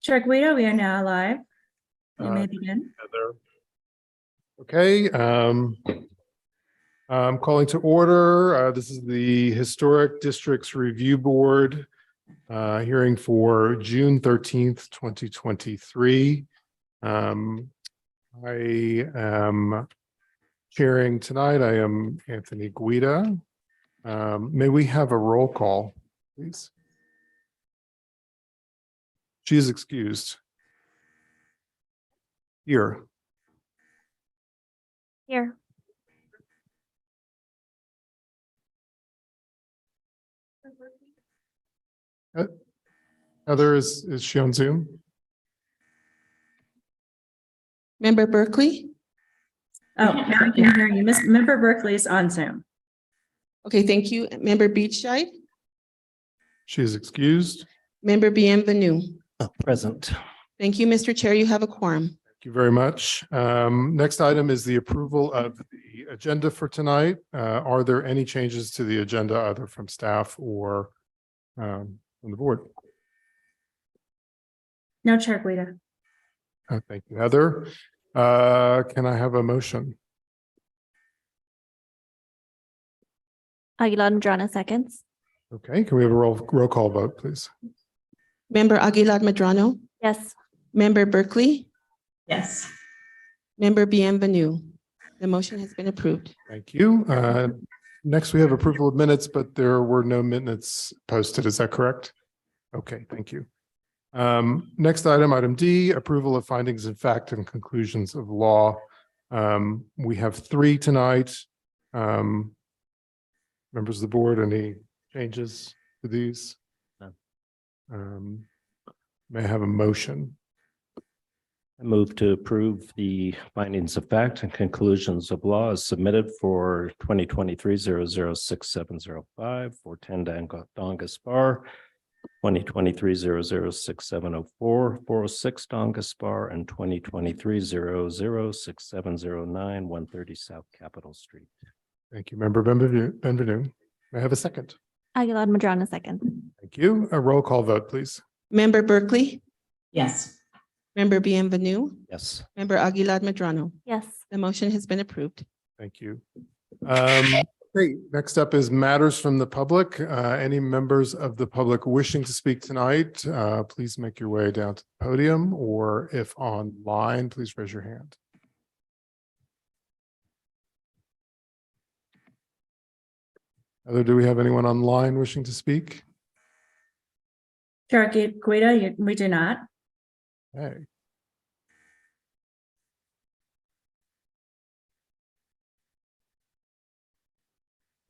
Chair Guido, we are now live. You may begin. Heather. Okay, I'm calling to order. This is the Historic Districts Review Board hearing for June 13th, 2023. I am chairing tonight. I am Anthony Guida. May we have a roll call, please? She is excused. Here. Here. Heather, is she on Zoom? Member Berkeley? Oh, now I can hear you. Member Berkeley is on Zoom. Okay, thank you. Member Beachside? She is excused. Member Bienvenue? Present. Thank you, Mr. Chair. You have a quorum. Thank you very much. Next item is the approval of the agenda for tonight. Are there any changes to the agenda either from staff or from the board? No, Chair Guido. Thank you, Heather. Can I have a motion? Aguilar Madrano seconds. Okay, can we have a roll call vote, please? Member Aguilar Medrano? Yes. Member Berkeley? Yes. Member Bienvenue? The motion has been approved. Thank you. Next, we have approval of minutes, but there were no minutes posted. Is that correct? Okay, thank you. Next item, item D, approval of findings of fact and conclusions of law. We have 3 tonight. Members of the board, any changes to these? No. May I have a motion? I move to approve the findings of fact and conclusions of law as submitted for 2023-006705 for 10 Donga Spar, 2023-006704, 406 Donga Spar, and 2023-006709, 130 South Capitol Street. Thank you, Member Benvenue. May I have a second? Aguilar Madrano second. Thank you. A roll call vote, please. Member Berkeley? Yes. Member Bienvenue? Yes. Member Aguilar Medrano? Yes. The motion has been approved. Thank you. Great. Next up is matters from the public. Any members of the public wishing to speak tonight, please make your way down to the podium, or if online, please raise your hand. Heather, do we have anyone online wishing to speak? Chair Guido, we do not. Hey.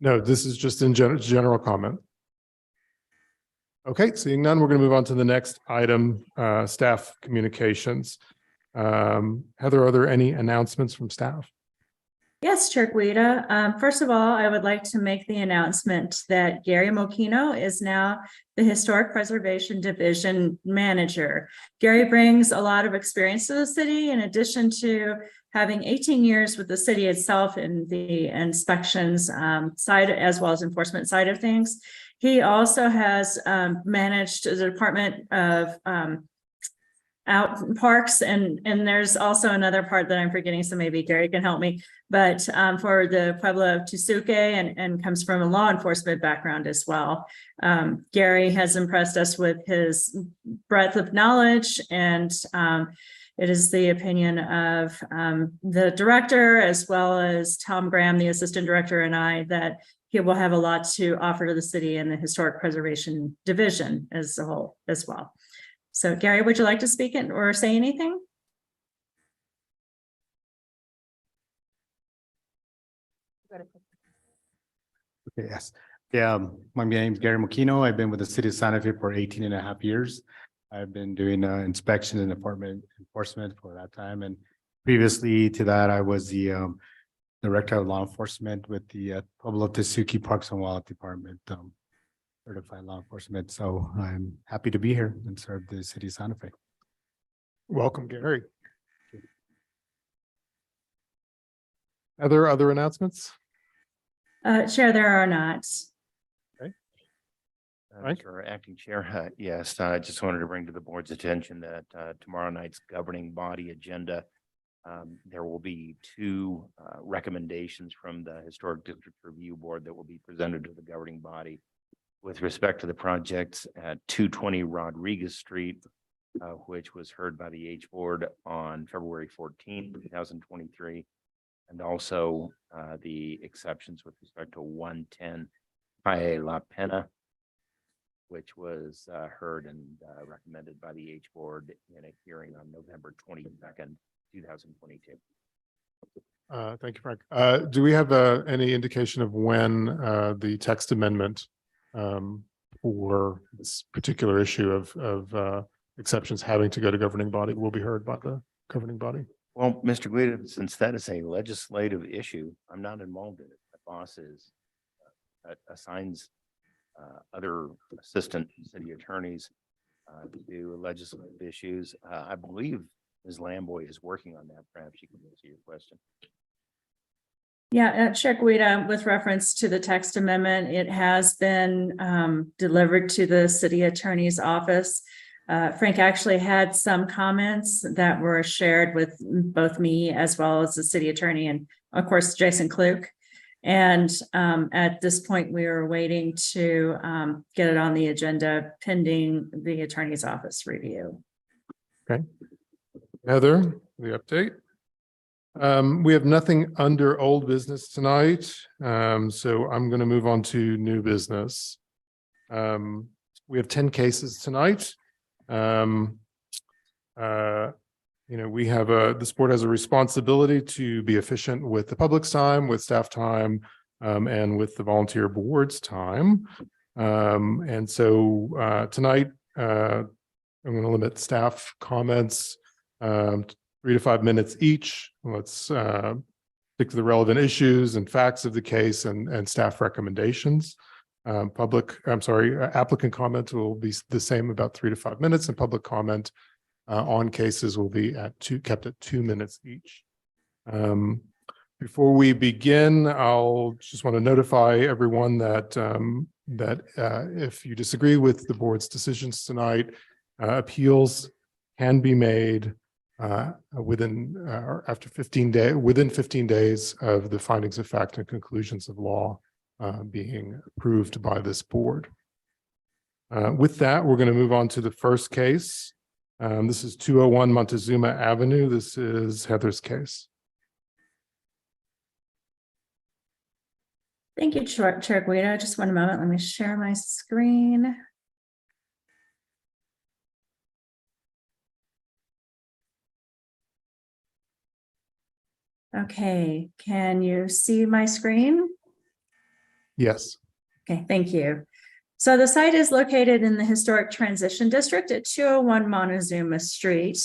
No, this is just in general comment. Okay, seeing none, we're going to move on to the next item, staff communications. Heather, are there any announcements from staff? Yes, Chair Guido. First of all, I would like to make the announcement that Gary Mokino is now the Historic Preservation Division Manager. Gary brings a lot of experience to the city, in addition to having 18 years with the city itself in the inspections side, as well as enforcement side of things. He also has managed the Department of out parks, and there's also another part that I'm forgetting, so maybe Gary can help me, but for the Pueblo of Tusuque, and comes from a law enforcement background as well. Gary has impressed us with his breadth of knowledge, and it is the opinion of the director, as well as Tom Graham, the assistant director, and I, that he will have a lot to offer to the city and the Historic Preservation Division as a whole as well. So Gary, would you like to speak or say anything? Okay, yes. Yeah, my name is Gary Mokino. I've been with the city of Santa Fe for 18 and a half years. I've been doing inspection and department enforcement for that time. And previously to that, I was the director of law enforcement with the Pueblo of Tusuque Parks and Wildlife Department, certified law enforcement. So I'm happy to be here and serve the city of Santa Fe. Welcome, Gary. Other announcements? Chair, there are not. Frank? Mr. Acting Chair, yes, I just wanted to bring to the board's attention that tomorrow night's governing body agenda, there will be two recommendations from the Historic District Review Board that will be presented to the governing body with respect to the projects at 220 Rodriguez Street, which was heard by the H Board on February 14, 2023, and also the exceptions with respect to 110 Calle La Pena, which was heard and recommended by the H Board in a hearing on November 22nd, 2022. Thank you, Frank. Do we have any indication of when the text amendment for this particular issue of exceptions having to go to governing body will be heard by the governing body? Well, Mr. Guida, since that is a legislative issue, I'm not involved in it. My boss is assigns other assistant city attorneys to do legislative issues. I believe Ms. Lamboy is working on that. Perhaps you can answer your question. Yeah, Chair Guida, with reference to the text amendment, it has been delivered to the city attorney's office. Frank actually had some comments that were shared with both me as well as the city attorney and, of course, Jason Klug. And at this point, we are waiting to get it on the agenda pending the attorney's office review. Okay. Heather, the update. We have nothing under old business tonight, so I'm going to move on to new business. We have 10 cases tonight. We have this board has a responsibility to be efficient with the public's time, with staff time, and with the volunteer board's time. And so tonight, I'm going to limit staff comments 3 to 5 minutes each. Let's stick to the relevant issues and facts of the case and staff recommendations. Applicant comment will be the same, about 3 to 5 minutes, and public comment on cases will be kept at 2 minutes each. Before we begin, I'll just want to notify everyone that if you disagree with the board's decisions tonight, appeals can be made within 15 days of the findings of fact and conclusions of law being approved by this board. With that, we're going to move on to the first case. This is 201 Montezuma Avenue. This is Heather's case. Thank you, Chair Guida. Just one moment. Let me share my screen. Okay, can you see my screen? Yes. Okay, thank you. So the site is located in the Historic Transition District at 201 Montezuma Street,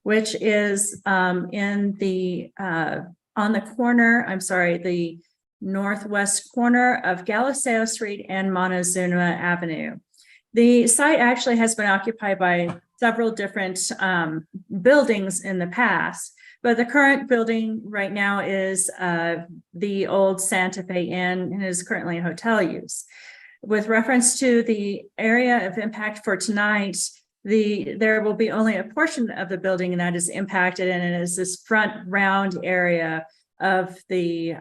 which is on the northwest corner of Galileo Street and Montezuma Avenue. The site actually has been occupied by several different buildings in the past, but the current building right now is the old Santa Fe Inn and is currently in hotel use. With reference to the area of impact for tonight, there will be only a portion of the building that is impacted, and it is this front round area of the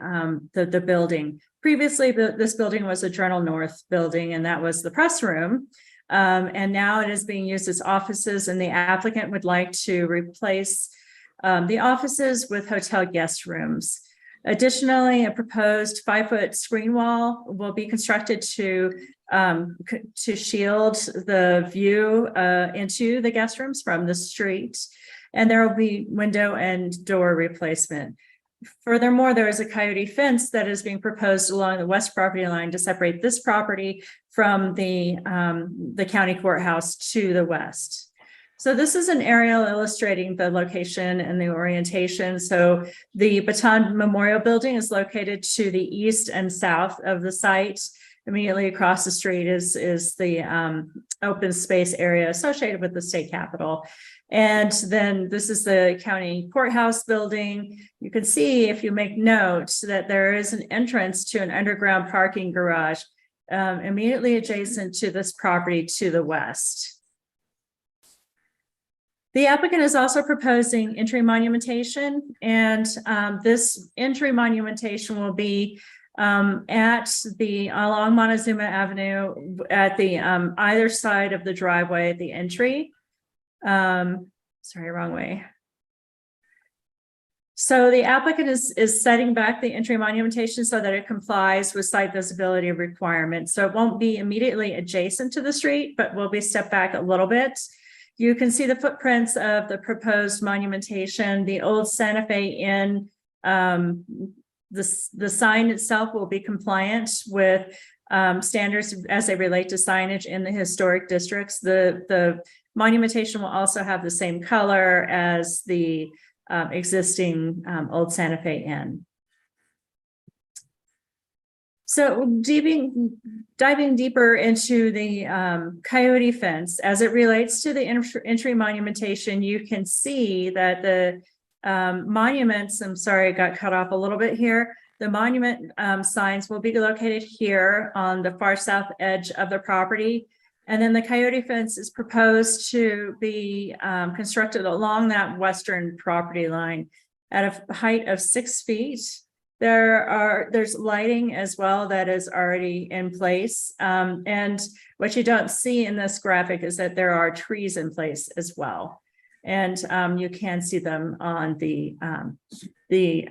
building. Previously, this building was a Journal North building, and that was the press room. And now it is being used as offices, and the applicant would like to replace the offices with hotel guest rooms. Additionally, a proposed 5-foot screen wall will be constructed to shield the view into the guest rooms from the street, and there will be window and door replacement. Furthermore, there is a coyote fence that is being proposed along the west property line to separate this property from the county courthouse to the west. So this is an aerial illustrating the location and the orientation. So the Baton Memorial Building is located to the east and south of the site. Immediately across the street is the open space area associated with the state capitol. And then this is the county courthouse building. You can see, if you make note, that there is an entrance to an underground parking garage immediately adjacent to this property to the west. The applicant is also proposing entry monumentation, and this entry monumentation will be along Montezuma Avenue at the either side of the driveway at the entry. Sorry, wrong way. So the applicant is setting back the entry monumentation so that it complies with site visibility requirements. So it won't be immediately adjacent to the street, but will be stepped back a little bit. You can see the footprints of the proposed monumentation. The old Santa Fe Inn, the sign itself will be compliant with standards as they relate to signage in the historic districts. The monumentation will also have the same color as the existing old Santa Fe Inn. So diving deeper into the coyote fence, as it relates to the entry monumentation, you can see that the monuments, I'm sorry, I got cut off a little bit here. The monument signs will be located here on the far south edge of the property. And then the coyote fence is proposed to be constructed along that western property line at a height of 6 feet. There's lighting as well that is already in place. And what you don't see in this graphic is that there are trees in place as well. And you can see them on the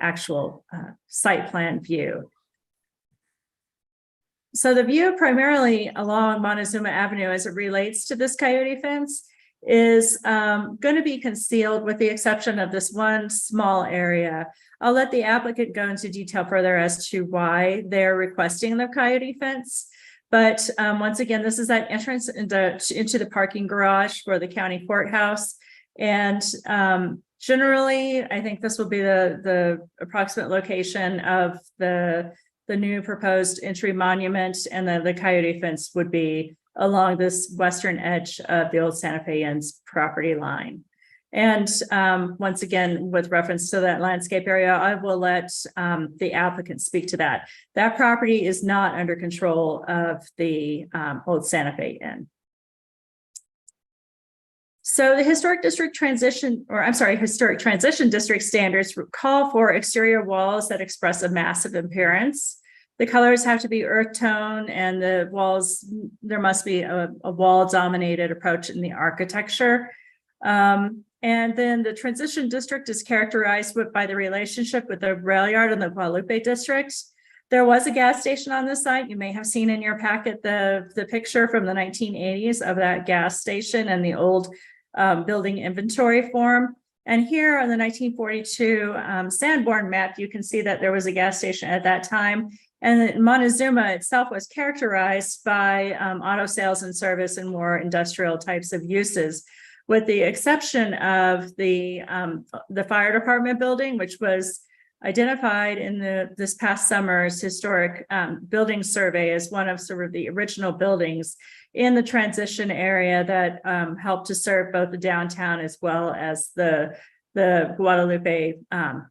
actual site plan view. So the view primarily along Montezuma Avenue as it relates to this coyote fence is going to be concealed with the exception of this one small area. I'll let the applicant go into detail further as to why they're requesting the coyote fence. But once again, this is that entrance into the parking garage for the county courthouse. And generally, I think this will be the approximate location of the new proposed entry monument, and then the coyote fence would be along this western edge of the old Santa Fe Inn's property line. And once again, with reference to that landscape area, I will let the applicant speak to that. That property is not under control of the old Santa Fe Inn. So the historic transition district standards call for exterior walls that express a massive appearance. The colors have to be earth tone, and the walls, there must be a wall dominated approach in the architecture. And then the transition district is characterized by the relationship with the rail yard in the Guadalupe district. There was a gas station on this site. You may have seen in your packet the picture from the 1980s of that gas station and the old building inventory form. And here on the 1942 Sanborn map, you can see that there was a gas station at that time. And Montezuma itself was characterized by auto sales and service and more industrial types of uses, with the exception of the fire department building, which was identified in this past summer's historic building survey as one of sort of the original buildings in the transition area that helped to serve both the downtown as well as the Guadalupe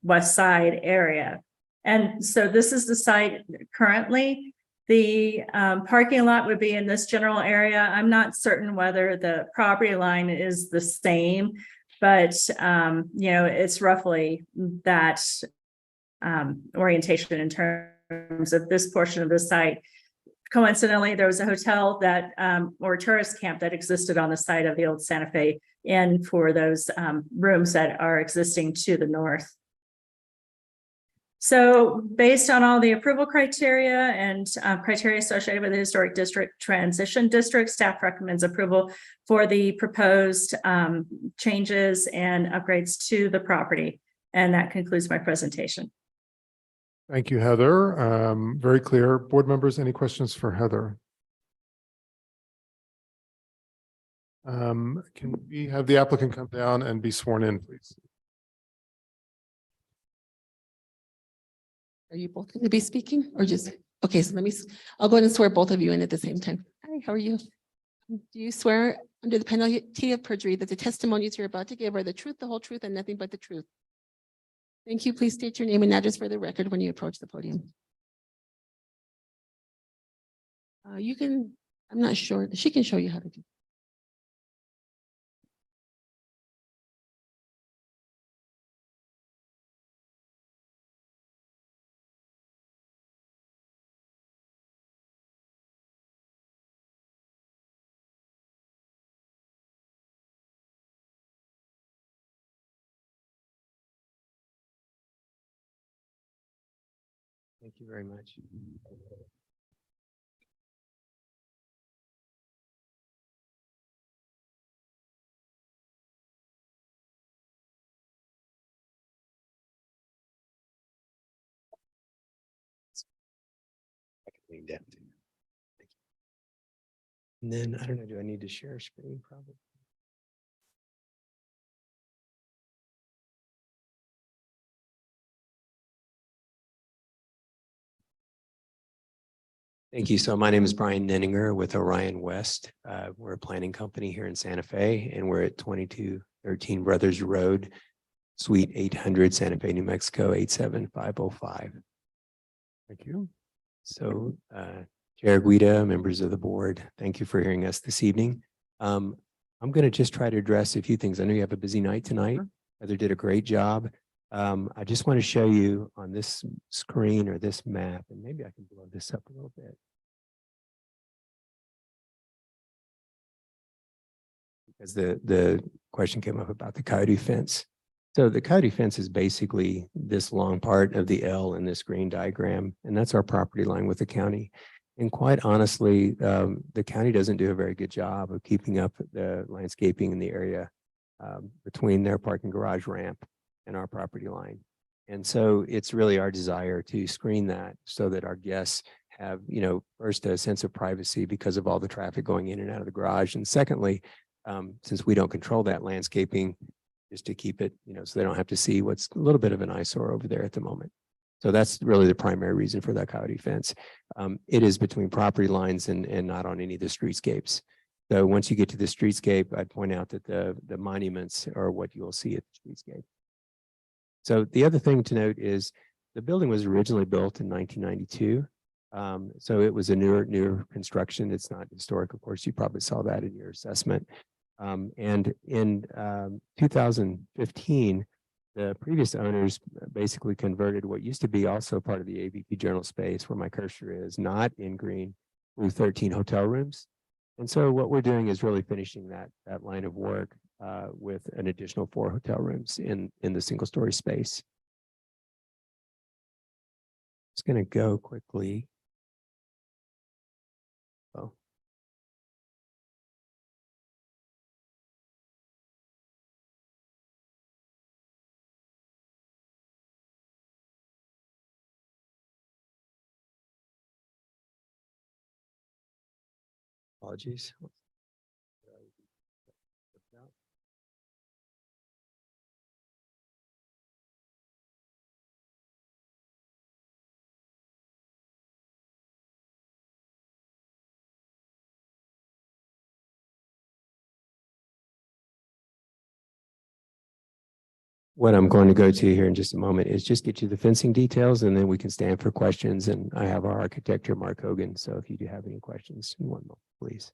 West Side area. And so this is the site currently. The parking lot would be in this general area. I'm not certain whether the property line is the same, but it's roughly that orientation in terms of this portion of the site. Coincidentally, there was a hotel that or tourist camp that existed on the site of the old Santa Fe Inn for those rooms that are existing to the north. So based on all the approval criteria and criteria associated with the historic district transition district, staff recommends approval for the proposed changes and upgrades to the property. And that concludes my presentation. Thank you, Heather. Very clear. Board members, any questions for Heather? Can we have the applicant come down and be sworn in, please? Are you both going to be speaking or just, okay, so I'll go ahead and swear both of you in at the same time. Hi, how are you? Do you swear under the penalty of perjury that the testimonies you're about to give are the truth, the whole truth, and nothing but the truth? Thank you. Please state your name and address for the record when you approach the podium. You can, I'm not sure. She can show you how to do. Thank you very much. I can lean down too. Thank you. And then, I don't know, do I need to share screen probably? Thank you. So my name is Brian Nenninger with Orion West. We're a planning company here in Santa Fe, and we're at 2213 Brothers Road, Suite 800, Santa Fe, New Mexico, 87505. Thank you. So Chair Guida, members of the board, thank you for hearing us this evening. I'm going to just try to address a few things. I know you have a busy night tonight. Heather did a great job. I just want to show you on this screen or this map, and maybe I can blow this up a little bit. Because the question came up about the coyote fence. So the coyote fence is basically this long part of the L in this green diagram, and that's our property line with the county. And quite honestly, the county doesn't do a very good job of keeping up the landscaping in the area between their parking garage ramp and our property line. And so it's really our desire to screen that so that our guests have, you know, first a sense of privacy because of all the traffic going in and out of the garage. And secondly, since we don't control that landscaping, just to keep it, you know, so they don't have to see what's a little bit of an eyesore over there at the moment. So that's really the primary reason for that coyote fence. It is between property lines and not on any of the streetscapes. So once you get to the streetscape, I'd point out that the monuments are what you will see at the streetscape. So the other thing to note is the building was originally built in 1992. So it was a newer construction. It's not historic. Of course, you probably saw that in your assessment. And in 2015, the previous owners basically converted what used to be also part of the AVP general space where my cursor is, not in green, through 13 hotel rooms. And so what we're doing is really finishing that line of work with an additional 4 hotel rooms in the single story space. Just going to go quickly. Oh. Apologies. What I'm going to go to here in just a moment is just get you the fencing details, and then we can stand for questions. And I have our architect here, Mark Hogan. So if you do have any questions, in 1 moment, please.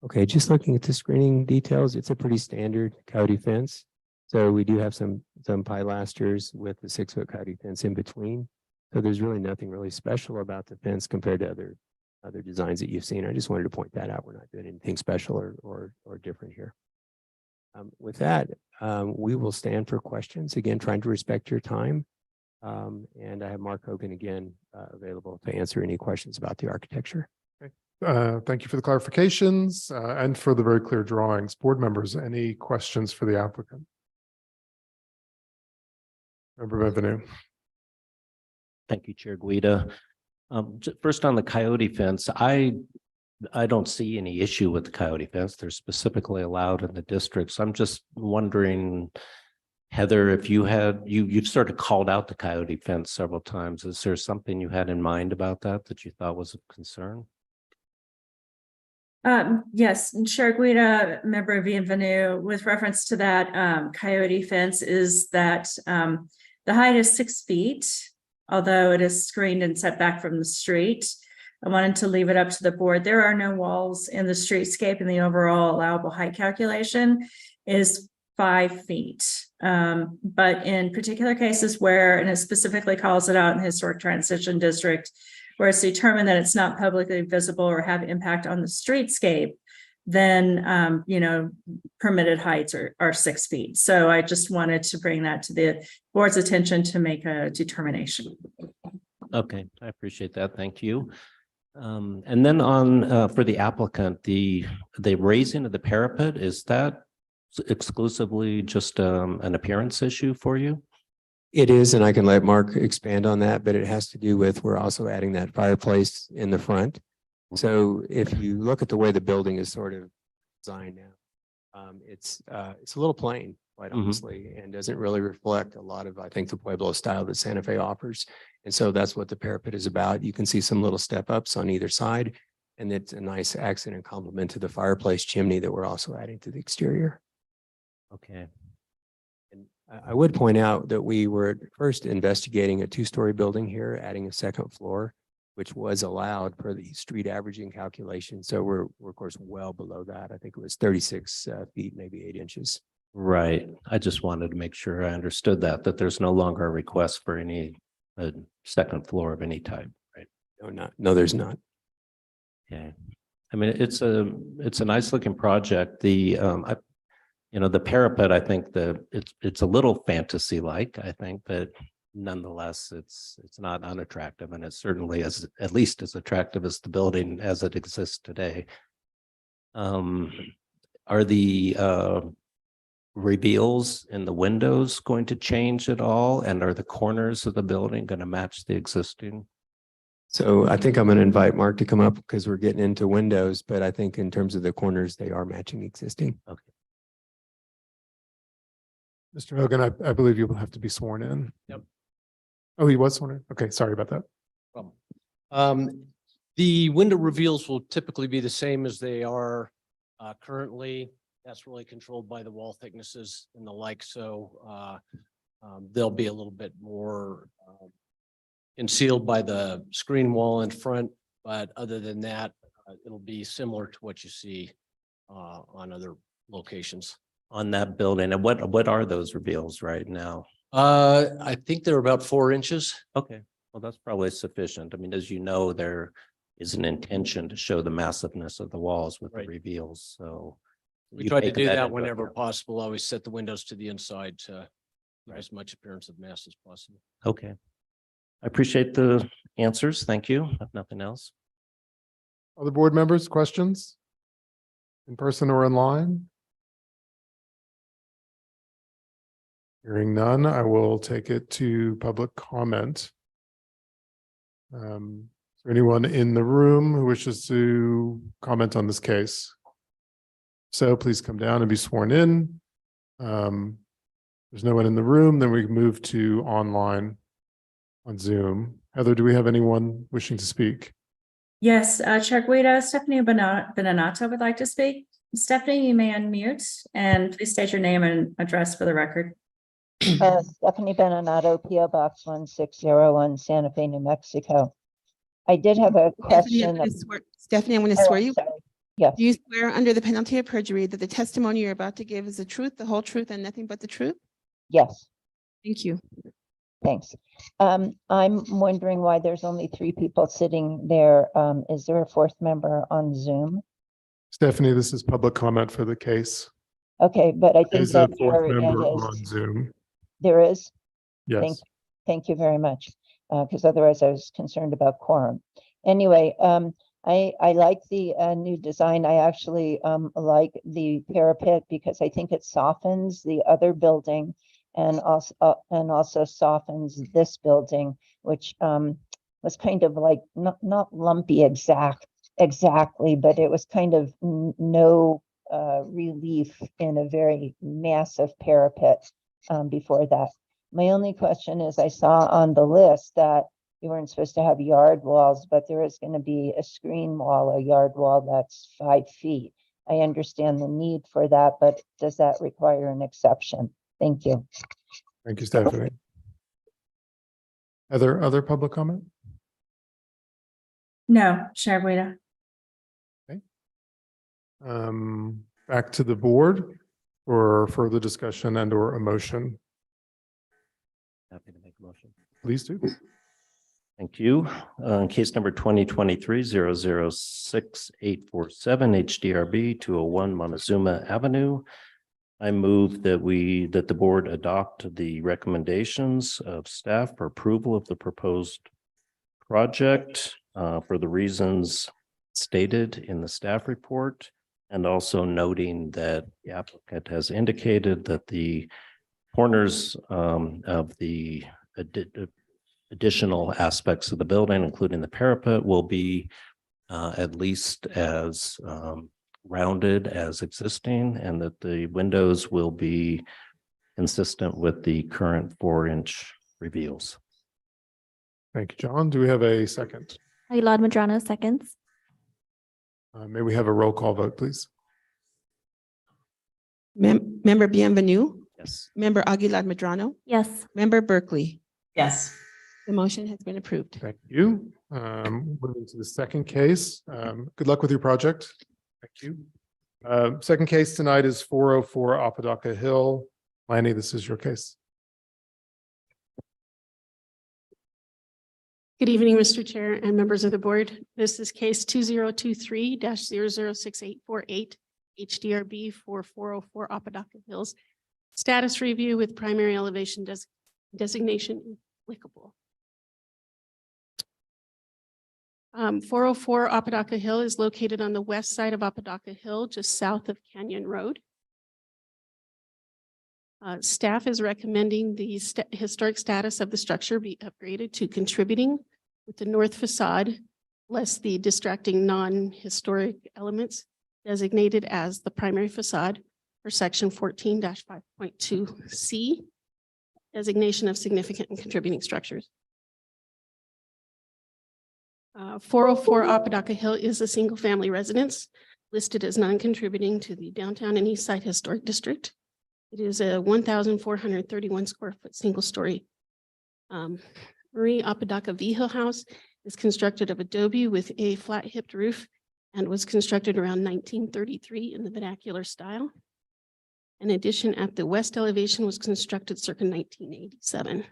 Okay, just looking at the screening details, it's a pretty standard coyote fence. So we do have some pilasters with the 6-foot coyote fence in between. So there's really nothing really special about the fence compared to other designs that you've seen. I just wanted to point that out. We're not doing anything special or different here. With that, we will stand for questions. Again, trying to respect your time. And I have Mark Hogan again available to answer any questions about the architecture. Thank you for the clarifications and for the very clear drawings. Board members, any questions for the applicant? Member Benvenu. Thank you, Chair Guida. First on the coyote fence, I I don't see any issue with the coyote fence. They're specifically allowed in the district. So I'm just wondering, Heather, if you've sort of called out the coyote fence several times. Is there something you had in mind about that you thought was a concern? Yes, Chair Guida, member Bienvenue, with reference to that, coyote fence is that, the height is 6 feet, although it is screened and set back from the street. I wanted to leave it up to the board. There are no walls in the streetscape, and the overall allowable height calculation is 5 feet. But in particular cases where, and it specifically calls it out in the historic transition district, where it's determined that it's not publicly visible or have impact on the streetscape, then, permitted heights are 6 feet. So I just wanted to bring that to the board's attention to make a determination. Okay, I appreciate that. Thank you. And then for the applicant, the raising of the parapet, is that exclusively just an appearance issue for you? It is, and I can let Mark expand on that, but it has to do with, we're also adding that fireplace in the front. So if you look at the way the building is sort of designed now, it's a little plain, quite honestly, and doesn't really reflect a lot of, I think, the Pueblo style that Santa Fe offers. And so that's what the parapet is about. You can see some little step ups on either side, and it's a nice accent and complement to the fireplace chimney that we're also adding to the exterior. Okay. And I would point out that we were first investigating a 2-story building here, adding a second floor, which was allowed per the street averaging calculation. So we're of course well below that. I think it was 36 feet, maybe 8 inches. Right. I just wanted to make sure I understood that there's no longer a request for any second floor of any type, right? No, there's not. Okay. I mean, it's a nice looking project. The parapet, I think it's a little fantasy like, I think, but nonetheless, it's not unattractive, and it's certainly at least as attractive as the building as it exists today. Are the reveals in the windows going to change at all? And are the corners of the building going to match the existing? So I think I'm going to invite Mark to come up because we're getting into windows, but I think in terms of the corners, they are matching existing. Okay. Mr. Hogan, I believe you will have to be sworn in. Yep. Oh, he was sworn in. Okay, sorry about that. The window reveals will typically be the same as they are currently. That's really controlled by the wall thicknesses and the like. So they'll be a little bit more concealed by the screen wall in front. But other than that, it'll be similar to what you see on other locations. On that building, and what are those reveals right now? I think they're about 4 inches. Okay, well, that's probably sufficient. I mean, as you know, there is an intention to show the massiveness of the walls with the Right. reveals, so. We you've try to taken do that into whenever account. possible. Always set the windows to the inside to give as much appearance of mass as possible. Okay. I appreciate the answers. Thank you. If nothing else. Other board members, questions? In person or online? Hearing none, I will take it to public comment. Is there anyone in the room who wishes to comment on this case? So please come down and be sworn in. There's no one in the room, then we can move to online on Zoom. Heather, do we have anyone wishing to speak? Yes, Chair Guida, Stephanie Benanato would like to speak. Stephanie, you may unmute and please state your name and address for the record. Stephanie Benanato, PO Box 1601, Santa Fe, New Mexico. I did have a question. Stephanie, I'm going to Oh, swear I'm you. sorry. Yes, Do you swear under the penalty of perjury that the testimony you're about to give is the truth, the whole truth, and nothing but the truth? yes, Thank you. thanks. I'm wondering why there's only 3 people sitting there. Is there a 4th member on Zoom? Stephanie, this is public comment for the case. Okay, but I think Is a that fourth there member is. on Zoom. There is? Yes. Thank you very much, because otherwise I was concerned about quorum. Anyway, I like the new design. I actually like the parapet because I think it softens the other building and also softens this building, which was kind of like not lumpy exact exactly, but it was kind of no relief in a very massive parapet before that. My only question is, I saw on the list that you weren't supposed to have yard walls, but there is going to be a screen wall, a yard wall that's 5 feet. I understand the need for that, but does that require an exception? Thank you. Thank you, Stephanie. Other public comment? No, Chair Guida. Back to the board for further discussion and or a motion. Happy to make a motion. Please do. Thank you. Case number 2023-006847, HDRB 201 Montezuma Avenue. I move that the board adopt the recommendations of staff for approval of the proposed project for the reasons stated in the staff report, and also noting that the applicant has indicated that the corners of the additional aspects of the building, including the parapet, will be at least as rounded as existing, and that the windows will be consistent with the current 4-inch reveals. Thank you, John. Do we have a second? Aguilar Madrano seconds. May we have a roll call vote, please? Member Bienvenue, Yes. Member Aguilar Madrano, Yes. Member Berkeley. Yes. The motion has been approved. Thank you. Moving to the second case. Good luck with your project. Thank you. Second case tonight is 404 Apodaca Hill. Lanny, this is your case. Good evening, Mr. Chair and members of the board. This is case 2023-006848, HDRB for 404 Apodaca Hills. Status review with primary elevation designation applicable. 404 Apodaca Hill is located on the west side of Apodaca Hill, just south of Canyon Road. Staff is recommending the historic status of the structure be upgraded to contributing with the north facade, less the distracting non-historic elements designated as the primary facade for section 14-5.2C, designation of significant and contributing structures. 404 Apodaca Hill is a single-family residence listed as non-contributing to the Downtown and East Side Historic District. It is a 1,431 square foot single-story. Marie Apodaca Viejo house is constructed of adobe with a flat-hipped roof and was constructed around 1933 in the vernacular style. An addition at the west elevation was constructed circa 1987.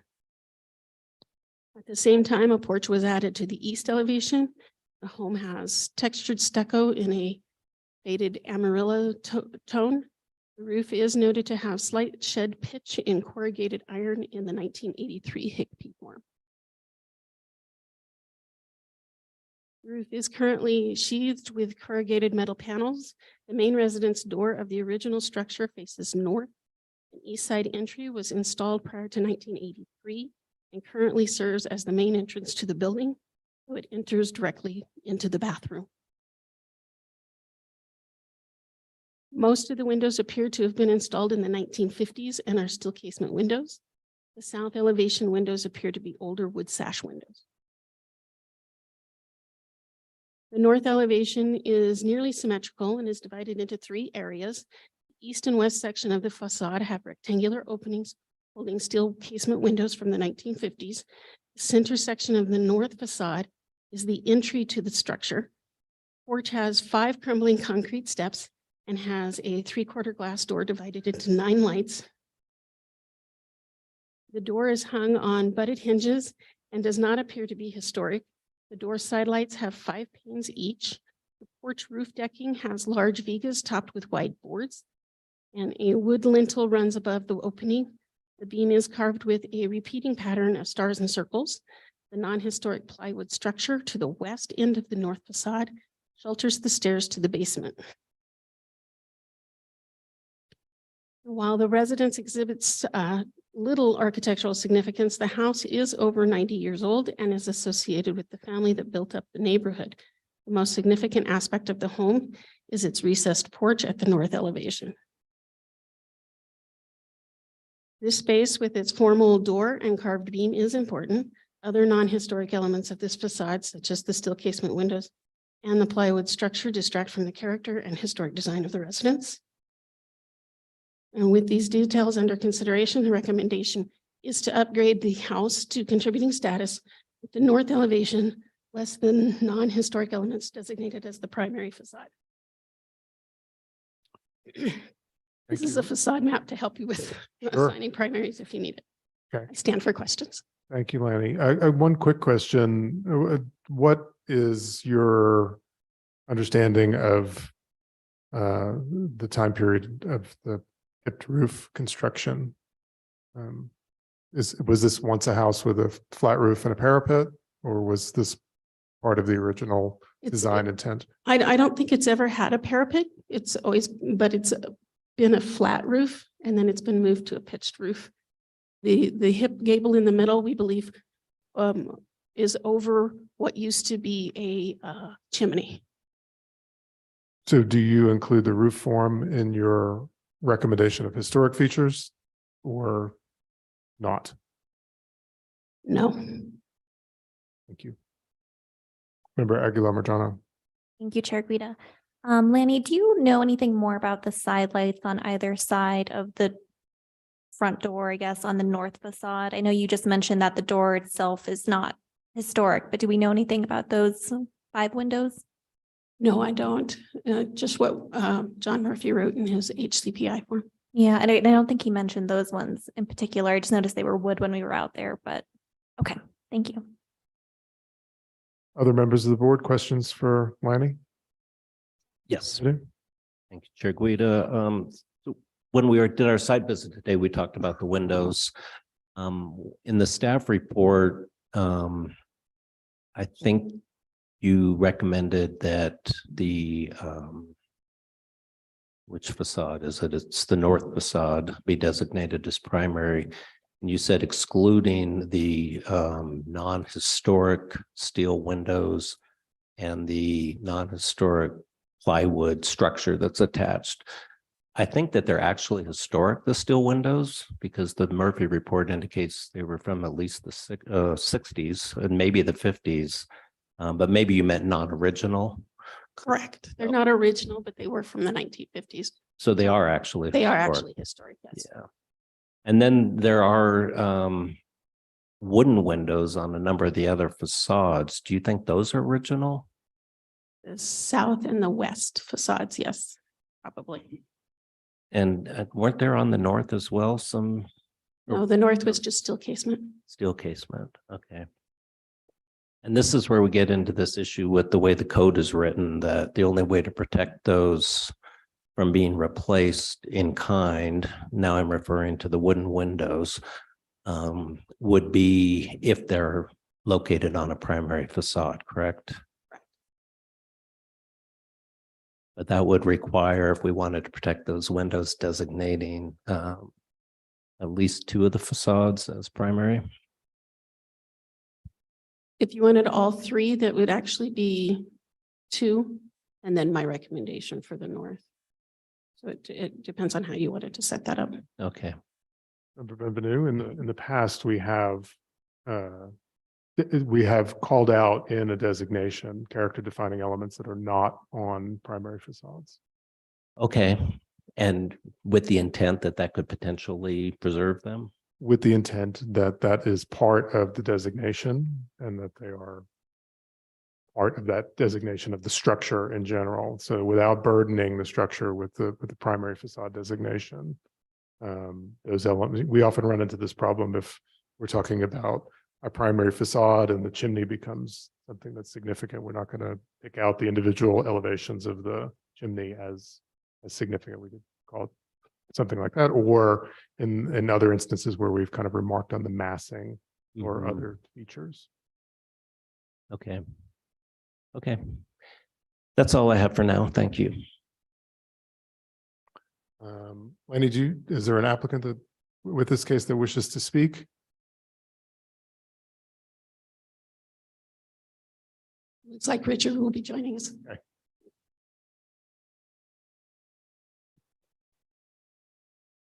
At the same time, a porch was added to the east elevation. The home has textured stucco in a faded Amarillo tone. The roof is noted to have slight shed pitch in corrugated iron in the 1983 Hickey form. The roof is currently sheathed with corrugated metal panels. The main residence door of the original structure faces north. An east side entry was installed prior to 1983 and currently serves as the main entrance to the building, so it enters directly into the bathroom. Most of the windows appear to have been installed in the 1950s and are still casement windows. The south elevation windows appear to be older wood sash windows. The north elevation is nearly symmetrical and is divided into 3 areas. The east and west section of the facade have rectangular openings holding steel casement windows from the 1950s. The center section of the north facade is the entry to the structure. Porch has 5 crumbling concrete steps and has a 3/4 glass door divided into 9 lights. The door is hung on butted hinges and does not appear to be historic. The door side lights have 5 panes each. The porch roof decking has large vigas topped with wide boards, and a wood lintel runs above the opening. The beam is carved with a repeating pattern of stars and circles. The non-historic plywood structure to the west end of the north facade shelters the stairs to the basement. While the residence exhibits little architectural significance, the house is over 90 years old and is associated with the family that built up the neighborhood. The most significant aspect of the home is its recessed porch at the north elevation. This space with its formal door and carved beam is important. Other non-historic elements of this facade, such as the steel casement windows and the plywood structure, distract from the character and historic design of the residence. And with these details under consideration, the recommendation is to upgrade the house to contributing status with the north elevation less than non-historic elements designated as the primary facade. This is a facade map to help you with Sure. assigning primaries if you need it. Okay. I stand for questions. Thank you, Lanny. One quick question. What is your understanding of the time period of the tipped roof construction? Was this once a house with a flat roof and a parapet, or was this part of the original design intent? I don't think it's ever had a parapet. It's always, but it's been a flat roof and then it's been moved to a pitched roof. The hip gable in the middle, we believe, is over what used to be a chimney. So do you include the roof form in your recommendation of historic features or not? No. Thank you. Member Aguilar Madrano. Thank you, Chair Guida. Lanny, do you know anything more about the side lights on either side of the front door, I guess, on the north facade? I know you just mentioned that the door itself is not historic, but do we know anything about those 5 windows? No, I don't. Just what John Murphy wrote in his HCPI form. Yeah, and I don't think he mentioned those ones in particular. I just noticed they were wood when we were out there, but okay, thank you. Other members of the board, questions for Lanny? Yes. Thank you, Chair Guida. So when we did our site visit today, we talked about the windows. In the staff report, I think you recommended that the which facade is it? It's the north facade be designated as primary. And you said excluding the non-historic steel windows and the non-historic plywood structure that's attached. I think that they're actually historic, the steel windows, because the Murphy report indicates they were from at least the 60s and maybe the 50s, but maybe you meant non-original. Correct. They're not original, but they were from the 1950s. So they are actually They are historic. actually historic, yes. Yeah. And then there are wooden windows on a number of the other facades. Do you think those are original? The south and the west facades, yes, probably. And weren't there on the north as well some No, the north was just steel casement. steel casement? Okay. And this is where we get into this issue with the way the code is written, that the only way to protect those from being replaced in kind, now I'm referring to the wooden windows, would be if they're located on a primary facade, correct? But that would require, if we wanted to protect those windows, designating at least 2 of the facades as primary. If you wanted all 3, that would actually be 2, and then my recommendation for the north. So it depends on how you wanted to set that up. Okay. Member Benvenu, in the past, we have called out in a designation character defining elements that are not on primary facades. Okay. And with the intent that that could potentially preserve them? With the intent that that is part of the designation and that they are part of that designation of the structure in general. So without burdening the structure with the primary facade designation. Those elements, we often run into this problem if we're talking about a primary facade and the chimney becomes something that's significant. We're not going to pick out the individual elevations of the chimney as significant. We could call it something like that, or in other instances where we've kind of remarked on the massing or other features. Okay. Okay. That's all I have for now. Thank you. Lanny, is there an applicant that with this case that wishes to speak? Looks like Richard will be joining us.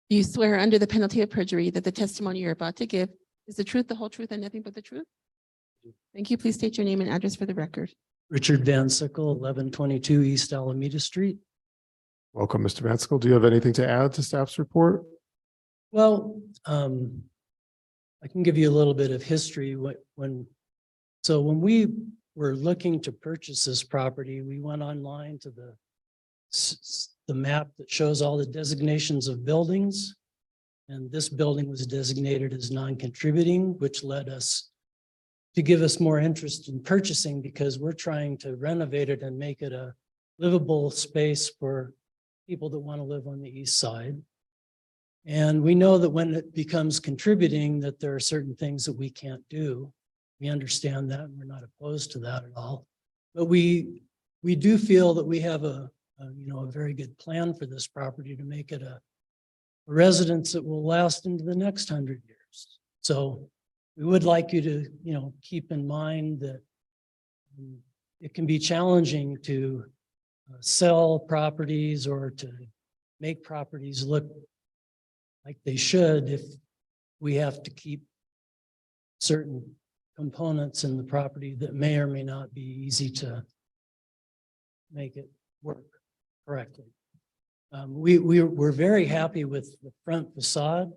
Do you swear under the penalty of perjury that the testimony you're about to give is the truth, the whole truth, and nothing but the truth? Thank you. Please state your name and address for the record. Richard Van Sickle, 1122 East Alameda Street. Welcome, Mr. Van Sickle. Do you have anything to add to staff's report? Well, I can give you a little bit of history. When we were looking to purchase this property, we went online to the map that shows all the designations of buildings. And this building was designated as non-contributing, which led us to give us more interest in purchasing because we're trying to renovate it and make it a livable space for people that want to live on the east side. And we know that when it becomes contributing, that there are certain things that we can't do. We understand that and we're not opposed to that at all. But we do feel that we have a very good plan for this property to make it a residence that will last into the next 100 years. So we would like you to, keep in mind that it can be challenging to sell properties or to make properties look like they should if we have to keep certain components in the property that may or may not be easy to make it work correctly. We're very happy with the front facade.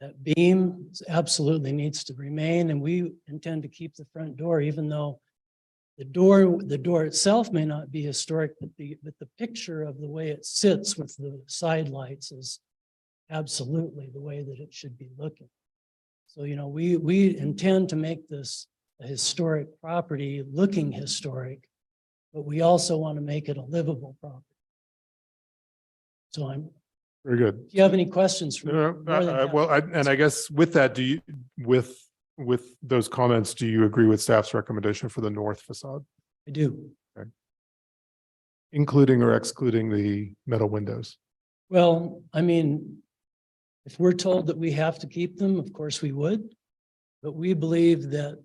That beam absolutely needs to remain, and we intend to keep the front door, even though the door itself may not be historic, but the picture of the way it sits with the side lights is absolutely the way that it should be looking. So, we intend to make this a historic property looking historic, but we also want to make it a livable property. So Very good. if you have any questions for me, No, more than happy well, to and I guess with that, with those comments, do you agree with staff's recommendation for the north facade, I do. including or excluding the metal windows? Well, if we're told that we have to keep them, of course we would. But we believe that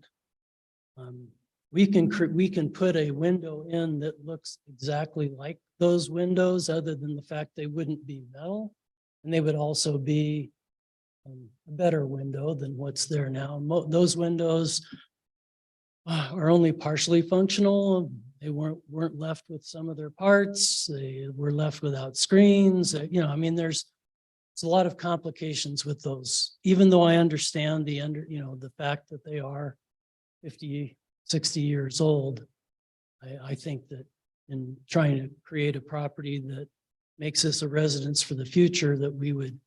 we can put a window in that looks exactly like those windows, other than the fact they wouldn't be metal. And they would also be a better window than what's there now. Those windows are only partially functional. They weren't left with some of their parts. They were left without screens. There's a lot of complications with those, even though I understand the fact that they are 50, 60 years old. I think that in trying to create a property that makes this a residence for the future, that we would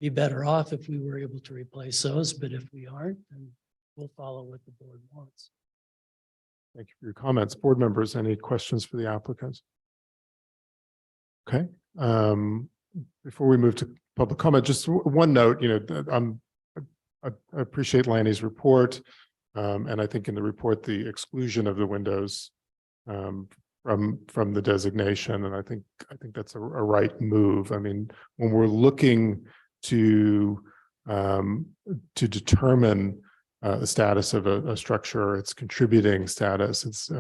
be better off if we were able to replace those. But if we aren't, then we'll follow what the board wants. Thank you for your comments. Board members, any questions for the applicants? Okay. Before we move to public comment, just one note, I appreciate Lanny's report. And I think in the report, the exclusion of the windows from the designation. And I think that's a right move. When we're looking to determine the status of a structure, its contributing status, it's,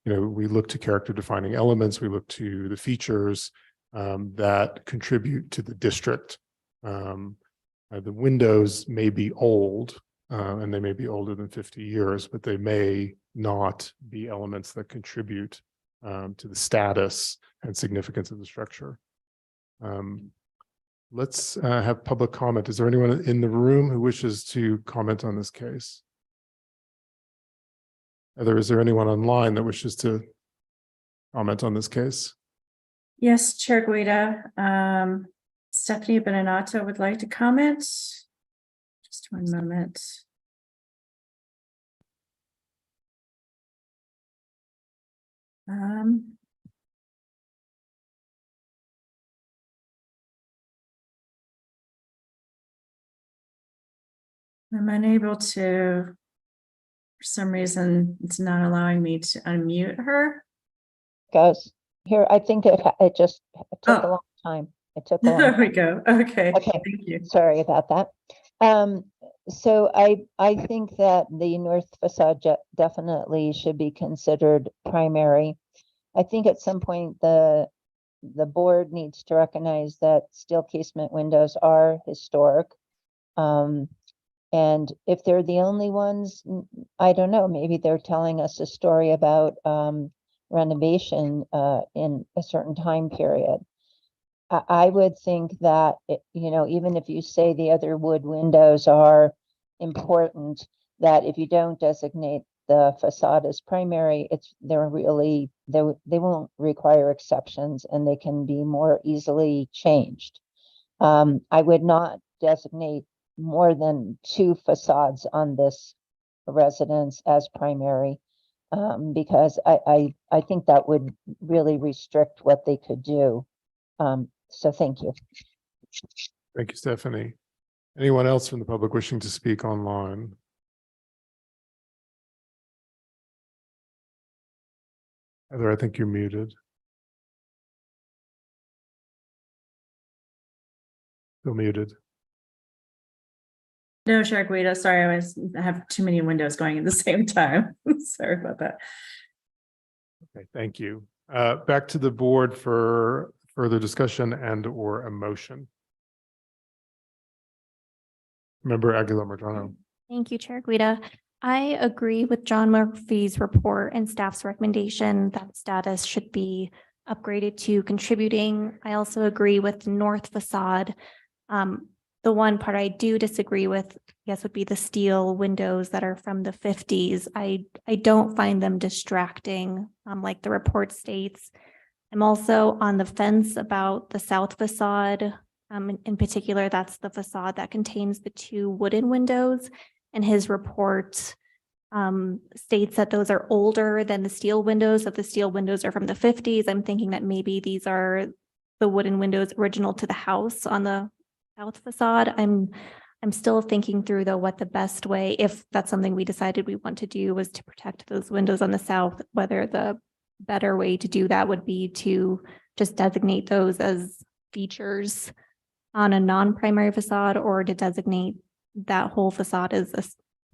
we look to character defining elements, we look to the features that contribute to the district. The windows may be old, and they may be older than 50 years, but they may not be elements that contribute to the status and significance of the structure. Let's have public comment. Is there anyone in the room who wishes to comment on this case? Heather, is there anyone online that wishes to comment on this case? Yes, Chair Guida. Stephanie Beninato would like to comment. Just one moment. I'm unable to, for some reason, it's not allowing me to unmute her. Goes here. I think it just took a Oh. long time. It took a long There we time. go. Okay. Okay. Thank you. Sorry about that. So I think that the north facade definitely should be considered primary. I think at some point the board needs to recognize that steel casement windows are historic. And if they're the only ones, I don't know, maybe they're telling us a story about renovation in a certain time period. I would think that, even if you say the other wood windows are important, that if you don't designate the facade as primary, they won't require exceptions and they can be more easily changed. I would not designate more than 2 facades on this residence as primary, because I think that would really restrict what they could do. So thank you. Thank you, Stephanie. Anyone else from the public wishing to speak online? Heather, I think you're muted. Still muted. No, Chair Guida, sorry, I have too many windows going at the same time. Sorry about that. Okay, thank you. Back to the board for further discussion and or a motion. Member Aguilar Madrano. Thank you, Chair Guida. I agree with John Murphy's report and staff's recommendation that status should be upgraded to contributing. I also agree with the north facade. The one part I do disagree with, I guess, would be the steel windows that are from the 50s. I don't find them distracting, like the report states. I'm also on the fence about the south facade. In particular, that's the facade that contains the 2 wooden windows. And his report states that those are older than the steel windows, that the steel windows are from the 50s. I'm thinking that maybe these are the wooden windows original to the house on the south facade. I'm still thinking through, though, what the best way, if that's something we decided we want to do, was to protect those windows on the south, whether the better way to do that would be to just designate those as features on a non-primary facade, or to designate that whole facade as a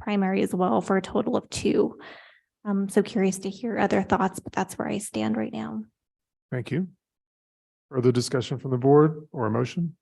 primary as well for a total of 2. So curious to hear other thoughts, but that's where I stand right now. Thank you. Further discussion from the board or a motion?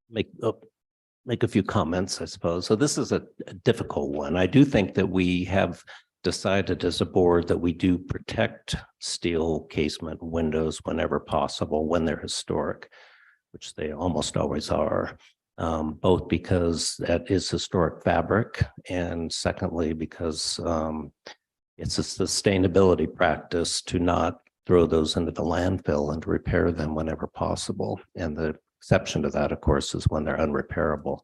Make a few comments, I suppose. So this is a difficult one. I do think that we have decided as a board that we do protect steel casement windows whenever possible, when they're historic, which they almost always are, both because that is historic fabric, and secondly, because it's a sustainability practice to not throw those into the landfill and to repair them whenever possible. And the exception to that, of course, is when they're unrepairable.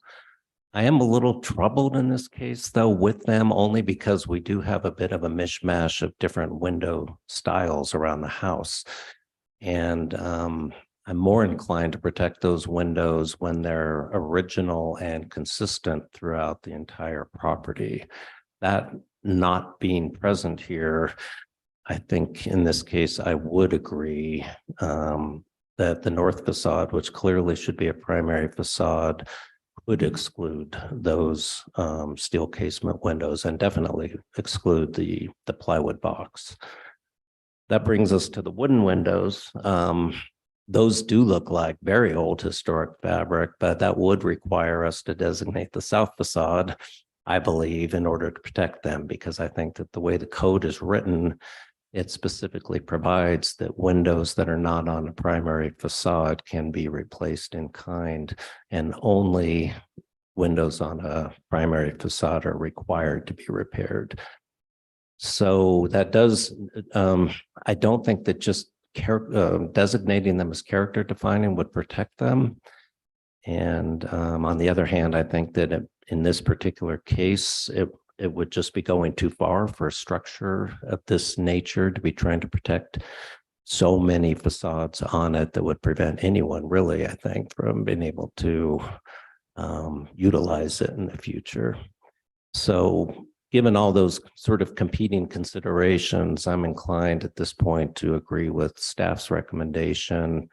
I am a little troubled in this case, though, with them, only because we do have a bit of a mishmash of different window styles around the house. And I'm more inclined to protect those windows when they're original and consistent throughout the entire property. That not being present here, I think in this case, I would agree that the north facade, which clearly should be a primary facade, would exclude those steel casement windows, and definitely exclude the plywood box. That brings us to the wooden windows. Those do look like very old historic fabric, but that would require us to designate the south facade, I believe, in order to protect them, because I think that the way the code is written, it specifically provides that windows that are not on a primary facade can be replaced in kind, and only windows on a primary facade are required to be repaired. So that does, I don't think that just designating them as character defining would protect them. And on the other hand, I think that in this particular case, it would just be going too far for a structure of this nature to be trying to protect so many facades on it that would prevent anyone really, I think, from being able to utilize it in the future. So given all those sort of competing considerations, I'm inclined at this point to agree with staff's recommendation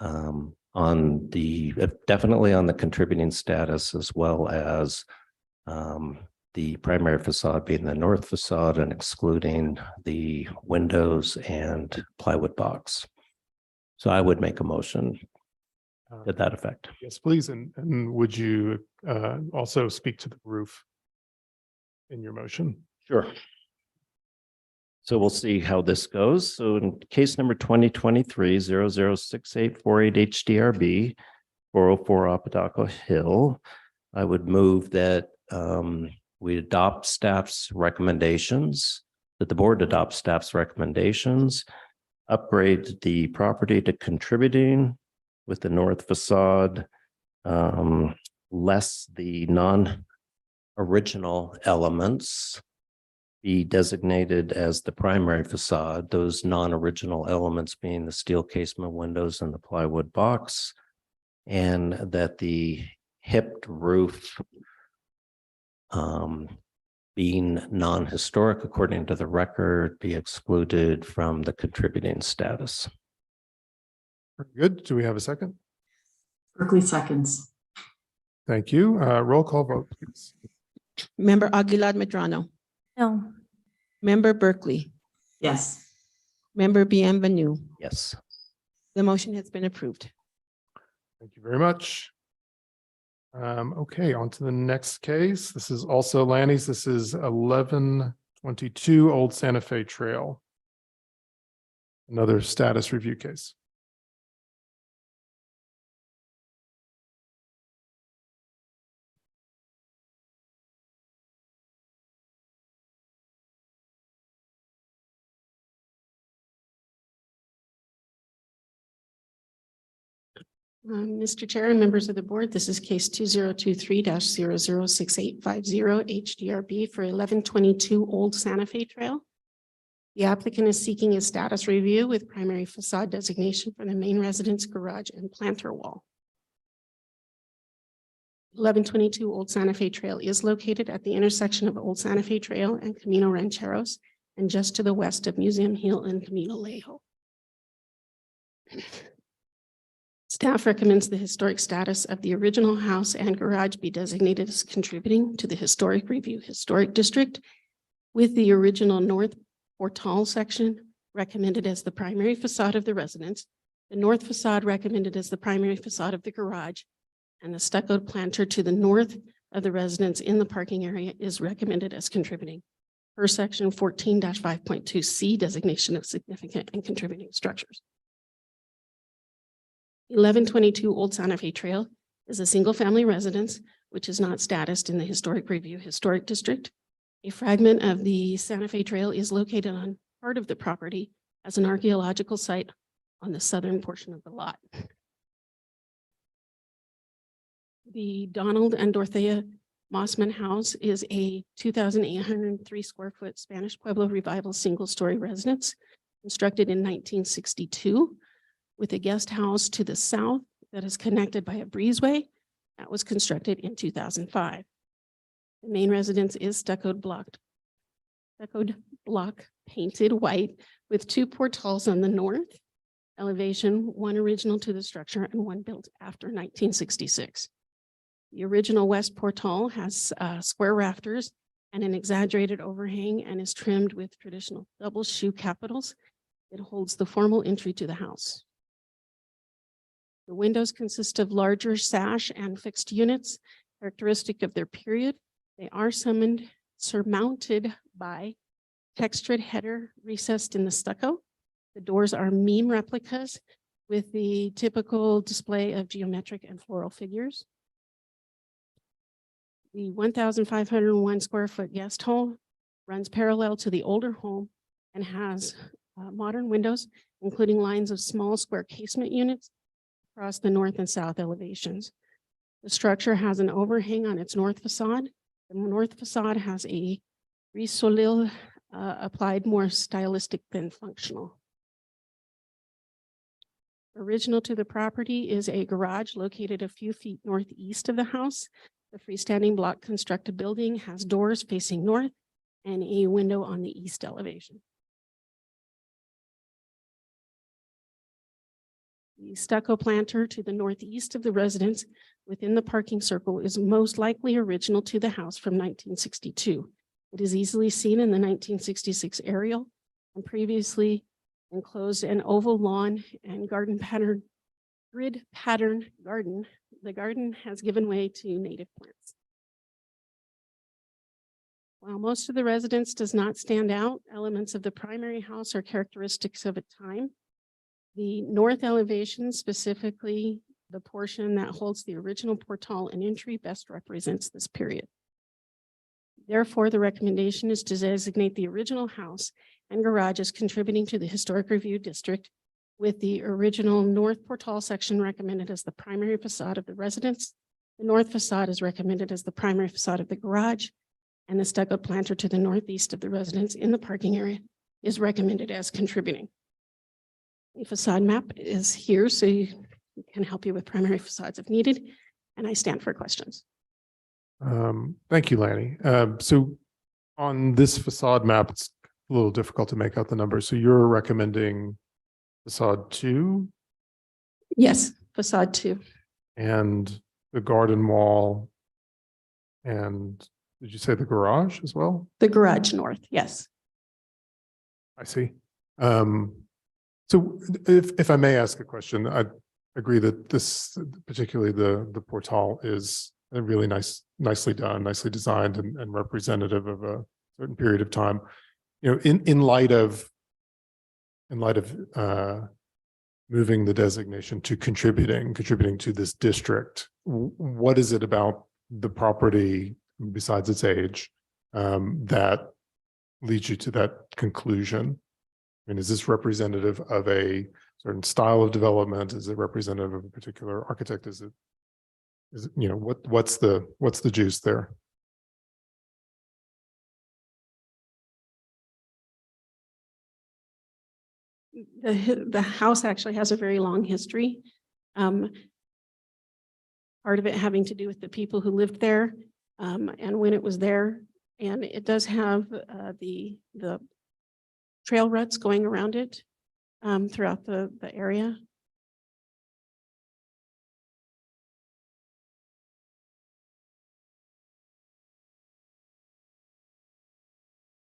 on the, definitely on the contributing status, as well as the primary facade being the north facade and excluding the windows and plywood box. So I would make a motion to that effect. Yes, please. And would you also speak to the roof in your motion? Sure. So we'll see how this goes. So in case number 2023-006848 HDRB, 404 Apodaca Hill, I would move that we adopt staff's recommendations, that the board adopts staff's recommendations, upgrade the property to contributing with the north facade, less the non-original elements be designated as the primary facade, those non-original elements being the steel casement windows and the plywood box, and that the hipped roof being non-historic according to the record be excluded from the contributing status. Very good. Do we have a second? Berkeley seconds. Thank you. Roll call vote, please. Member Aguilar Medrano, No. Member Berkeley, Yes. Member Bienvenue. Yes. The motion has been approved. Thank you very much. Okay, on to the next case. This is also Lanny's. This is 1122 Old Santa Fe Trail. Another status review case. Mr. Chair and members of the board, this is case 2023-006850 HDRB for 1122 Old Santa Fe Trail. The applicant is seeking a status review with primary facade designation for the main residence garage and planter wall. 1122 Old Santa Fe Trail is located at the intersection of Old Santa Fe Trail and Camino Rancheros, and just to the west of Museum Hill and Camino Lejo. Staff recommends the historic status of the original house and garage be designated as contributing to the Historic Review Historic District, with the original north portal section recommended as the primary facade of the residence, the north facade recommended as the primary facade of the garage, and the stuccoed planter to the north of the residence in the parking area is recommended as contributing per section 14-5.2C designation of significant and contributing structures. 1122 Old Santa Fe Trail is a single-family residence which is not statused in the Historic Review Historic District. A fragment of the Santa Fe Trail is located on part of the property as an archaeological site on the southern portion of the lot. The Donald and Dorothea Mossman House is a 2,803 square foot Spanish Pueblo Revival single-story residence constructed in 1962. With a guest house to the south that is connected by a breezeway that was constructed in 2005. The main residence is stuccoed block painted white with two portals on the north elevation, one original to the structure and one built after 1966. The original west portal has square rafters and an exaggerated overhang and is trimmed with traditional double shoe capitals. It holds the formal entry to the house. The windows consist of larger sash and fixed units, characteristic of their period. They are surmounted by textured header recessed in the stucco. The doors are meme replicas with the typical display of geometric and floral figures. The 1,501 square foot guest hall runs parallel to the older home and has modern windows, including lines of small square casement units across the north and south elevations. The structure has an overhang on its north facade. The north facade has a risolil applied more stylistic than functional. Original to the property is a garage located a few feet northeast of the house The freestanding block constructed building has doors facing north and a window on the east elevation. The stucco planter to the northeast of the residence within the parking circle is most likely original to the house from 1962. It is easily seen in the 1966 aerial and previously enclosed an oval lawn and grid pattern garden. The garden has given way to native plants. While most of the residence does not stand out, elements of the primary house are characteristics of a time. The north elevation, specifically the portion that holds the original portal and entry, best represents this period. Therefore, the recommendation is to designate the original house and garage as contributing to the Historic Review District, with the original north portal section recommended as the primary facade of the residence. The north facade is recommended as the primary facade of the garage, and the stucco planter to the northeast of the residence in the parking area is recommended as contributing. A facade map is here, so you can help you with primary facades if needed, and I stand for questions. Thank you, Lanny. So on this facade map, it's a little difficult to make out the numbers. So you're recommending facade 2 Yes, facade 2. and the garden wall, and did you say the garage as well? The garage north, yes. I see. So if I may ask a question, I agree that this, particularly the portal, is a really nicely done, nicely designed, and representative of a certain period of time. You know, in light of moving the designation to contributing to this district, what is it about the property, besides its age, that leads you to that conclusion? I mean, is this representative of a certain style of development? Is it representative of a particular architect? Is it, you know, what's the juice there? The house actually has a very long history. Part of it having to do with the people who lived there and when it was there. And it does have the trail ruts going around it throughout the area.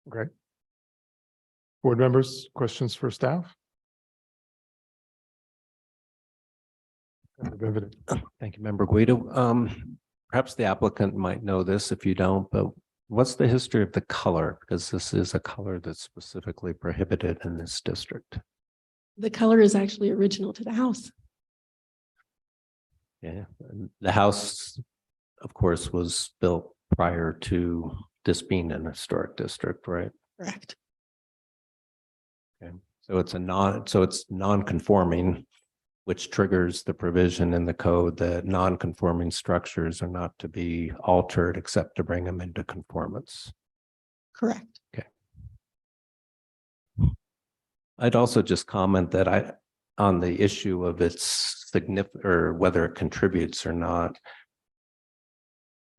Okay. Board members, questions for staff? Thank you, Member Guido. Perhaps the applicant might know this if you don't, but what's the history of the color? Because this is a color that's specifically prohibited in this district. The color is actually original to the house. Yeah, and the house, of course, was built prior to this being an historic district, right? Correct. Okay, so it's non-conforming, which triggers the provision in the code that non-conforming structures are not to be altered except to bring them into conformance. Correct. Okay. I'd also just comment that on the issue of its significant, or whether it contributes or not,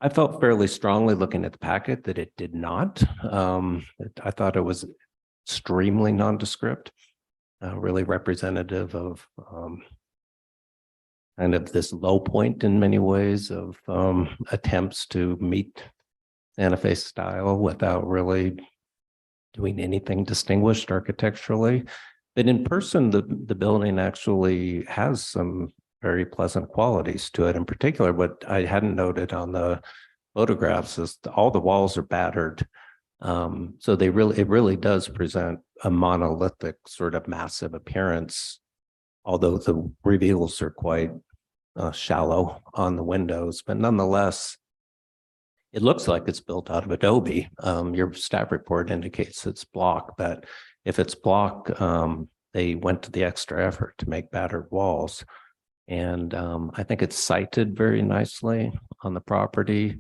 I felt fairly strongly looking at the packet that it did not. I thought it was extremely nondescript, really representative of kind of this low point in many ways of attempts to meet Santa Fe style without really doing anything distinguished architecturally. But in person, the building actually has some very pleasant qualities to it. In particular, what I hadn't noted on the photographs is all the walls are battered. So it really does present a monolithic sort of massive appearance, although the reveals are quite shallow on the windows, but nonetheless, it looks like it's built out of Adobe. Your staff report indicates it's block, but if it's block, they went to the extra effort to make battered walls. And I think it's sited very nicely on the property.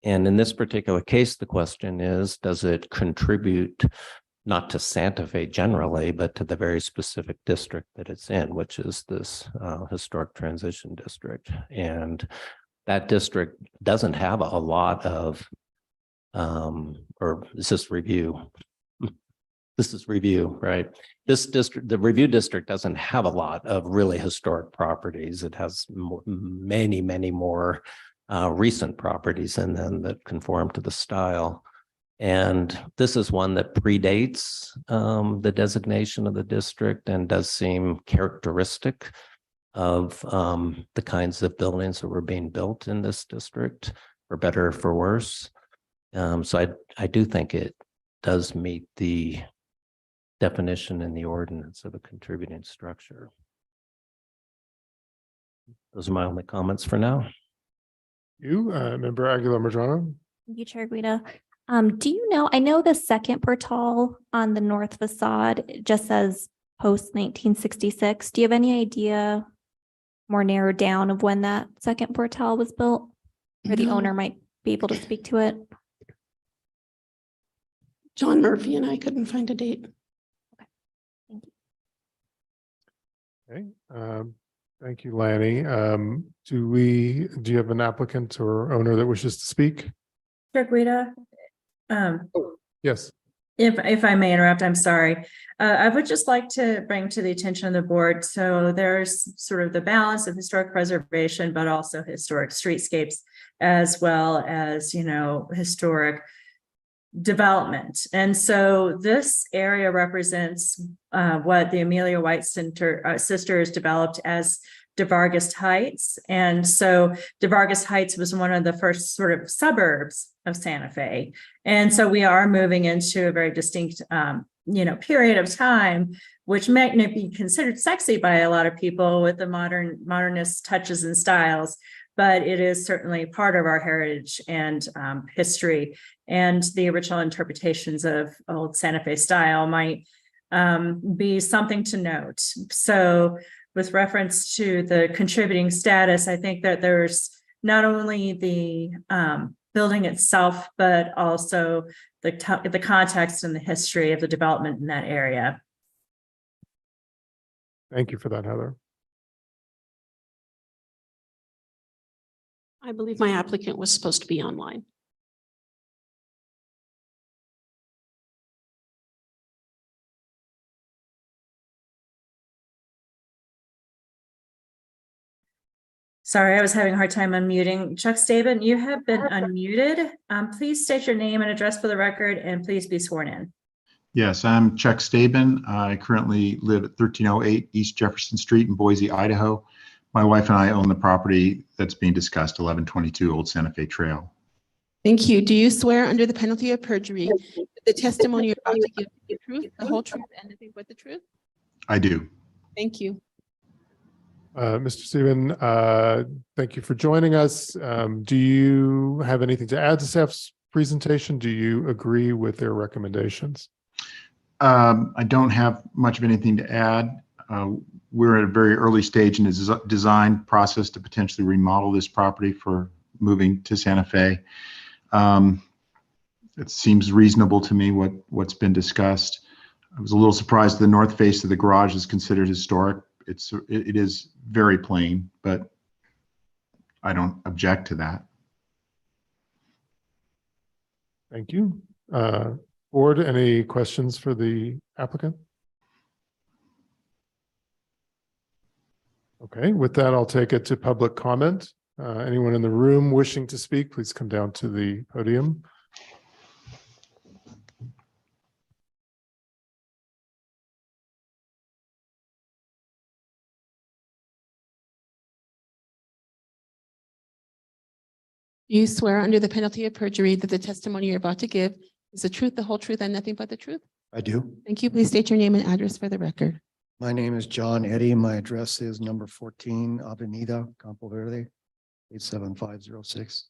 And in this particular case, the question is, does it contribute not to Santa Fe generally, but to the very specific district that it's in, which is this historic transition district? And that district doesn't have a lot of, or is this review? This is review, right? This district, the review district doesn't have a lot of really historic properties. It has many, many more recent properties in them that conform to the style. And this is one that predates the designation of the district and does seem characteristic of the kinds of buildings that were being built in this district, for better or for worse. So I do think it does meet the definition in the ordinance of a contributing structure. Those are my only comments for now. Member Aguilar Madrano. Thank you, Chair Guida. Do you know, I know the second portal on the north facade it just says post 1966. Do you have any idea more narrowed down of when that second portal was built? Or the No. owner might be able to speak to it? John Murphy and I couldn't find a date. Okay, thank you, Lanny. Do you have an applicant or owner that wishes to speak? Chair Guida, Yes. if I may interrupt, I'm sorry. I would just like to bring to the attention of the board, so there's sort of the balance of historic preservation, but also historic streetscapes, as well as, you know, historic development. And so this area represents what the Amelia White sisters developed as DeVargas Heights. And so DeVargas Heights was one of the first sort of suburbs of Santa Fe. And so we are moving into a very distinct, you know, period of time, which might not be considered sexy by a lot of people with the modernist touches and styles, but it is certainly part of our heritage and history. And the original interpretations of old Santa Fe style might be something to note. So with reference to the contributing status, I think that there's not only the building itself, but also the context and the history of the development in that area. Thank you for that, Heather. I believe my applicant was supposed to be online. Sorry, I was having a hard time unmuting. Chuck Staben, you have been unmuted. Please state your name and address for the record, and please be sworn in. Yes, I'm Chuck Staben. I currently live at 1308 East Jefferson Street in Boise, Idaho. My wife and I own the property that's being discussed, 1122 Old Santa Fe Trail. Thank you. Do you swear under the penalty of perjury that the testimony you're about to give is the truth, the whole truth, and nothing but the truth? I do. Thank you. Mr. Steven, thank you for joining us. Do you have anything to add to staff's presentation? Do you agree with their recommendations? I don't have much of anything to add. We're at a very early stage in the design process to potentially remodel this property for moving to Santa Fe. It seems reasonable to me what's been discussed. I was a little surprised the north face of the garage is considered historic. It is very plain, but I don't object to that. Thank you. Board, any questions for the applicant? Okay, with that, I'll take it to public comment. Anyone in the room wishing to speak, please come down to the podium. Do you swear under the penalty of perjury that the testimony you're about to give is the truth, the whole truth, and nothing but the truth? I do. Thank you. Please state your name and address for the record. My name is John Eddy. My address is number 14 Avenida Campo Verde, 87506.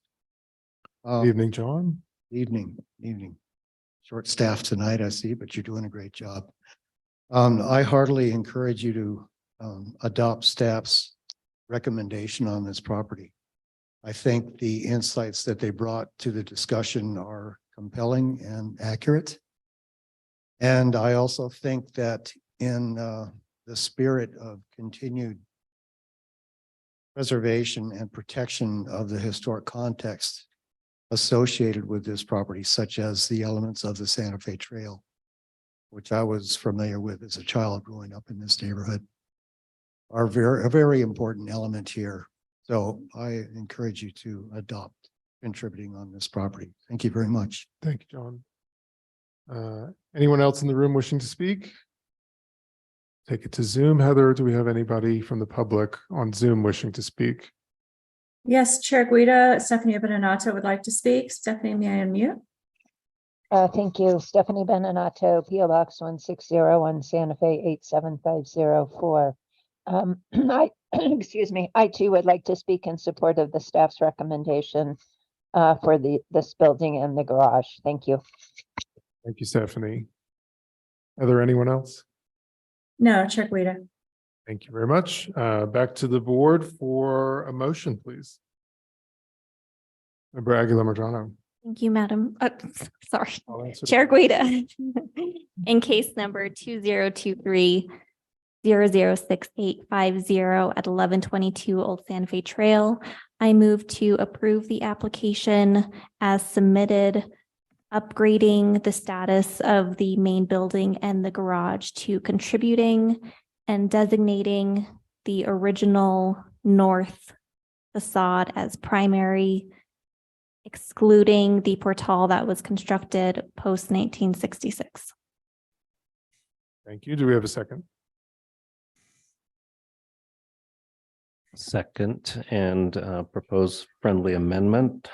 Evening, John. Evening. Short staff tonight, I see, but you're doing a great job. I heartily encourage you to adopt staff's recommendation on this property. I think the insights that they brought to the discussion are compelling and accurate. And I also think that in the spirit of continued preservation and protection of the historic context associated with this property, such as the elements of the Santa Fe Trail, which I was familiar with as a child growing up in this neighborhood, are a very important element here. So I encourage you to adopt contributing on this property. Thank you very much. Thank you, John. Anyone else in the room wishing to speak? Take it to Zoom. Heather, do we have anybody from the public on Zoom wishing to speak? Yes, Chair Guida, Stephanie Benenato would like to speak. Stephanie, may I unmute? Thank you. Stephanie Benenato, PO Box 1601, Santa Fe 87504. Excuse me, I too would like to speak in support of the staff's recommendation for this building and the garage. Thank you. Thank you, Stephanie. Are there anyone else? No, Chair Guida. Thank you very much. Back to the board for a motion, please. Member Aguilar-Madrano. Thank you, Madam. Sorry, I'll answer the- Chair Guida. In case number 2023 006850 at 1122 Old Santa Fe Trail, I move to approve the application as submitted, upgrading the status of the main building and the garage to contributing and designating the original north facade as primary, excluding the portal that was constructed post 1966. Thank you. Do we have a second? Second, and propose friendly amendment.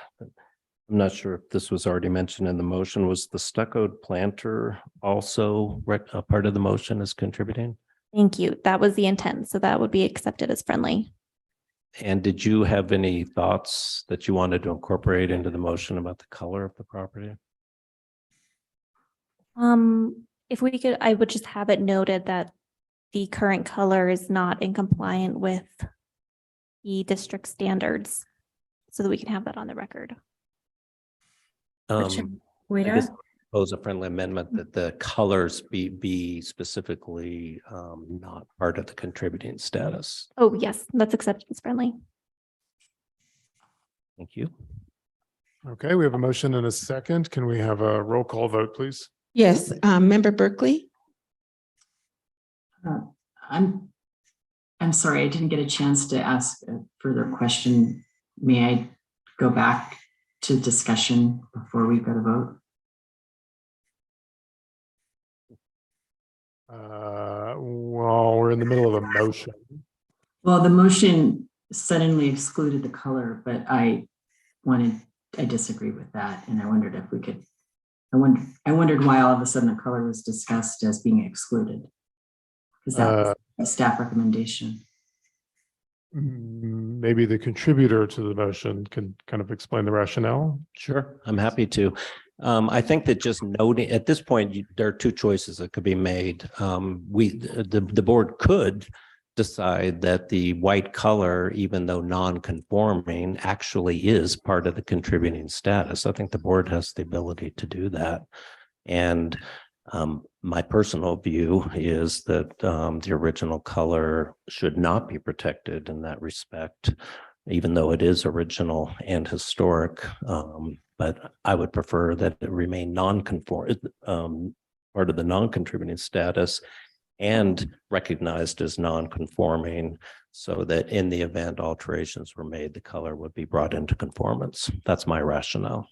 I'm not sure if this was already mentioned in the motion. Was the stuccoed planter also a part of the motion as contributing? Thank you. That was the intent. So that would be accepted as friendly. And did you have any thoughts that you wanted to incorporate into the motion about the color of the property? If we could, I would just have it noted that the current color is not in compliant with the district standards, so that we can have that on the record. I Guida? guess propose a friendly amendment that the colors be specifically not part of the contributing status. Oh, yes, that's accepted as friendly. Thank you. Okay, we have a motion and a second. Can we have a roll call vote, please? Yes, Member Berkeley, I'm sorry, I didn't get a chance to ask a further question. May I go back to discussion before we go to vote? Well, we're in the middle of a motion. Well, the motion suddenly excluded the color, but I disagree with that. And I wondered if we could, I wondered why all of a sudden the color was discussed as being excluded. Because that was a staff recommendation. Maybe the contributor to the motion can kind of explain the rationale. Sure, I'm happy to. I think that just noting at this point, there are two choices that could be made. The board could decide that the white color, even though non-conforming, actually is part of the contributing status. I think the board has the ability to do that. And my personal view is that the original color should not be protected in that respect, even though it is original and historic. But I would prefer that it remain non-conform, part of the non-contributing status and recognized as non-conforming, so that in the event alterations were made, the color would be brought into conformance. That's my rationale.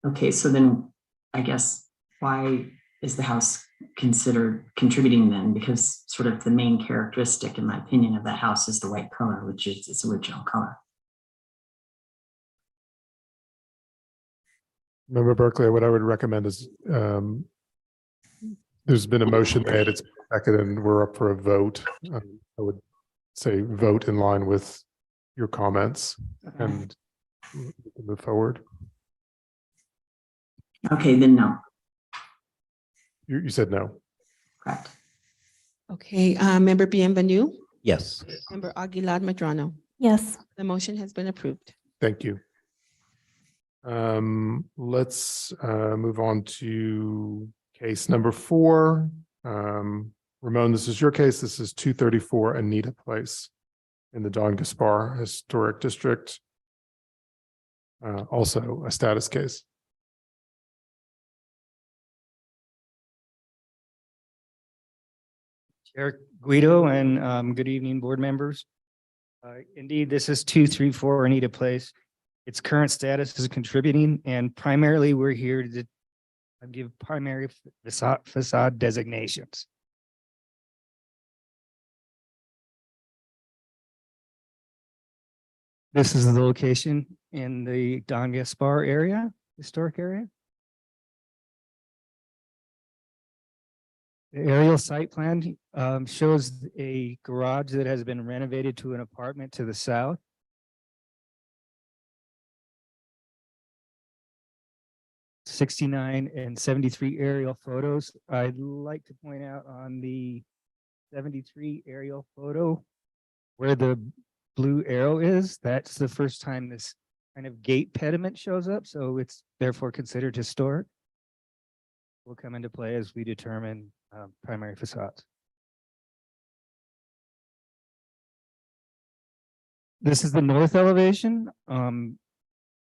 Okay, so then I guess why is the house considered contributing then? Because sort of the main characteristic, in my opinion, of that house is the white color, which is its original color. Member Berkeley, what I would recommend is there's been a motion made, it's second, and we're up for a vote. I would say vote in line with your comments and we can move forward. Okay, then no. You said no. Correct. okay, Member Bienvenu, Yes. Member Aguilar Madrano. Yes. The motion has been approved. Thank you. Let's move on to case number 4. Ramon, this is your case. This is 234 Anita Place in the Don Gaspar Historic District. Also a status case. Chair Guido and good evening, board members. Indeed, this is 234 Anita Place. Its current status is contributing, and primarily we're here to give primary facade designations. This is the location in the Don Gaspar area, historic area. The aerial site plan shows a garage that has been renovated to an apartment to the south. '69 and '73 aerial photos. I'd like to point out on the '73 aerial photo where the blue arrow is, that's the first time this kind of gate pediment shows up, so it's therefore considered historic. Will come into play as we determine primary facades. This is the north elevation.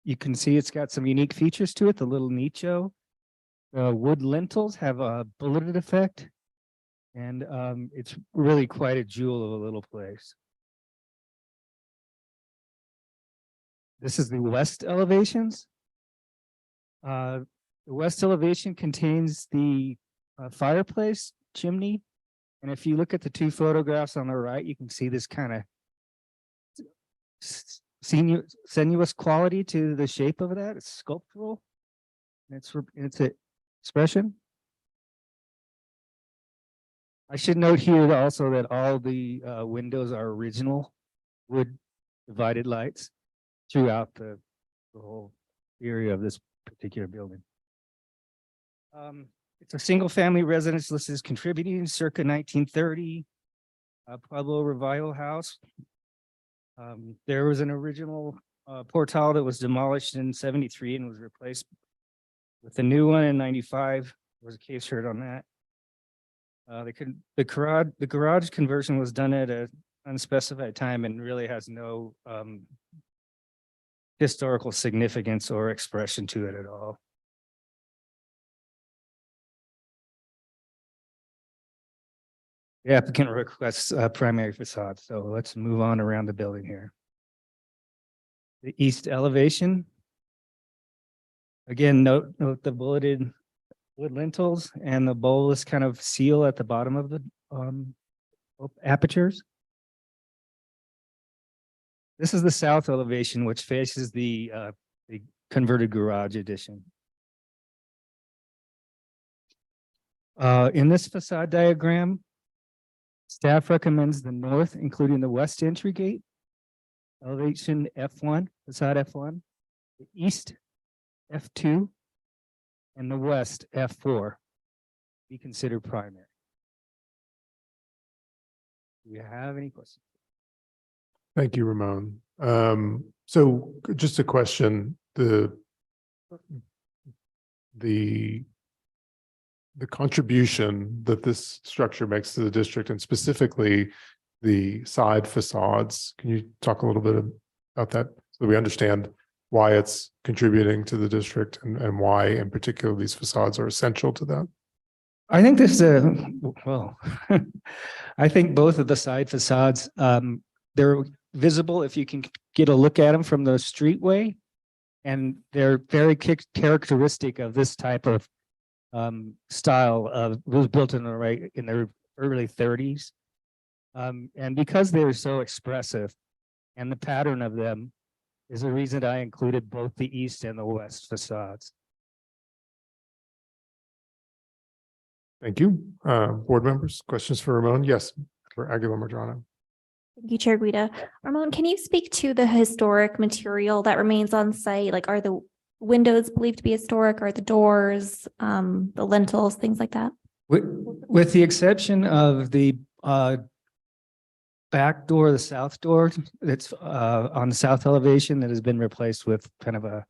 You can see it's got some unique features to it, the little nicho. The wood lintels have a bulleted effect, and it's really quite a jewel of a little place. This is the west elevations. The west elevation contains the fireplace chimney. And if you look at the two photographs on the right, you can see this kind of sinuous quality to the shape of that. It's sculptural. It's an expression. I should note here also that all the windows are original wood divided lights throughout the whole area of this particular building. It's a single family residence listed as contributing circa 1930, Pueblo Revival House. There was an original portal that was demolished in '73 and was replaced with a new one in '95. There was a case heard on that. The garage conversion was done at an unspecified time and really has no historical significance or expression to it at all. The applicant requests a primary facade, so let's move on around the building here. The east elevation. Again, note the bulleted wood lintels and the bulbous kind of seal at the bottom of the apertures. This is the south elevation, which faces the converted garage addition. In this facade diagram, staff recommends the north, including the west entry gate, elevation F1, facade F1, the east F2, and the west F4 be considered primary. Do you have any questions? Thank you, Ramon. So just a question, the contribution that this structure makes to the district, and specifically the side facades, can you talk a little bit about that so we understand why it's contributing to the district and why in particular these facades are essential to that? I think this is well, I think both of the side facades, they're visible if you can get a look at them from the streetway, and they're very characteristic of this type of style of was built in the early 30s. And because they're so expressive and the pattern of them is the reason I included both the east and the west facades. Thank you. Board members, questions for Ramon? Yes, for Aguilar Medrano. Thank you, Chair Guida. Ramon, can you speak to the historic material that remains on site? Like, are the windows believed to be historic? Are the doors, the lintels, things like that? With the exception of the back door, the south door, that's on the south elevation that has been replaced with kind of a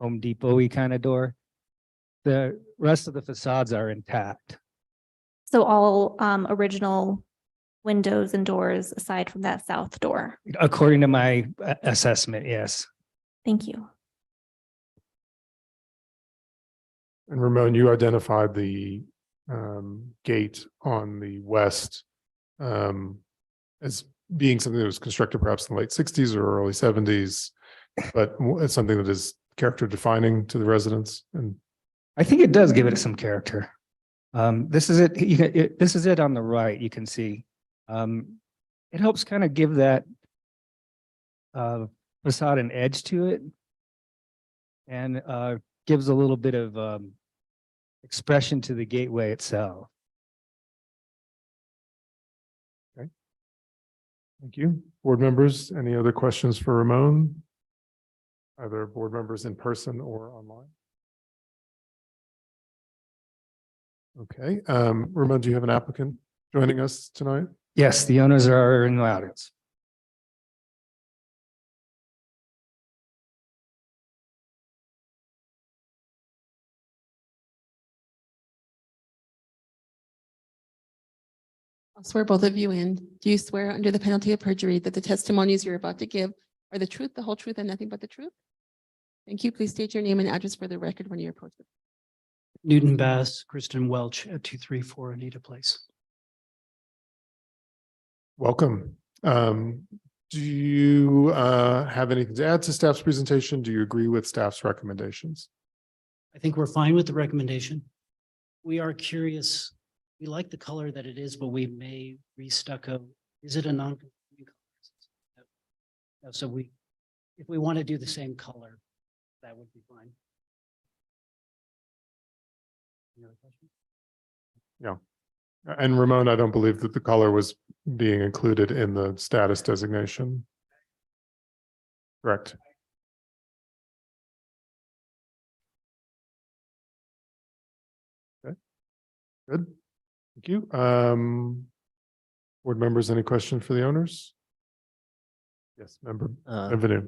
Home Depot-y kind of door. The rest of the facades are intact. So all original windows and doors aside from that south door. According to my assessment, yes. Thank you. And Ramon, you identified the gate on the west as being something that was constructed perhaps in the late 60s or early 70s, but it's something that is character defining to the residents. And I think it does give it some character. This is it. This is it on the right. You can see. It helps kind of give that facade an edge to it, and gives a little bit of expression to the gateway itself. Okay. Thank you. Board members, any other questions for Ramon? Either board members in person or online? Okay, Ramon, do you have an applicant joining us tonight? Yes, the owners are in the audience. I'll swear both of you in. Do you swear under the penalty of perjury that the testimonies you're about to give are the truth, the whole truth, and nothing but the truth? Thank you. Please state your name and address for the record when you approach the. Newton Bass, Kristen Welch at 234 Anita Place. Welcome. Do you have anything to add to staff's presentation? Do you agree with staff's recommendations? I think we're fine with the recommendation. We are curious. We like the color that it is, but we may re-stucco. Is it a non-conforming color? No, so if we want to do the same color, that would be fine. Any other questions? Yeah. And Ramon, I don't believe that the color was being included in the status designation. Correct. Okay. Good. Thank you. Board members, any questions for the owners? Yes, member Avenue.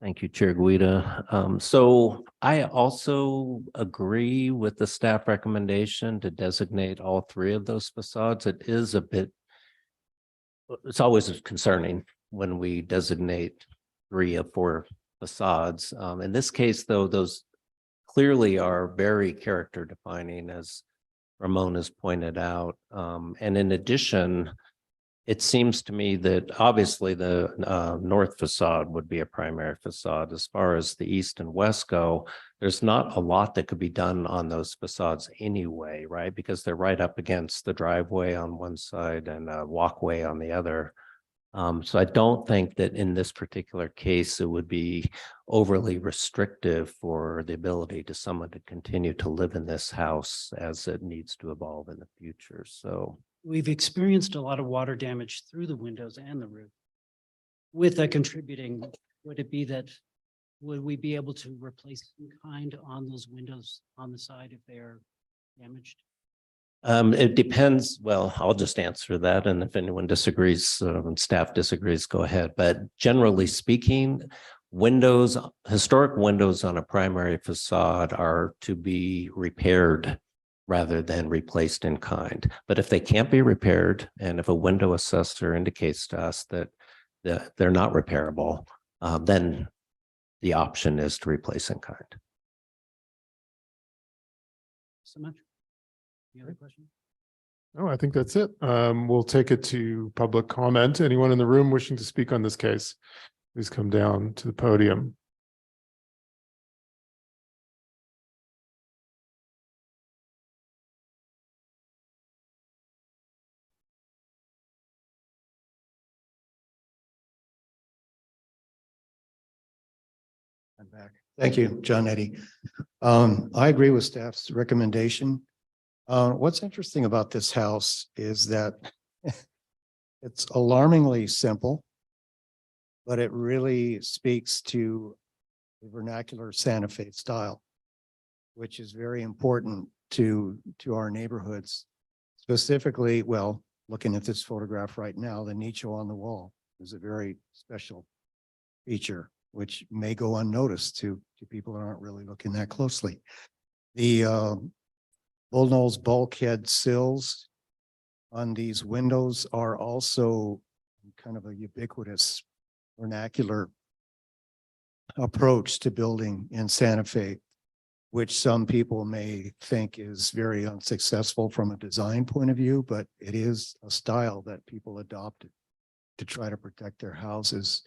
Thank you, Chair Guida. So I also agree with the staff recommendation to designate all three of those facades. It is a bit, it's always concerning when we designate 3 of 4 facades. In this case, though, those clearly are very character defining, as Ramon has pointed out. And in addition, it seems to me that obviously the north facade would be a primary facade. As far as the east and west go, there's not a lot that could be done on those facades anyway, right? Because they're right up against the driveway on one side and a walkway on the other. So I don't think that in this particular case, it would be overly restrictive for the ability to someone to continue to live in this house as it needs to evolve in the future. So We've experienced a lot of water damage through the windows and the roof. With that contributing, would it be that, would we be able to replace some kind on those windows on the side if they are damaged? it depends. Well, I'll just answer that. And if anyone disagrees, staff disagrees, go ahead. But generally speaking, windows, historic windows on a primary facade are to be repaired rather than replaced in kind. But if they can't be repaired, and if a window assessor indicates to us that they're not repairable, then the option is to replace in kind. So much. Any other questions? No, I think that's it. We'll take it to public comment. Anyone in the room wishing to speak on this case, please come down to the podium. I'm back. Thank you, John Eddy. I agree with staff's recommendation. What's interesting about this house is that it's alarmingly simple, but it really speaks to the vernacular Santa Fe style, which is very important to our neighborhoods. Specifically, well, looking at this photograph right now, the nicho on the wall is a very special feature, which may go unnoticed to people that aren't really looking that closely. The bullnose bulkhead sills on these windows are also kind of a ubiquitous vernacular approach to building in Santa Fe, which some people may think is very unsuccessful from a design point of view, but it is a style that people adopted to try to protect their houses.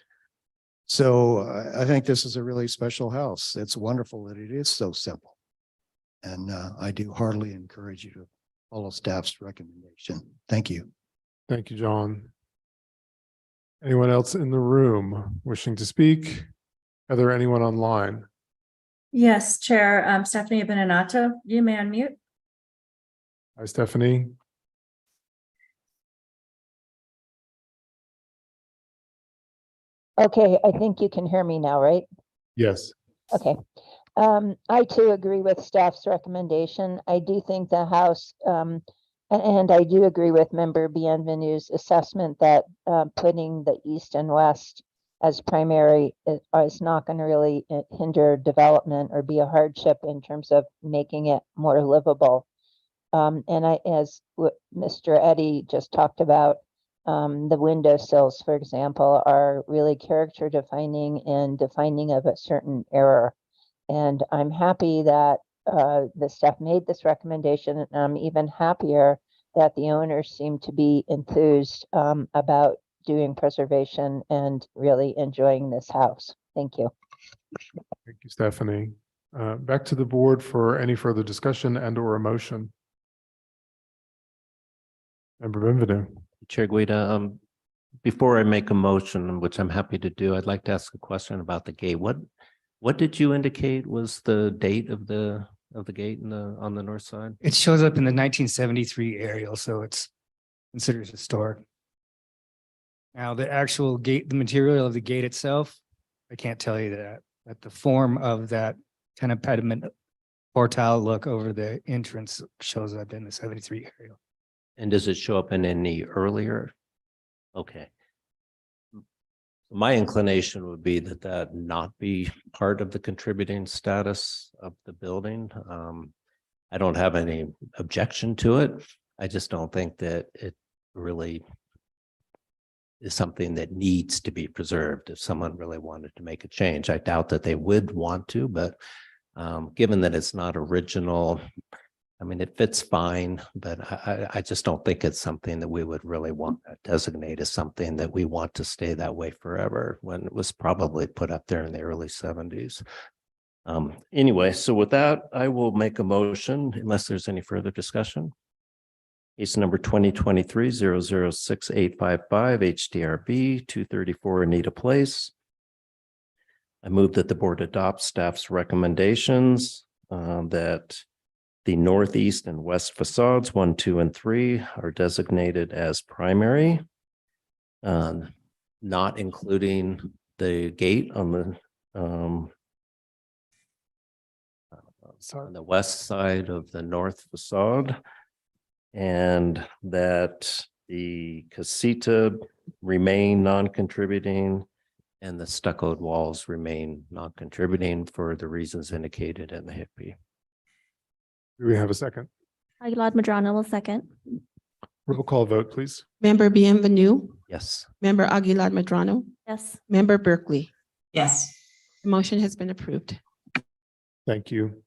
So I think this is a really special house. It's wonderful that it is so simple. And I do heartily encourage you to follow staff's recommendation. Thank you. Thank you, John. Anyone else in the room wishing to speak? Are there anyone online? Yes, Chair, Stephanie Beninata, you may unmute. Hi, Stephanie. Okay, I think you can hear me now, right? Yes. Okay. I too agree with staff's recommendation. I do think the house, and I do agree with member Bienvenue's assessment that putting the east and west as primary is not going to really hinder development or be a hardship in terms of making it more livable. And as Mr. Eddy just talked about, the windowsills, for example, are really character defining and defining of a certain era. And I'm happy that the staff made this recommendation, and I'm even happier that the owners seem to be enthused about doing preservation and really enjoying this house. Thank you. Thank you, Stephanie. Back to the board for any further discussion and or a motion. Member Bienvenue. Chair Guida, before I make a motion, which I'm happy to do, I'd like to ask a question about the gate. What did you indicate was the date of the gate on the north side? It shows up in the 1973 aerial, so it's considered historic. Now, the actual gate, the material of the gate itself, I can't tell you that, but the form of that kind of pediment portal look over the entrance shows up in the 73 aerial. And does it show up in any earlier? Okay. My inclination would be that not be part of the contributing status of the building. I don't have any objection to it. I just don't think that it really is something that needs to be preserved if someone really wanted to make a change. I doubt that they would want to, but given that it's not original, I mean, it fits fine, but I just don't think it's something that we would really want to designate as something that we want to stay that way forever, when it was probably put up there in the early 70s. Anyway, so with that, I will make a motion unless there's any further discussion. Case number 2023-006855, HDRB 234 Anita Place. I move that the board adopt staff's recommendations that the northeast and west facades 1, 2, and 3 are designated as primary, not including the gate on the west side of the north facade, and that the casita remain non-contributing and the stuccoed walls remain non-contributing for the reasons indicated in the HIPP. Do we have a second? Aguilar Medrano will second. Roll call vote, please. Member Bienvenue, Yes. member Aguilar Medrano, Yes. member Berkeley. Yes. The motion has been approved. Thank you.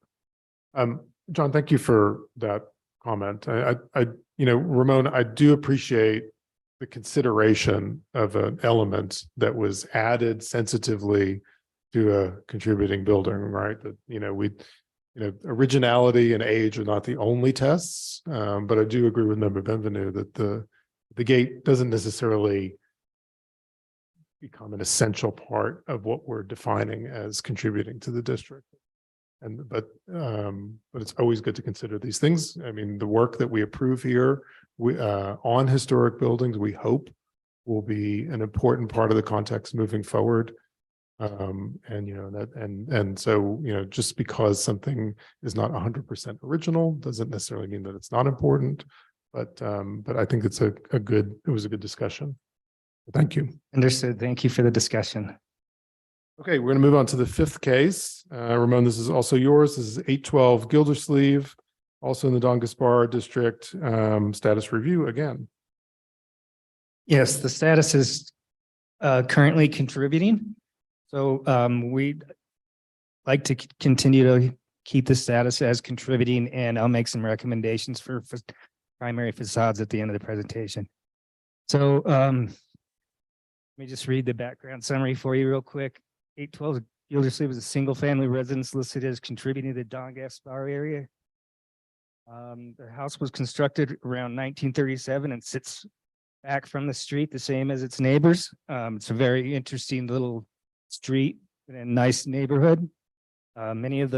John, thank you for that comment. Ramon, I do appreciate the consideration of an element that was added sensitively to a contributing building, right? That, originality and age are not the only tests, but I do agree with Member Bienvenue that the gate doesn't necessarily become an essential part of what we're defining as contributing to the district. But it's always good to consider these things. I mean, the work that we approve here on historic buildings, we hope will be an important part of the context moving forward. So just because something is not 100% original doesn't necessarily mean that it's not important. But I think it was a good discussion. Thank you. Understood. Thank you for the discussion. Okay, we're going to move on to the fifth case. Ramon, this is also yours. This is 812 Gildersleeve. Also in the Don Gaspar District, status review again. Yes, the status is currently contributing. So we'd like to continue to keep the status as contributing, and I'll make some recommendations for primary facades at the end of the presentation. So let me just read the background summary for you real quick. 812 Gildersleeve is a single family residence listed as contributing to the Don Gaspar area. The house was constructed around 1937 and sits back from the street, the same as its neighbors. It's a very interesting little street in a nice neighborhood. Many of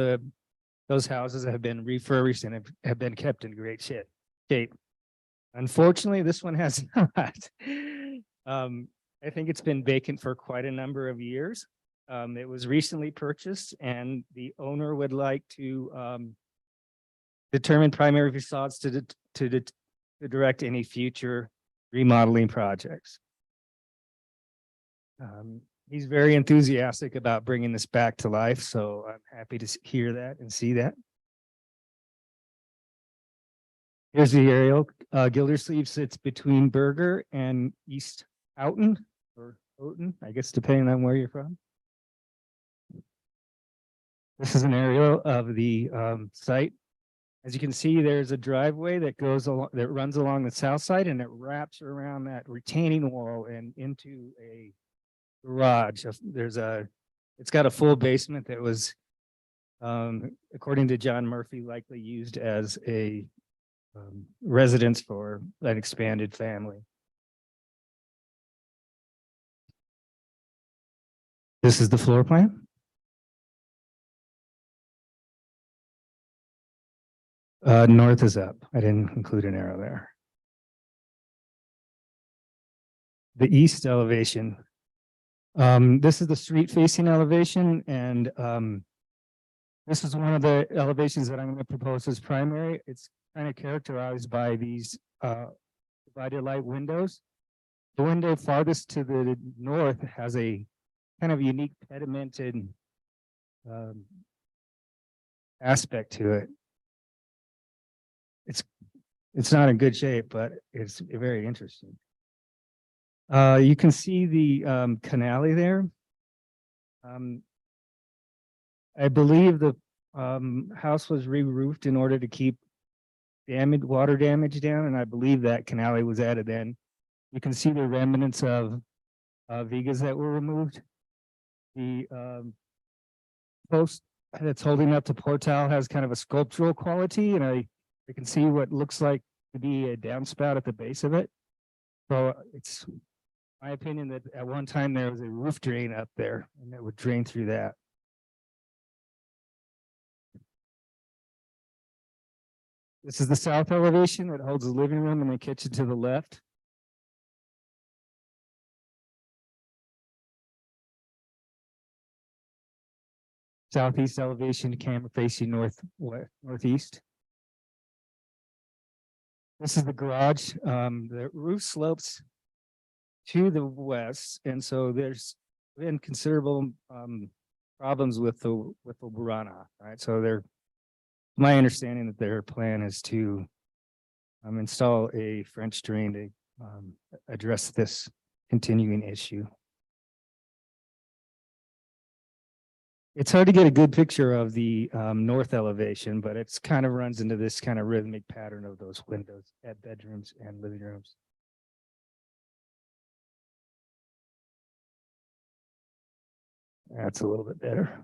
those houses have been refurbished and have been kept in great shape. Unfortunately, this one has not. I think it's been vacant for quite a number of years. It was recently purchased, and the owner would like to determine primary facades to direct any future remodeling projects. He's very enthusiastic about bringing this back to life, so I'm happy to hear that and see that. Here's the aerial. Gildersleeve sits between Berger and East Houghton, or Houghton, I guess, depending on where you're from. This is an aerial of the site. As you can see, there's a driveway that runs along the south side, and it wraps around that retaining wall and into a garage. It's got a full basement that was, according to John Murphy, likely used as a residence for an expanded family. This is the floor plan. North is up. I didn't include an arrow there. The east elevation. This is the street facing elevation, and this is one of the elevations that I'm going to propose as primary. It's kind of characterized by these divided light windows. The window farthest to the north has a kind of unique pedimented aspect to it. It's not in good shape, but it's very interesting. You can see the canale there. I believe the house was re-roofed in order to keep water damage down, and I believe that canale was added in. You can see the remnants of vigas that were removed. The post that's holding up the portal has kind of a sculptural quality, and I can see what looks like to be a downspout at the base of it. So it's my opinion that at one time there was a roof drain up there, and it would drain through that. This is the south elevation that holds the living room and the kitchen to the left. Southeast elevation, camera facing northeast. This is the garage. The roof slopes to the west, and so there's been considerable problems with the runoff, right? So my understanding that their plan is to install a French drain to address this continuing issue. It's hard to get a good picture of the north elevation, but it's kind of runs into this kind of rhythmic pattern of those windows at bedrooms and living rooms. That's a little bit better.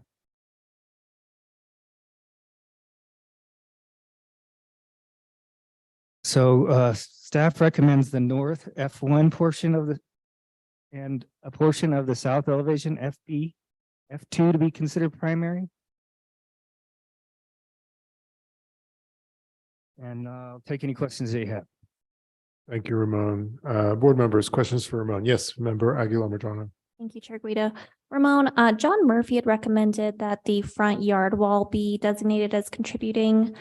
So staff recommends the north F1 portion of and a portion of the south elevation FB, F2 to be considered primary. And I'll take any questions that you have. Thank you, Ramon. Board members, questions for Ramon? Yes, member Aguilar-Madrano. Thank you, Chair Guida. Ramon, John Murphy had recommended that the front yard wall be designated as contributing.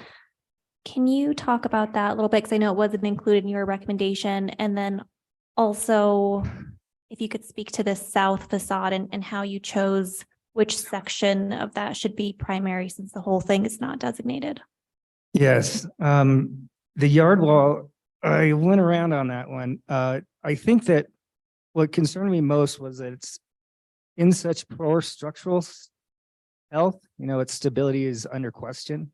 Can you talk about that a little bit? Because I know it wasn't included in your recommendation. And then also, if you could speak to the south facade and how you chose which section of that should be primary, since the whole thing is not designated. Yes, the yard wall, I went around on that one. I think that what concerned me most was that it's in such poor structural health, its stability is under question.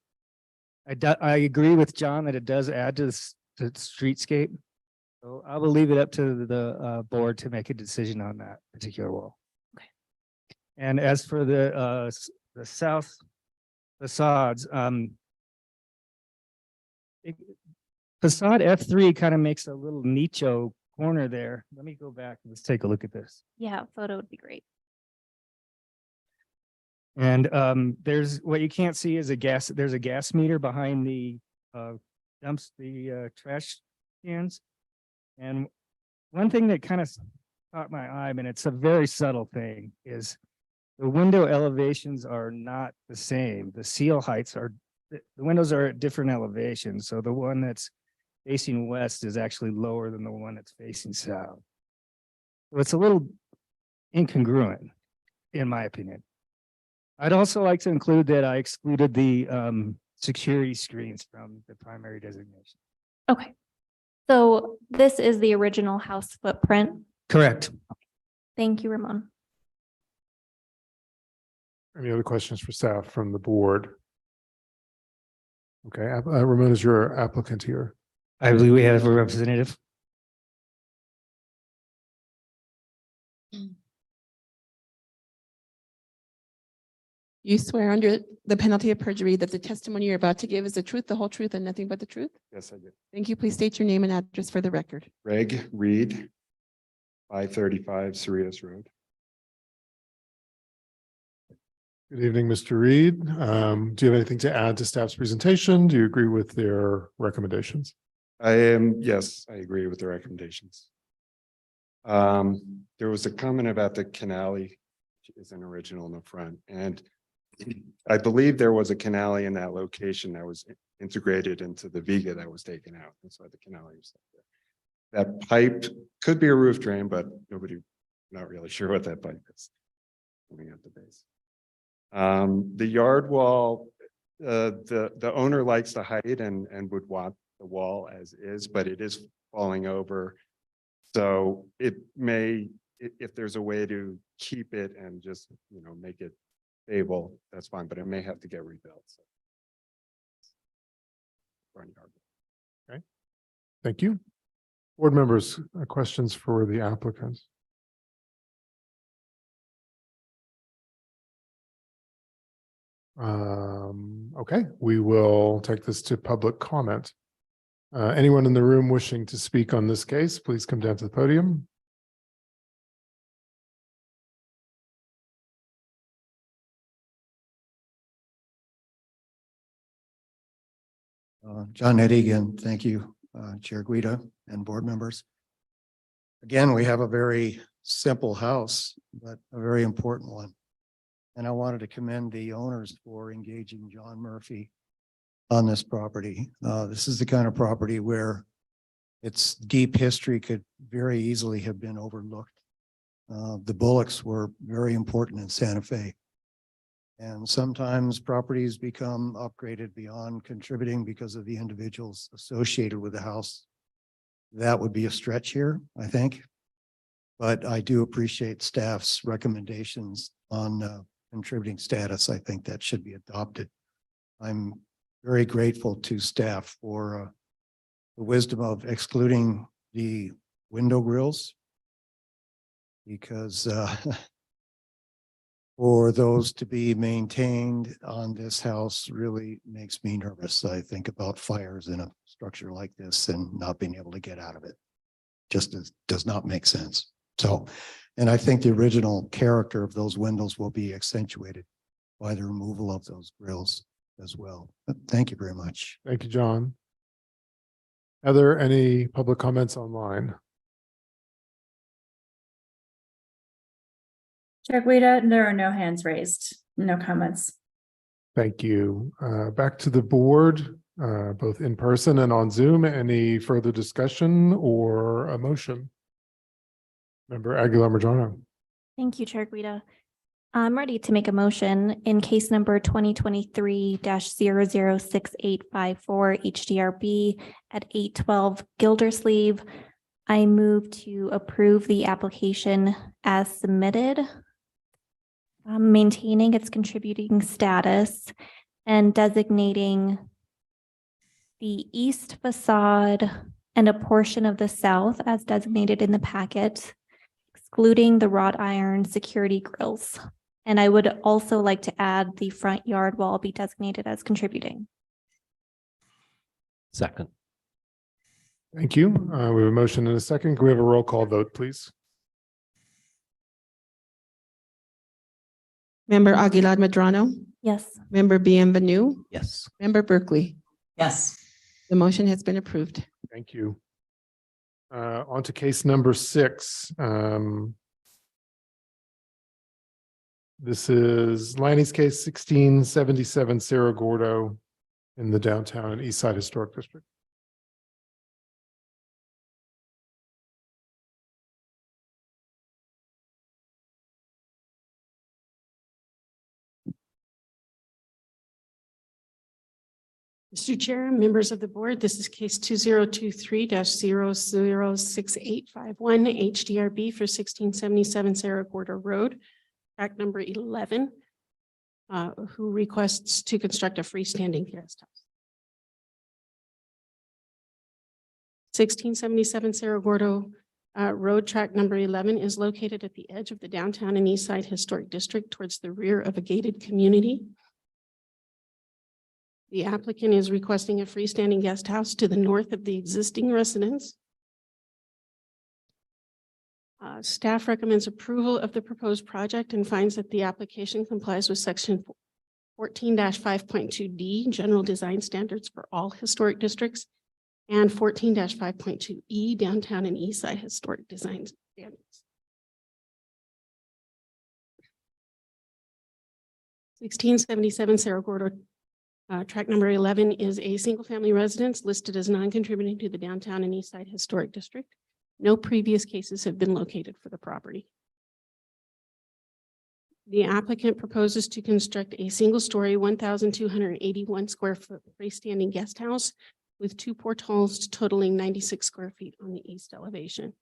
I agree with John that it does add to the streetscape. So I will leave it up to the board to make a decision on that particular wall. Okay. And as for the south facades, facade F3 kind of makes a little nicho corner there. Let me go back. Let's take a look at this. Yeah, photo would be great. And there's what you can't see is there's a gas meter behind the trash cans. And one thing that kind of caught my eye, and it's a very subtle thing, is the window elevations are not the same. The seal heights the windows are at different elevations. So the one that's facing west is actually lower than the one that's facing south. So it's a little incongruent, in my opinion. I'd also like to include that I excluded the security screens from the primary designation. Okay. So this is the original house footprint. Correct. Thank you, Ramon. Any other questions for staff from the board? Okay, Ramon is your applicant here. I believe we have a representative. You swear under the penalty of perjury that the testimony you're about to give is the truth, the whole truth, and nothing but the truth? Yes, I do. Thank you. Please state your name and address for the record. Greg Reed, 535 Cerritos Road. Good evening, Mr. Reed. Do you have anything to add to staff's presentation? Do you agree with their recommendations? Yes, I agree with the recommendations. There was a comment about the canale, which is an original in the front, and I believe there was a canale in that location that was integrated into the viga that was taken out. That's why the canale was there. That pipe could be a roof drain, but not really sure what that pipe is coming at the base. The yard wall, the owner likes the height and would want the wall as is, but it is falling over. So it may, if there's a way to keep it and just, make it stable, that's fine, but it may have to get rebuilt. So. Okay, thank you. Board members, questions for the applicant? Okay, we will take this to public comment. Anyone in the room wishing to speak on this case, please come down to the podium. John Eddy again. Thank you, Chair Guida and board members. Again, we have a very simple house, but a very important one. And I wanted to commend the owners for engaging John Murphy on this property. This is the kind of property where its deep history could very easily have been overlooked. The Bullocks were very important in Santa Fe. And sometimes properties become upgraded beyond contributing because of the individuals associated with the house. That would be a stretch here, I think. But I do appreciate staff's recommendations on contributing status. I think that should be adopted. I'm very grateful to staff for the wisdom of excluding the window grills because for those to be maintained on this house really makes me nervous. I think about fires in a structure like this and not being able to get out of it. Just does not make sense. So, and I think the original character of those windows will be accentuated by the removal of those grills as well. But thank you very much. Thank you, John. Are there any public comments online? Chair Guida, there are no hands raised, no comments. Thank you. Back to the board, both in person and on Zoom. Any further discussion or a motion? Member Aguilar-Madrano. Thank you, Chair Guida. I'm ready to make a motion in case number 2023-006854 HDRB at 812 Gildersleeve. I move to approve the application as submitted, maintaining its contributing status and designating the east facade and a portion of the south as designated in the packet, excluding the wrought iron security grills. And I would also like to add the front yard wall be designated as contributing. Second. Thank you. We have a motion and a second. Can we have a roll call vote, please? Member Aguilar Medrano, Yes. member Bienvenu, Yes. member Berkeley. Yes. The motion has been approved. Thank you. On to case number 6. This is Lanny's case 1677 Cerro Gordo in the downtown and East Side Historic District. Mr. Chair, members of the board, this is case 2023-006851 HDRB for 1677 Cerro Gordo Road, tract number 11, who requests to construct a freestanding guest house. 1677 Cerro Gordo Road, tract number 11 is located at the edge of the downtown and East Side Historic District towards the rear of a gated community. The applicant is requesting a freestanding guest house to the north of the existing residence. Staff recommends approval of the proposed project and finds that the application complies with section 14-5.2D, general design standards for all historic districts, and 14-5.2E, downtown and east side historic design standards. 1677 Cerro Gordo tract number 11 is a single-family residence listed as non-contributing to the downtown and east side historic district. No previous cases have been located for the property. The applicant proposes to construct a single-story, 1,281 square foot freestanding guest house with 2 portals totaling 96 square feet on the east elevation.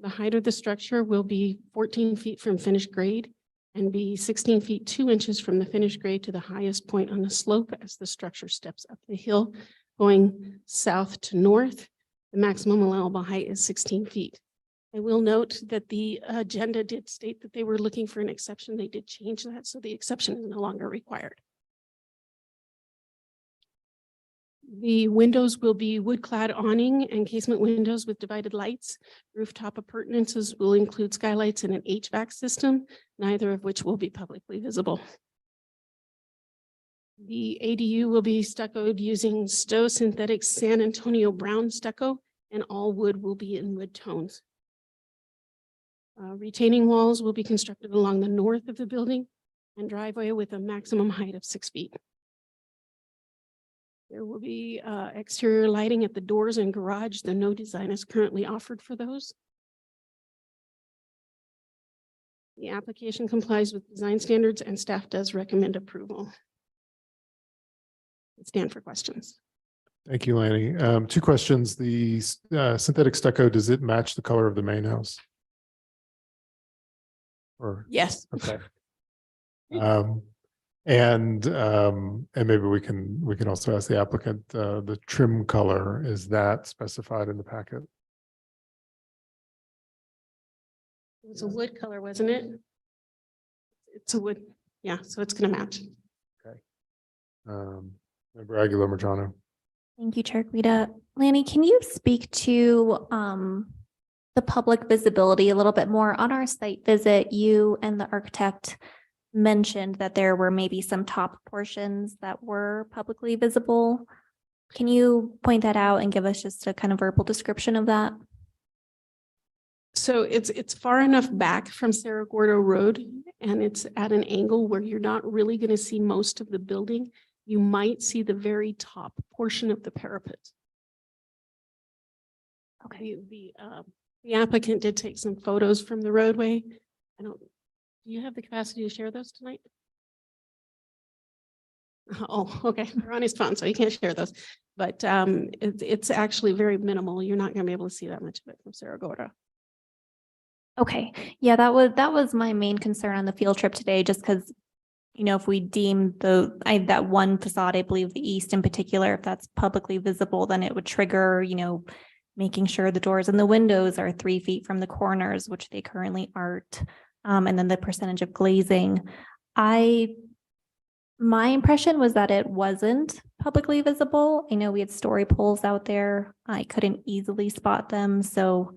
The height of the structure will be 14 feet from finished grade and be 16 feet 2 inches from the finished grade to the highest point on the slope as the structure steps up the hill going south to north. The maximum allowable height is 16 feet. I will note that the agenda did state that they were looking for an exception. They did change that, so the exception is no longer required. The windows will be wood-clad awning and casement windows with divided lights. Rooftop appurtenances will include skylights and an HVAC system, neither of which will be publicly visible. The ADU will be stuccoed using Stowe Synthetic San Antonio Brown stucco, and all wood will be in wood tones. Retaining walls will be constructed along the north of the building and driveway with a maximum height of 6 feet. There will be exterior lighting at the doors and garage, though no design is currently offered for those. The application complies with design standards and staff does recommend approval. I stand for questions. Thank you, Lanny. 2 questions. The synthetic stucco, does it match the color of the main house? Or, Yes. okay. And maybe we can also ask the applicant, the trim color, is that specified in the packet? It was a wood color, wasn't it? It's a wood, yeah, so it's gonna match. Member Aguilar Medrano. Thank you, Chair Guida. Lanny, can you speak to the public visibility a little bit more? On our site visit, you and the architect mentioned that there were maybe some top portions that were publicly visible. Can you point that out and give us just a kind of verbal description of that? So it's far enough back from Cerro Gordo Road and it's at an angle where you're not really going to see most of the building. You might see the very top portion of the parapet. Okay. The applicant did take some photos from the roadway. I don't Do you have the capacity to share those tonight? Oh, okay. They're on his phone, so he can't share those. But it's actually very minimal. You're not going to be able to see that much of it from Cerro Gordo. Okay, yeah, that was my main concern on the field trip today, just because, you know, if we deem that one facade, I believe the east in particular, if that's publicly visible, then it would trigger, you know, making sure the doors and the windows are 3 feet from the corners, which they currently aren't. And then the percentage of glazing. My impression was that it wasn't publicly visible. I know we had story poles out there. I couldn't easily spot them, so.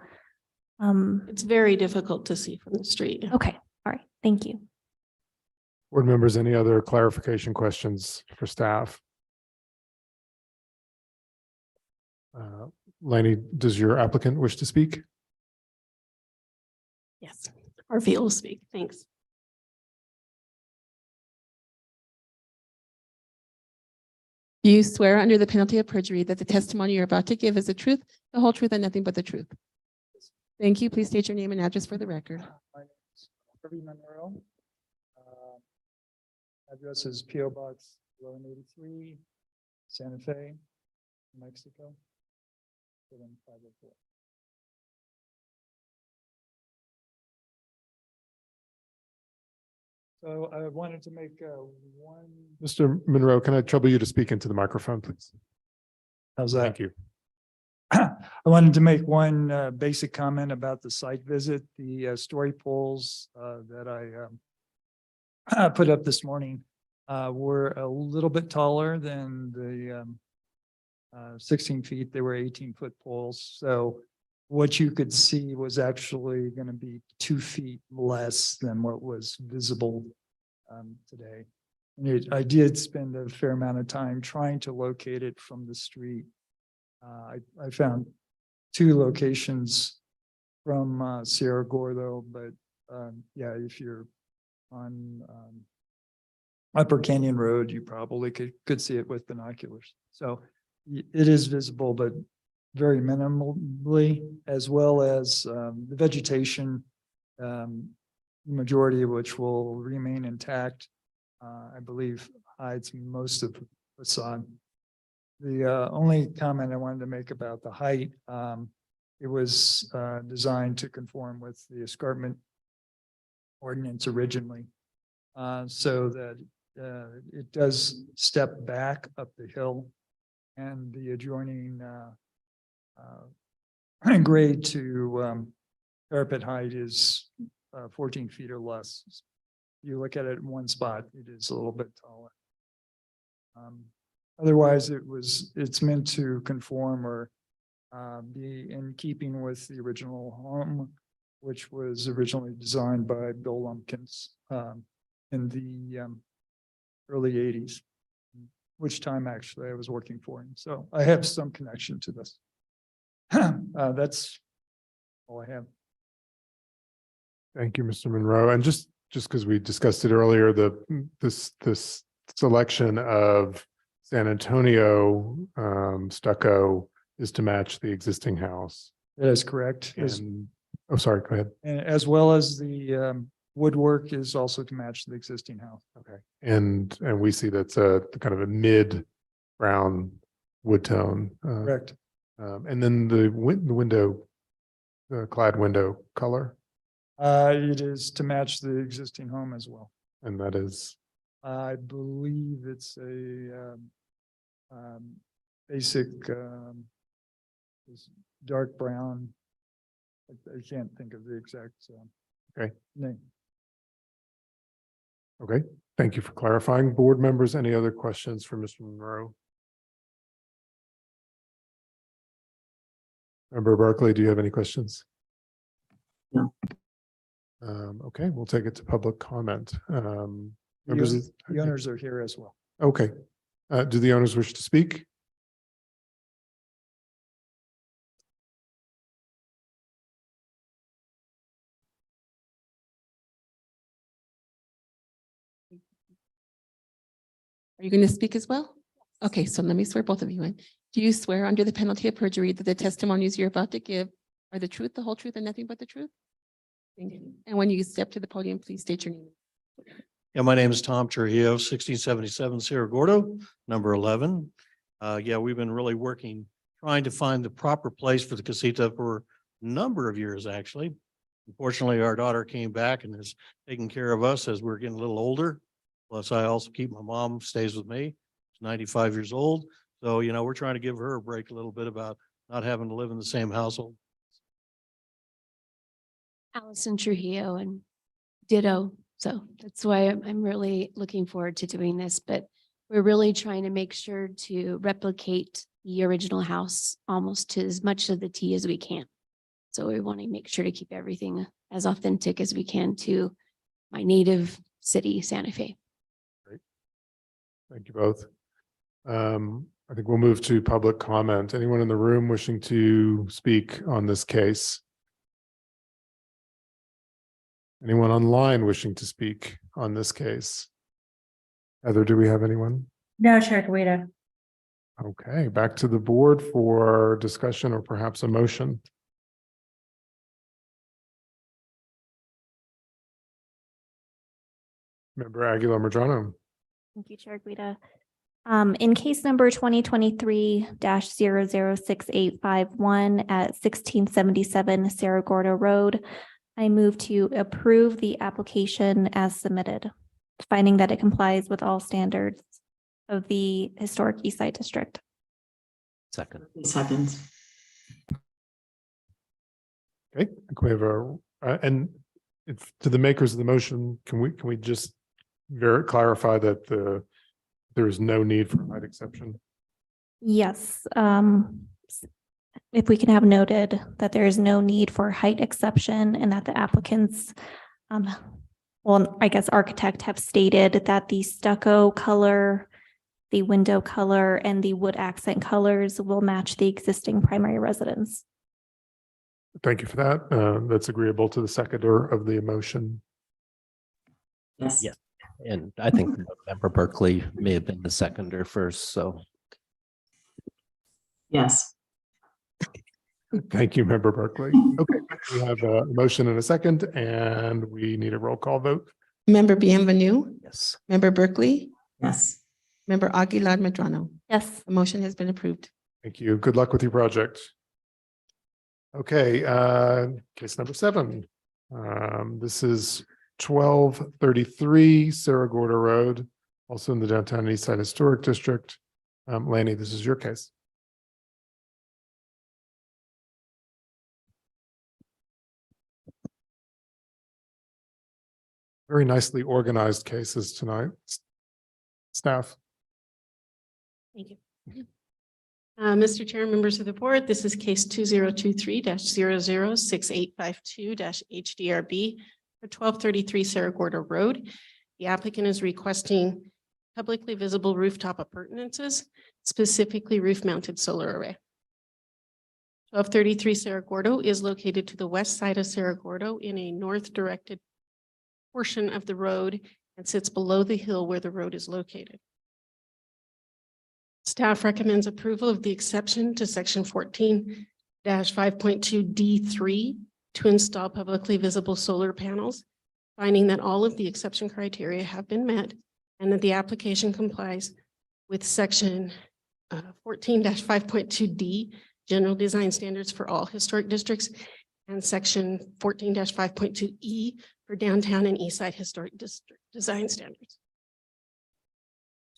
It's very difficult to see from the street. Okay, all right, thank you. Board members, any other clarification questions for staff? Laney, does your applicant wish to speak? Yes, our field will speak. Thanks. Do you swear under the penalty of perjury that the testimony you're about to give is the truth, the whole truth, and nothing but the truth? Thank you. Please state your name and address for the record. My name is Kirby Monroe. Address is P.O. Box 1183, Santa Fe, Mexico. 75504. So I wanted to make one. Mr. Monroe, can I trouble you to speak into the microphone, please? How's that? Thank you. I wanted to make one basic comment about the site visit. The story poles that I put up this morning were a little bit taller than the 16 feet. They were 18-foot poles. So what you could see was actually going to be 2 feet less than what was visible today. And I did spend a fair amount of time trying to locate it from the street. I found 2 locations from Cerro Gordo, but yeah, if you're on Upper Canyon Road, you probably could see it with binoculars. So it is visible, but very minimally, as well as the vegetation, majority of which will remain intact, I believe hides most of the facade. The only comment I wanted to make about the height, it was designed to conform with the escarpment ordinance originally, so that it does step back up the hill, and the adjoining grade to parapet height is 14 feet or less. If you look at it in one spot, it is a little bit taller. Otherwise, it's meant to conform or be in keeping with the original home, which was originally designed by Bill Lumpkins in the early 80s, which time actually I was working for him. So I have some connection to this. That's all I have. Thank you, Mr. Monroe. And just because we discussed it earlier, this selection of San Antonio stucco is to match the existing house. That is correct. And, oh, sorry, go ahead. And as well as the woodwork is also to match the existing house. Okay. And we see that's a kind of a mid brown wood tone. Correct. And then the window, the clad window color. It is to match the existing home as well. And that is? I believe it's a basic dark brown. I can't think of the exact name. Okay, thank you for clarifying. Board members, any other questions for Mr. Monroe? Member Barkley, do you have any questions? No. Okay, we'll take it to public comment. Members, The owners are here as well. okay. Do the owners wish to speak? Are you going to speak as well? Okay, so let me swear both of you in. Do you swear under the penalty of perjury that the testimonies you're about to give are the truth, the whole truth, and nothing but the truth? Thank you. And when you step to the podium, please state your name. Yeah, my name is Tom Trujillo, 1677 Cerro Gordo, number 11. Yeah, we've been really working, trying to find the proper place for the casita for a number of years, actually. Unfortunately, our daughter came back and is taking care of us as we're getting a little older. Plus, I also keep my mom, stays with me. She's 95 years old. So, you know, we're trying to give her a break a little bit about not having to live in the same household. Allison Trujillo and ditto. So that's why I'm really looking forward to doing this, but we're really trying to make sure to replicate the original house almost to as much of the T as we can. So we want to make sure to keep everything as authentic as we can to my native city, Santa Fe. Great. Thank you both. I think we'll move to public comment. Anyone in the room wishing to speak on this case? Anyone online wishing to speak on this case? Heather, do we have anyone? No, Chair Guida. Okay, back to the board for discussion or perhaps a motion. Member Aguilar Medrano. Thank you, Chair Guida. In case number 2023-006851 at 1677 Cerro Gordo Road, I move to approve the application as submitted, finding that it complies with all standards of the historic East Side District. Second. Seconds. Okay, I think we have and if to the makers of the motion, can we just clarify that there is no need for a height exception? Yes, if we can have noted that there is no need for height exception and that the applicants, well, I guess architect have stated that the stucco color, the window color, and the wood accent colors will match the existing primary residence. Thank you for that. That's agreeable to the seconder of the motion. Yes. Yes. And I think Member Berkeley may have been the seconder first, so. Yes. Thank you, Member Berkeley. Okay, we have a motion and a second, and we need a roll call vote. Member Bienvenu, Yes. Member Berkeley, Yes. Member Aguilar Medrano. Yes. The motion has been approved. Thank you. Good luck with your project. Okay, case number 7. This is 1233 Cerro Gordo Road, also in the downtown East Side Historic District. Lanny, this is your case. Very nicely organized cases tonight. Staff. Thank you. Mr. Chair, members of the board, this is case 2023-006852-HDRB for 1233 Cerro Gordo Road. The applicant is requesting publicly visible rooftop appurtenances, specifically roof-mounted solar array. 1233 Cerro Gordo is located to the west side of Cerro Gordo in a north-directed portion of the road and sits below the hill where the road is located. Staff recommends approval of the exception to section 14-5.2 D3 to install publicly visible solar panels, finding that all of the exception criteria have been met and that the application complies with section 14-5.2 D, general design standards for all historic districts, and section 14-5.2 E for downtown and east side historic district design standards.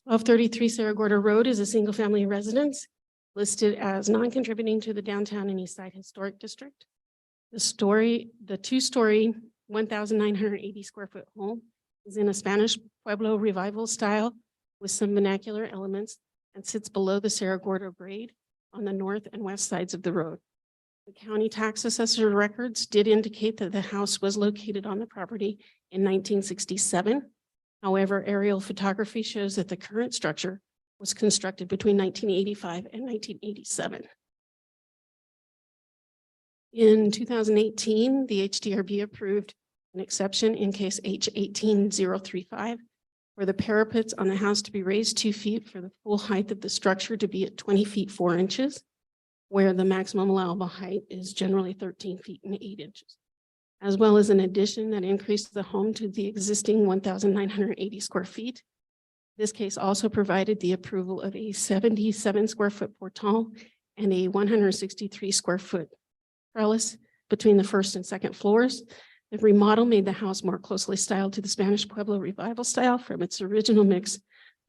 1233 Cerro Gordo Road is a single family residence listed as non-contributing to the downtown and east side historic district. The two-story 1,980 square foot home is in a Spanish Pueblo revival style with some vernacular elements and sits below the Cerro Gordo grade on the north and west sides of the road. The county tax assessor records did indicate that the house was located on the property in 1967. However, aerial photography shows that the current structure was constructed between 1985 and 1987. In 2018, the HDRB approved an exception in case H18035 for the parapets on the house to be raised 2 feet for the full height of the structure to be at 20 feet 4 inches, where the maximum allowable height is generally 13 feet and 8 inches. as well as an addition that increased the home to the existing 1,980 square feet. This case also provided the approval of a 77 square foot portal and a 163 square foot trellis between the first and second floors. The remodel made the house more closely styled to the Spanish Pueblo revival style from its original mix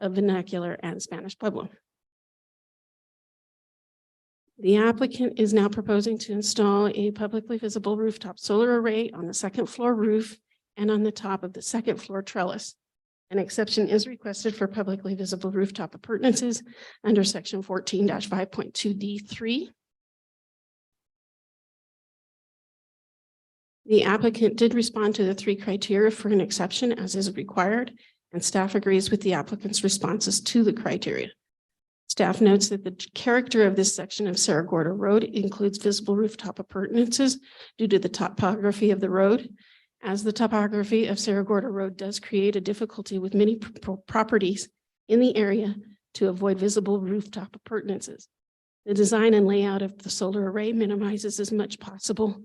of vernacular and Spanish Pueblo. The applicant is now proposing to install a publicly visible rooftop solar array on the second floor roof and on the top of the second floor trellis. An exception is requested for publicly visible rooftop appurtenances under section 14-5.2D3. The applicant did respond to the 3 criteria for an exception as is required, and staff agrees with the applicant's responses to the criteria. Staff notes that the character of this section of Cerro Gordo Road includes visible rooftop appurtenances due to the topography of the road. As the topography of Cerro Gordo Road does create a difficulty with many properties in the area to avoid visible rooftop appurtenances. The design and layout of the solar array minimizes as much possible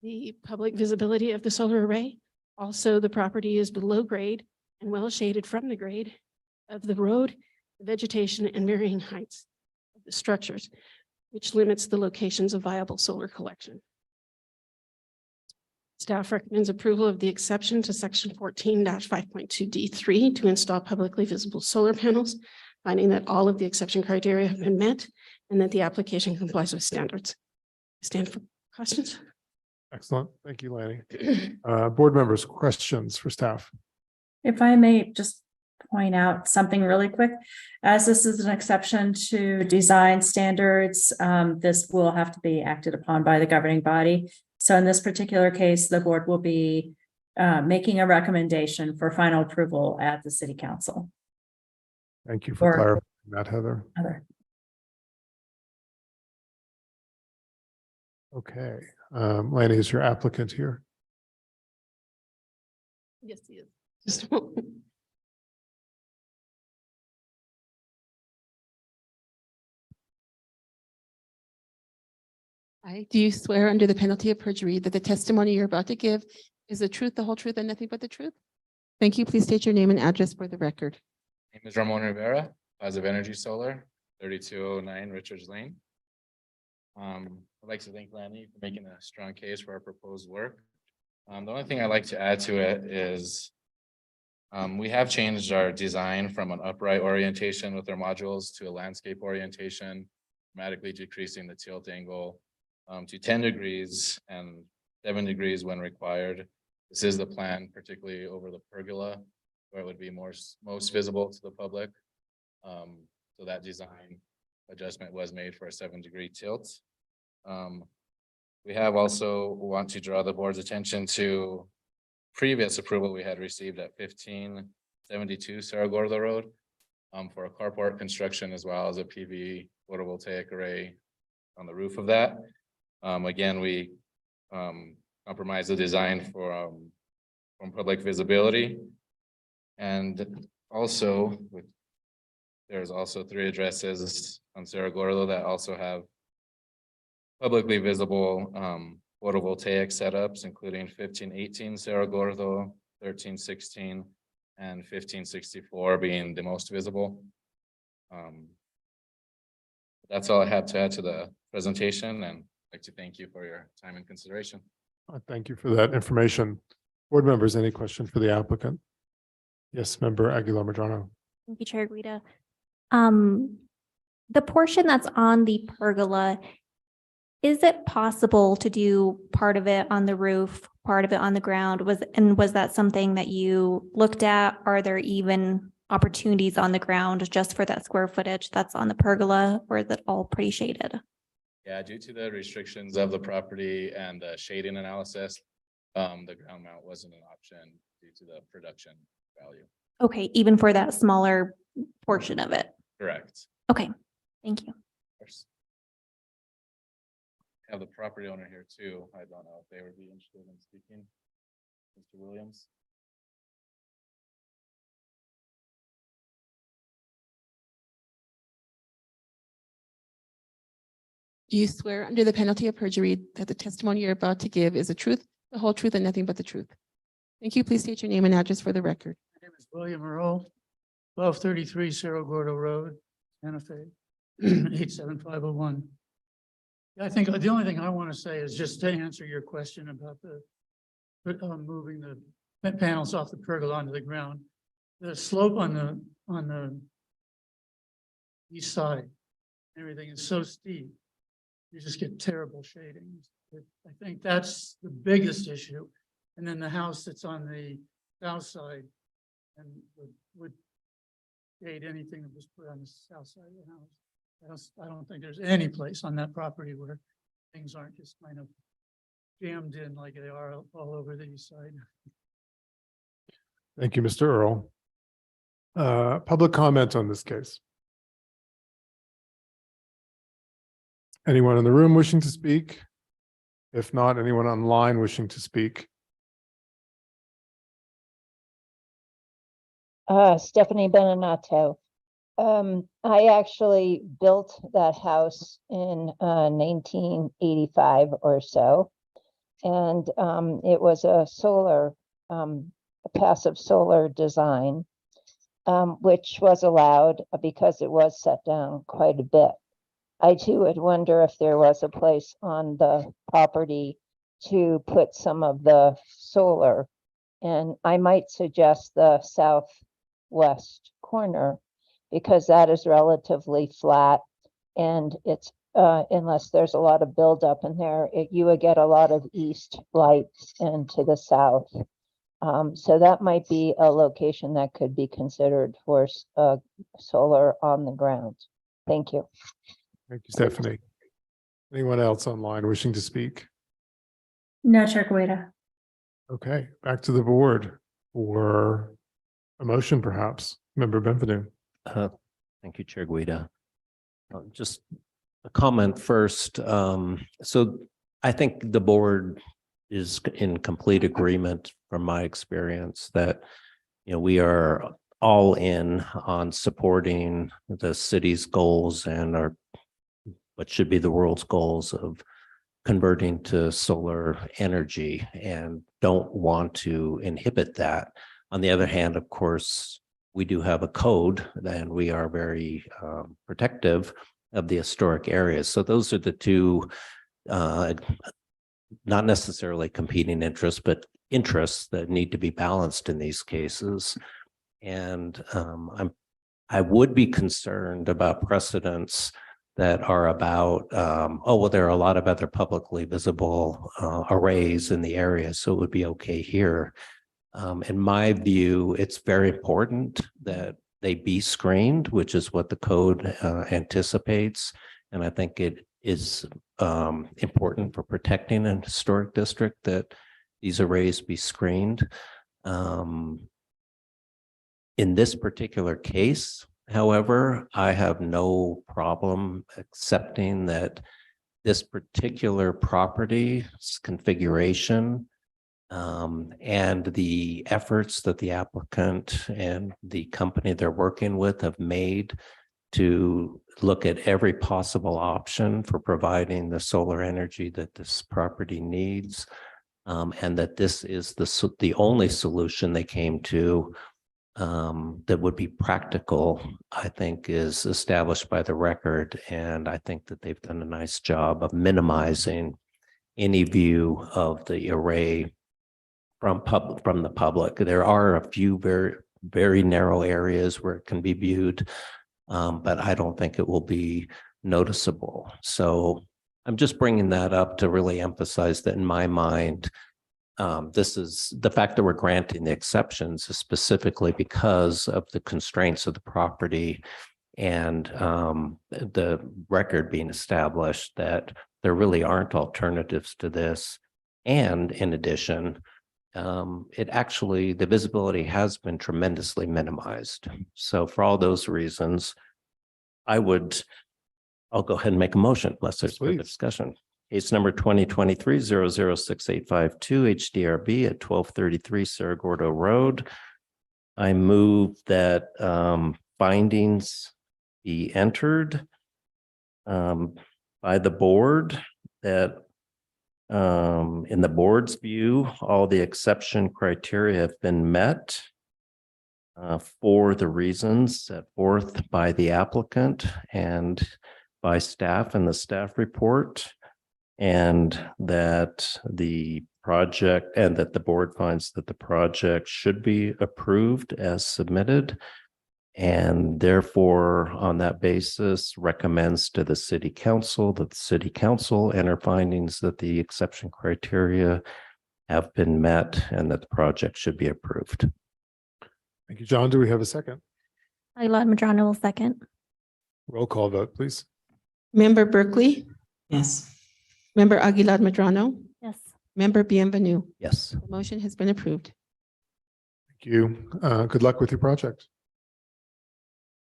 the public visibility of the solar array. Also, the property is below grade and well shaded from the grade of the road, the vegetation, and varying heights of the structures, which limits the locations of viable solar collection. Staff recommends approval of the exception to section 14-5.2D3 to install publicly visible solar panels, finding that all of the exception criteria have been met and that the application complies with standards. Stand for questions. Excellent. Thank you, Lanny. Board members, questions for staff? If I may just point out something really quick, as this is an exception to design standards, this will have to be acted upon by the governing body. So in this particular case, the board will be making a recommendation for final approval at the city council. Thank you for clarifying that, Heather. Okay. Lanny, is your applicant here? Yes, he is. Just a moment. Do you swear under the penalty of perjury that the testimony you're about to give is the truth, the whole truth, and nothing but the truth? Thank you. Please state your name and address for the record. Name is Ramon Rivera, Positive Energy Solar, 3209 Richards Lane. I'd like to thank Lanny for making a strong case for our proposed work. The only thing I'd like to add to it is we have changed our design from an upright orientation with our modules to a landscape orientation, dramatically decreasing the tilt angle to 10 degrees and 7 degrees when required. This is the plan, particularly over the pergola, where it would be most visible to the public. So that design adjustment was made for a 7-degree tilt. We have also want to draw the board's attention to previous approval we had received at 1572 Cerro Gordo Road for a carport construction as well as a PV photovoltaic array on the roof of that. Again, we compromised the design for from public visibility, and also there's also 3 addresses on Cerro Gordo that also have publicly visible photovoltaic setups, including 1518 Cerro Gordo, 1316, and 1564 being the most visible. That's all I have to add to the presentation, and I'd like to thank you for your time and consideration. Thank you for that information. Board members, any question for the applicant? Yes, member Aguilar Medrano. Thank you, Chair Guida. The portion that's on the pergola, is it possible to do part of it on the roof, part of it on the ground? Was that something that you looked at? Are there even opportunities on the ground just for that square footage that's on the pergola, or is it all pretty shaded? Yeah, due to the restrictions of the property and the shading analysis, the ground mount wasn't an option due to the production value. Okay, even for that smaller portion of it? Correct. Okay, thank you. Of course. Have the property owner here too. I don't know if they would be interested in speaking. Mr. Williams. Do you swear under the penalty of perjury that the testimony you're about to give is the truth, the whole truth, and nothing but the truth? Thank you. Please state your name and address for the record. My name is William Earl, 1233 Cerro Gordo Road, Santa Fe, 87501. I think the only thing I want to say is just to answer your question about the moving the panels off the pergola onto the ground. The slope on the east side, everything is so steep, you just get terrible shadings. I think that's the biggest issue. And then the house that's on the south side and would shade anything that was put on the south side of the house. I don't think there's any place on that property where things aren't just kind of jammed in like they are all over the east side. Thank you, Mr. Earl. Public comment on this case. Anyone in the room wishing to speak? If not, anyone online wishing to speak? Stephanie Beninatto. I actually built that house in 1985 or so. And it was a passive solar design, which was allowed because it was set down quite a bit. I too would wonder if there was a place on the property to put some of the solar. And I might suggest the southwest corner because that is relatively flat and it's unless there's a lot of buildup in there, you would get a lot of east light into the south. So that might be a location that could be considered for solar on the ground. Thank you. Thank you, Stephanie. Anyone else online wishing to speak? No, Chair Guida. Okay, back to the board for a motion, perhaps. Member Benvenu. Thank you, Chair Guida. Just a comment first. So I think the board is in complete agreement from my experience that, we are all in on supporting the city's goals and what should be the world's goals of converting to solar energy and don't want to inhibit that. On the other hand, of course, we do have a code and we are very protective of the historic areas. So those are the two, not necessarily competing interests, but interests that need to be balanced in these cases. And I would be concerned about precedents that are about, there are a lot of other publicly visible arrays in the area, so it would be okay here. In my view, it's very important that they be screened, which is what the code anticipates. And I think it is important for protecting an historic district that these arrays be screened. In this particular case, however, I have no problem accepting that this particular property's configuration and the efforts that the applicant and the company they're working with have made to look at every possible option for providing the solar energy that this property needs, and that this is the only solution they came to that would be practical, I think is established by the record. And I think that they've done a nice job of minimizing any view of the array from the public. There are a few very, very narrow areas where it can be viewed, but I don't think it will be noticeable. So I'm just bringing that up to really emphasize that in my mind, this is the fact that we're granting the exceptions is specifically because of the constraints of the property and the record being established that there really aren't alternatives to this. And in addition, the visibility has been tremendously minimized. So for all those reasons, I'll go ahead and make a motion unless there's further discussion. Case number 2023-006852 HDRB at 1233 Cerro Gordo Road. I move that findings be entered by the board that in the board's view, all the exception criteria have been met for the reasons set forth by the applicant and by staff in the staff report, and that the board finds that the project should be approved as submitted, and therefore on that basis recommends to the city council that the city council enter findings that the exception criteria have been met and that the project should be approved. Thank you, John. Do we have a second? Aguilar Madrano will second. Roll call vote, please. Member Berkeley, Yes. Member Aguilar Madrano, Yes. Member Bienvenu. Yes. The motion has been approved. Thank you. Good luck with your project.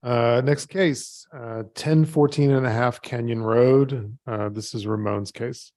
Next case, 1014.5 Canyon Road. This is Ramon's case.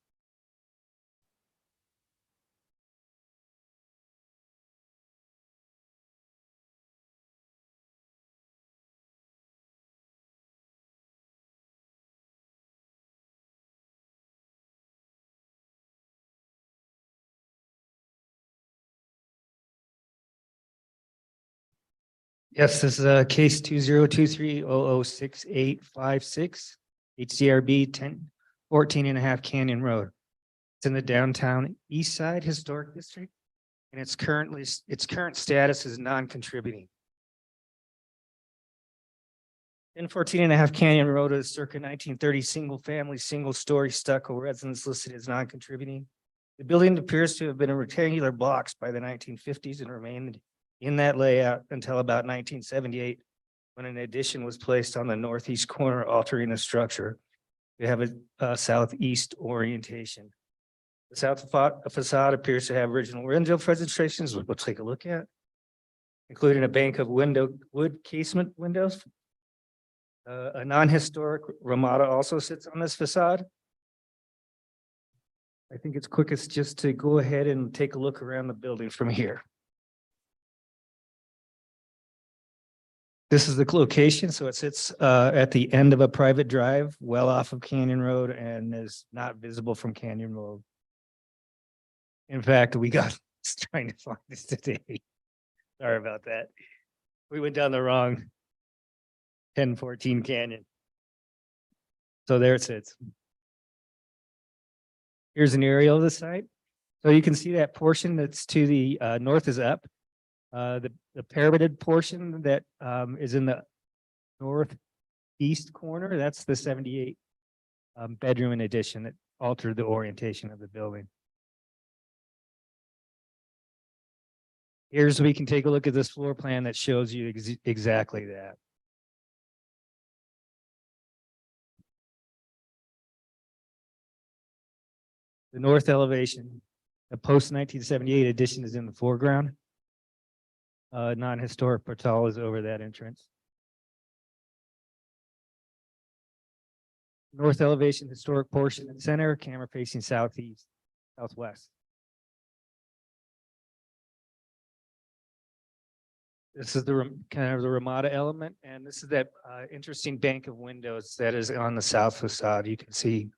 Yes, this is case 2023-006856, HDRB 1014.5 Canyon Road. It's in the downtown East Side Historic District, and its current status is non-contributing. 1014.5 Canyon Road is circa 1930 single-family, single-story stucco residence listed as non-contributing. The building appears to have been in rectangular blocks by the 1950s and remained in that layout until about 1978, when an addition was placed on the northeast corner, altering the structure to have a southeast orientation. The south facade appears to have original window presentations, which we'll take a look at, including a bank of wood casement windows. A non-historic ramada also sits on this facade. I think it's quickest just to go ahead and take a look around the building from here. This is the location, so it sits at the end of a private drive, well off of Canyon Road, and is not visible from Canyon Road. In fact, we got trying to find this today. Sorry about that. We went down the wrong 1014 Canyon. So there it sits. Here's an aerial of the site. So you can see that portion that's to the north is up. The pyramided portion that is in the northeast corner, that's the 78 bedroom in addition that altered the orientation of the building. Here's, we can take a look at this floor plan that shows you exactly that. The north elevation, the post 1978 addition is in the foreground. Non-historic portal is over that entrance. North elevation, historic portion in center, camera facing southeast, southwest. This is the kind of the Ramada element, and this is that interesting bank of windows that is on the south facade. You can see.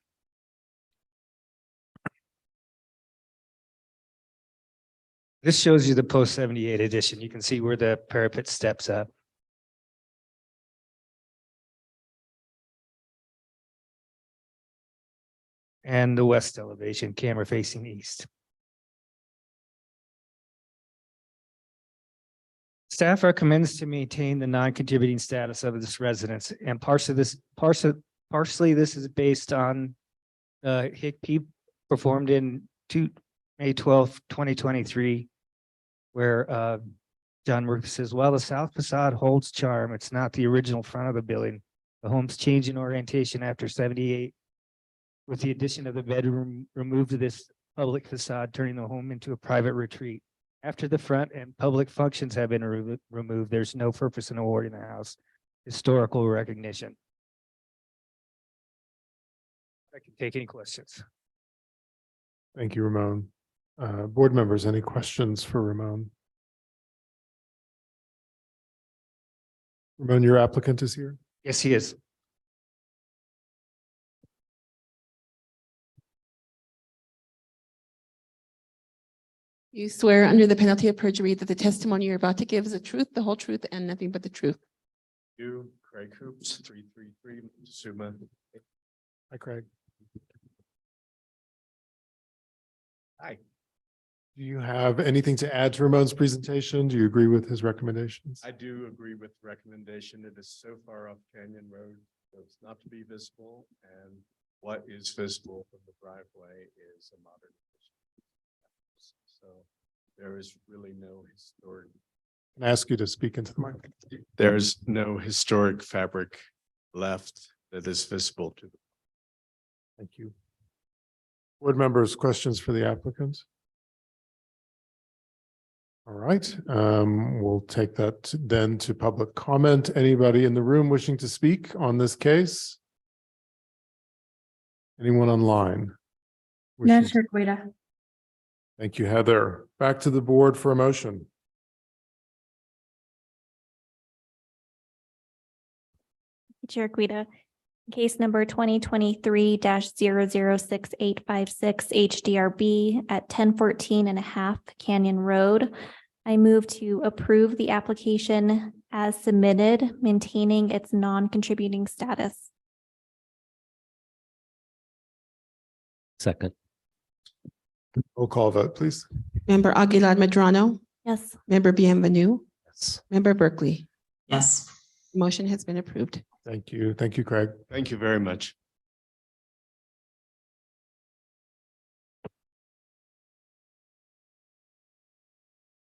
This shows you the post 78 addition. You can see where the parapet steps up. And the west elevation, camera facing east. Staff recommends to maintain the non-contributing status of this residence, and partially this is based on HICP performed in May 12, 2023, where John Murphy says, while the south facade holds charm, it's not the original front of the building. The home's change in orientation after 78, with the addition of the bedroom, removed this public facade, turning the home into a private retreat. After the front and public functions have been removed, there's no purpose in awarding the house historical recognition. I can take any questions. Thank you, Ramon. Board members, any questions for Ramon? Ramon, your applicant is here. Yes, he is. You swear under the penalty of perjury that the testimony you're about to give is the truth, the whole truth, and nothing but the truth. You, Craig Hoops, 333 Montezuma. Hi, Craig. Hi. Do you have anything to add to Ramon's presentation? Do you agree with his recommendations? I do agree with the recommendation. It is so far up Canyon Road, so it's not to be visible, and what is visible from the driveway is a modern addition. So there is really no historic. Can I ask you to speak into the mic? There's no historic fabric left that is visible to the. Thank you. Board members, questions for the applicant? All right, we'll take that then to public comment. Anybody in the room wishing to speak on this case? Anyone online? No, wishing- Chair Guida. Thank you, Heather. Back to the board for a motion. Chair Guida, case number 2023-006856 HDRB at 1014 and a half Canyon Road. I move to approve the application as submitted, maintaining its non-contributing status. Second. Roll call vote, please. Member Aguilar Medrano, Yes. Member Bienvenu, Yes. Member Berkeley. Yes. Motion has been approved. Thank you. Thank you, Craig. Thank you very much.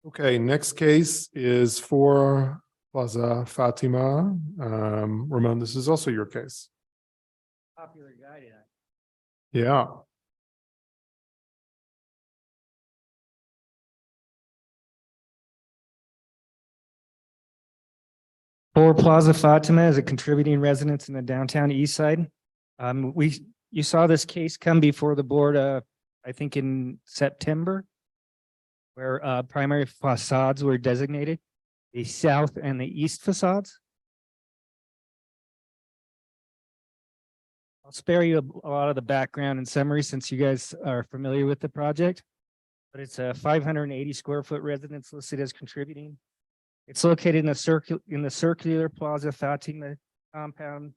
Okay, next case is for Plaza Fatima. Ramon, this is also your case. Popular guy tonight. Yeah. For Plaza Fatima is a contributing residence in the downtown east side. You saw this case come before the board, I think in September, where primary facades were designated, the south and the east facades. I'll spare you a lot of the background and summary since you guys are familiar with the project, but it's a 580 square foot residence listed as contributing. It's located in the circular Plaza Fatima compound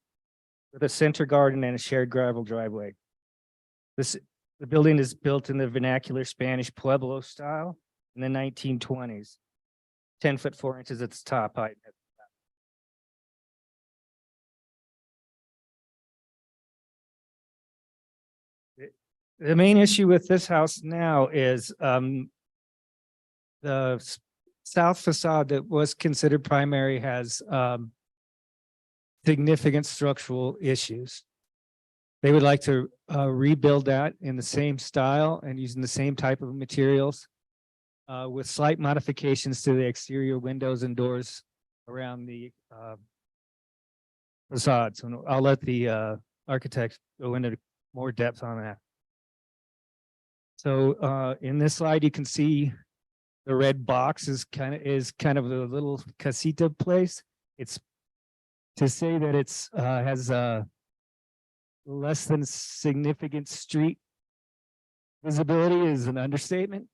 with a center garden and a shared gravel driveway. The building is built in the vernacular Spanish Pueblo style in the 1920s. 10 foot 4 inches at the top height. The main issue with this house now is the south facade that was considered primary has significant structural issues. They would like to rebuild that in the same style and using the same type of materials with slight modifications to the exterior windows and doors around the facade. So I'll let the architect go into more depth on that. So in this slide, you can see the red box is kind of the little casita place. It's to say that it's has less than significant street visibility is an understatement.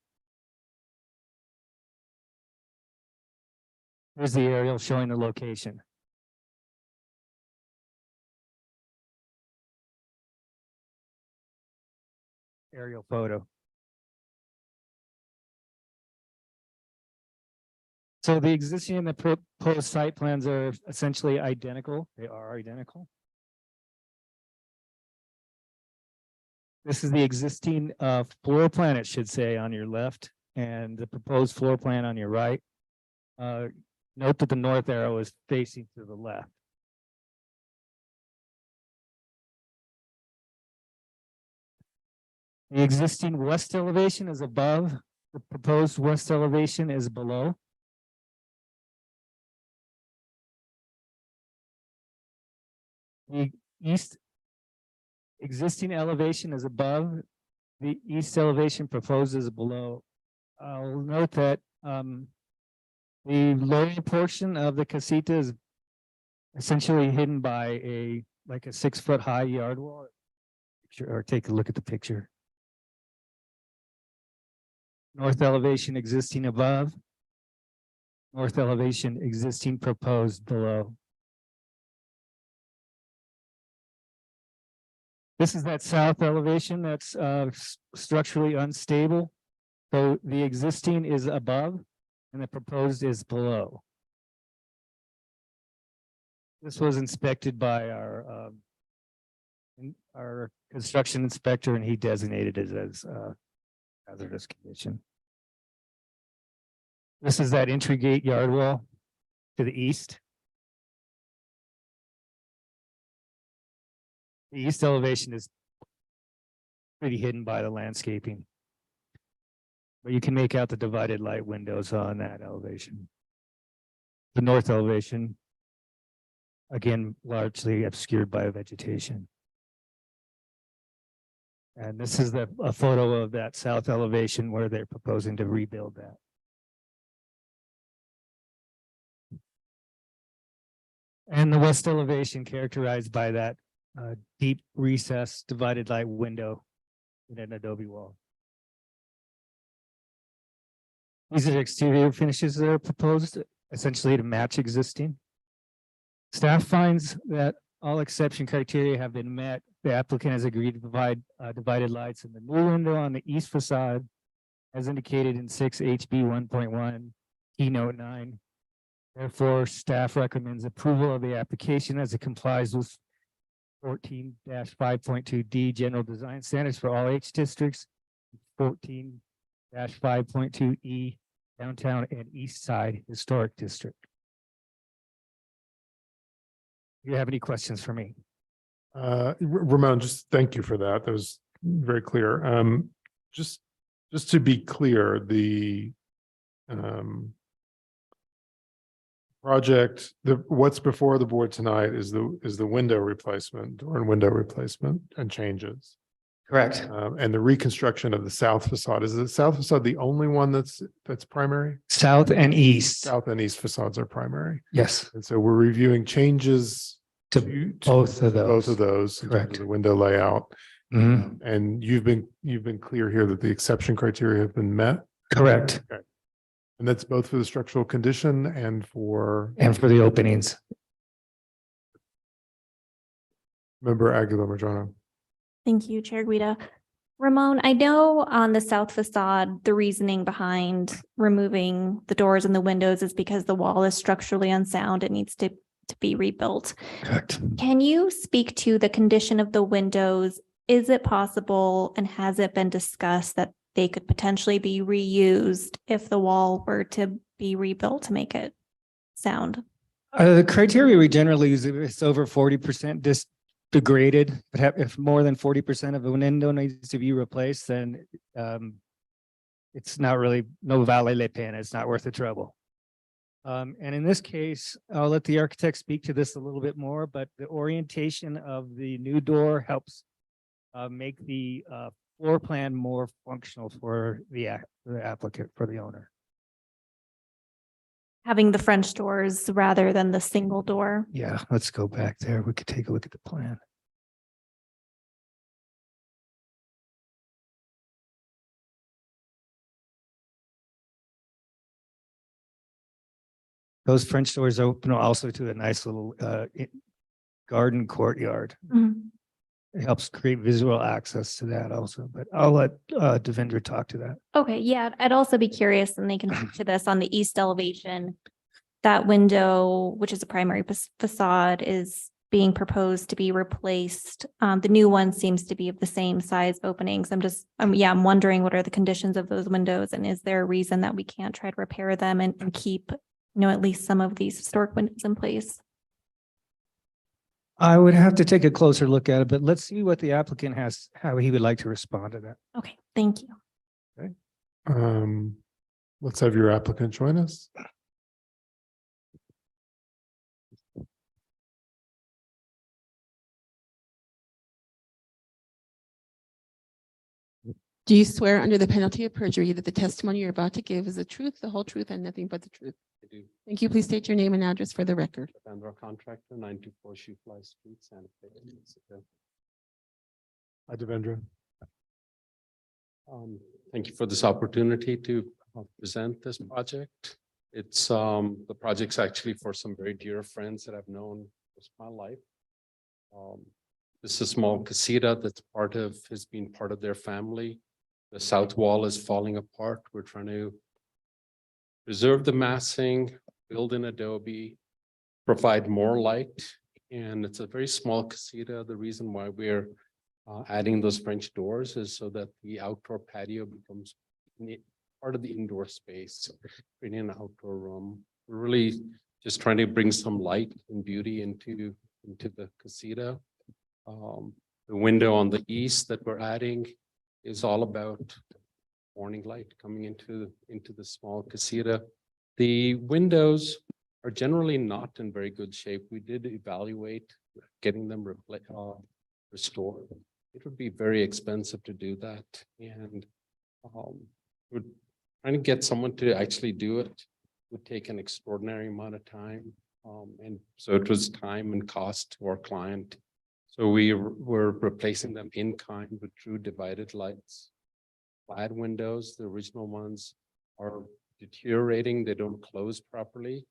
Here's the aerial showing the location. Aerial photo. So the existing and the proposed site plans are essentially identical. They are identical. This is the existing floor plan, it should say, on your left, and the proposed floor plan on your right. Note that the north arrow is facing to the left. The existing west elevation is above. The proposed west elevation is below. The east existing elevation is above. The east elevation proposed is below. I'll note that the lower portion of the casita is essentially hidden by like a 6 foot high yard wall. Or take a look at the picture. North elevation existing above. North elevation existing proposed below. This is that south elevation that's structurally unstable. So the existing is above and the proposed is below. This was inspected by our construction inspector, and he designated it as hazardous condition. This is that entry gate yard wall to the east. The east elevation is pretty hidden by the landscaping. But you can make out the divided light windows on that elevation. The north elevation, again, largely obscured by vegetation. And this is a photo of that south elevation where they're proposing to rebuild that. And the west elevation characterized by that deep recess divided light window in an adobe wall. These are exterior finishes that are proposed essentially to match existing. Staff finds that all exception criteria have been met. The applicant has agreed to provide divided lights in the new window on the east facade as indicated in 6 HB 1.1 keynote 9. Therefore, staff recommends approval of the application as it complies with 14-5.2D general design standards for all H districts, 14-5.2E downtown and east side historic district. Do you have any questions for me? Ramon, just thank you for that. That was very clear. Just to be clear, the project, what's before the board tonight is the window replacement, door and window replacement and changes. Correct. And the reconstruction of the south facade. Is the south facade the only one that's primary? South and east. South and east facades are primary. Yes. And so we're reviewing changes To both of those. Both of those. in terms of Correct. The window layout. Mhm. And you've been clear here that the exception criteria have been met. Correct. Okay. And that's both for the structural condition and for the openings. Member Aguilar Madrano. Thank you, Chair Guida. Ramon, I know on the south facade, the reasoning behind removing the doors and the windows is because the wall is structurally unsound. It needs to be rebuilt. Correct. Can you speak to the condition of the windows? Is it possible and has it been discussed that they could potentially be reused if the wall were to be rebuilt to make it sound? The criteria we generally use, if it's over 40% degraded, but if more than 40% of a window needs to be replaced, then it's not really, no vale la pena. It's not worth the trouble. And in this case, I'll let the architect speak to this a little bit more, but the orientation of the new door helps make the floor plan more functional for the applicant, for the owner. Having the French doors rather than the single door? Yeah, let's go back there. We could take a look at the plan. Those French doors open also to a nice little garden courtyard. Mhm. It helps create visual access to that also, but I'll let Devendra talk to that. Okay, yeah, I'd also be curious, and they can speak to this on the east elevation. That window, which is a primary facade, is being proposed to be replaced. The new one seems to be of the same size openings. I'm wondering what are the conditions of those windows, and is there a reason that we can't try to repair them and keep, at least some of these historic windows in place? I would have to take a closer look at it, but let's see what the applicant has, how he would like to respond to that. Okay, thank you. Let's have your applicant join us. Do you swear under the penalty of perjury that the testimony you're about to give is the truth, the whole truth, and nothing but the truth? I do. Thank you. Please state your name and address for the record. Vendor contractor, 924 Shoefly Street, Santa Fe. Mexico. Hi, Devendra. Thank you for this opportunity to present this project. It's the project's actually for some very dear friends that I've known most of my life. This is a small casita that's has been part of their family. The south wall is falling apart. We're trying to preserve the massing, build in adobe, provide more light, and it's a very small casita. The reason why we're adding those French doors is so that the outdoor patio becomes part of the indoor space, creating an outdoor room. We're really just trying to bring some light and beauty into the casita. The window on the east that we're adding is all about morning light coming into the small casita. The windows are generally not in very good shape. We did evaluate getting them restored. It would be very expensive to do that, and we're trying to get someone to actually do it. Would take an extraordinary amount of time, and so it was time and cost to our client. So we were replacing them in kind with true divided lights. Clad windows, the original ones, are deteriorating. They don't close properly,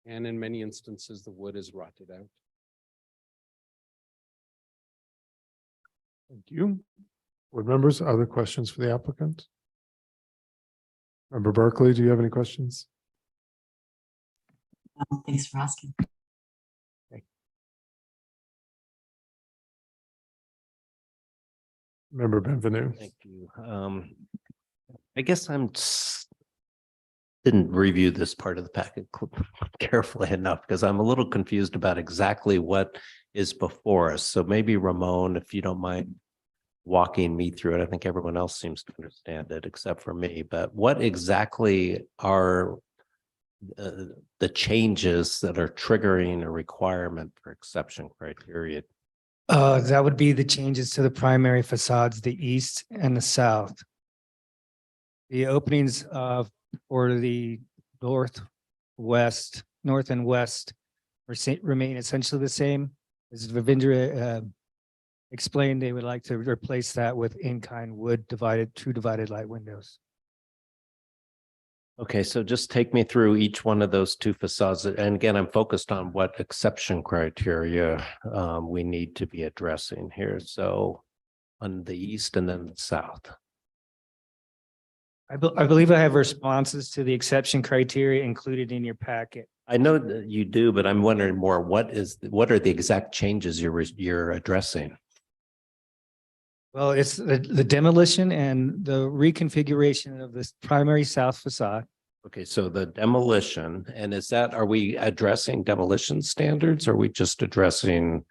and in many instances, the wood is rotted out. Thank you. Board members, other questions for the applicant? Member Berkeley, do you have any questions? Thanks for asking. Member Benvenu. Thank you. I guess didn't review this part of the packet carefully enough because I'm a little confused about exactly what is before us. So maybe Ramon, if you don't mind walking me through it. I think everyone else seems to understand it except for me, but what exactly are the changes that are triggering a requirement for exception criteria? That would be the changes to the primary facades, the east and the south. The openings for the north and west remain essentially the same. As Ravindra explained, they would like to replace that with in-kind wood true divided light windows. Okay, so just take me through each one of those two facades. And again, I'm focused on what exception criteria we need to be addressing here. So on the east and then the south. I believe I have responses to the exception criteria included in your packet. I know that you do, but I'm wondering more, what are the exact changes you're addressing? Well, it's the demolition and the reconfiguration of this primary south facade. Okay, so the demolition, and are we addressing demolition standards? Or are we just addressing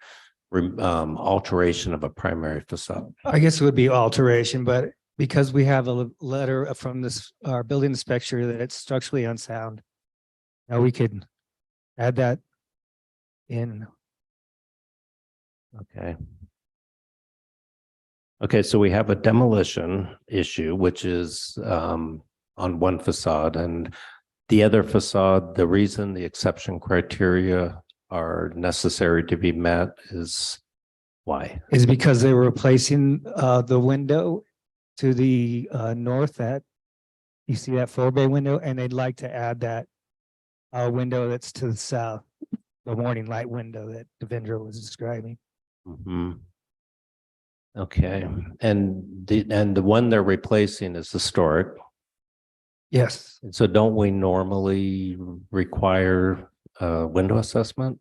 alteration of a primary facade? I guess it would be alteration, but because we have a letter from our building inspector that it's structurally unsound, now we could add that in. Okay. Okay, so we have a demolition issue, which is on one facade, and the other facade, the reason the exception criteria are necessary to be met is why? Is because they were replacing the window to the north you see that 4-bay window, and they'd like to add that window that's to the south, the morning light window that Devendra was describing. Mm-hmm. Okay, and the one they're replacing is historic. Yes. And so don't we normally require a window assessment?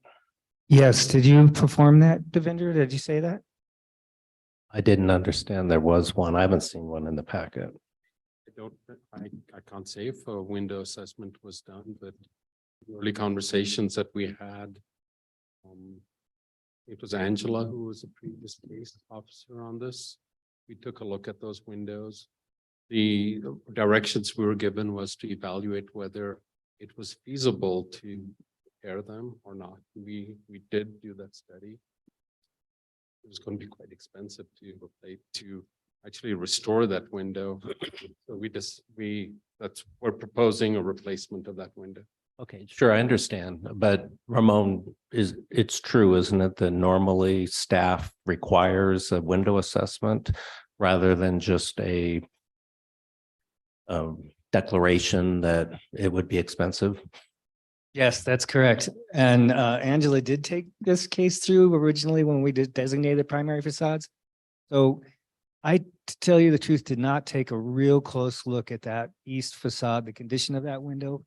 Yes. Did you perform that, Devendra? Did you say that? I didn't understand there was one. I haven't seen one in the packet. I can't say if a window assessment was done, but early conversations that we had, it was Angela who was a previous police officer on this. We took a look at those windows. The directions we were given was to evaluate whether it was feasible to repair them or not. We did do that study. It was going to be quite expensive to actually restore that window. So we're proposing a replacement of that window. Okay, sure, I understand, but Ramon, it's true, isn't it, that normally staff requires a window assessment rather than just a declaration that it would be expensive. Yes, that's correct. And Angela did take this case through originally when we did designate the primary facades. So I, to tell you the truth, did not take a real close look at that east facade, the condition of that window.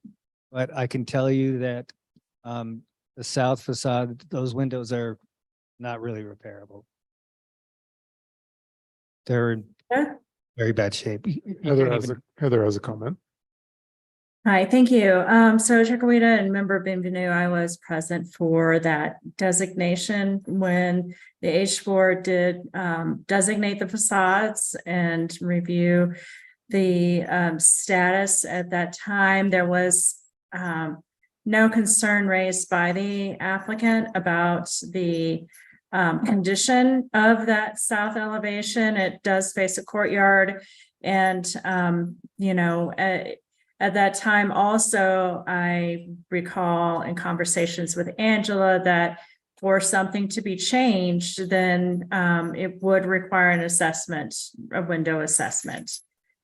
But I can tell you that the south facade, those windows are not really repairable. They're in very bad shape. Heather has a comment. Hi, thank you. So Chair Kawita and Member Bienvenue, I was present for that designation when the H board did designate the facades and review the status at that time. There was no concern raised by the applicant about the condition of that south elevation. It does face a courtyard, and you know, at that time also, I recall in conversations with Angela that for something to be changed, then it would require an assessment, a window assessment.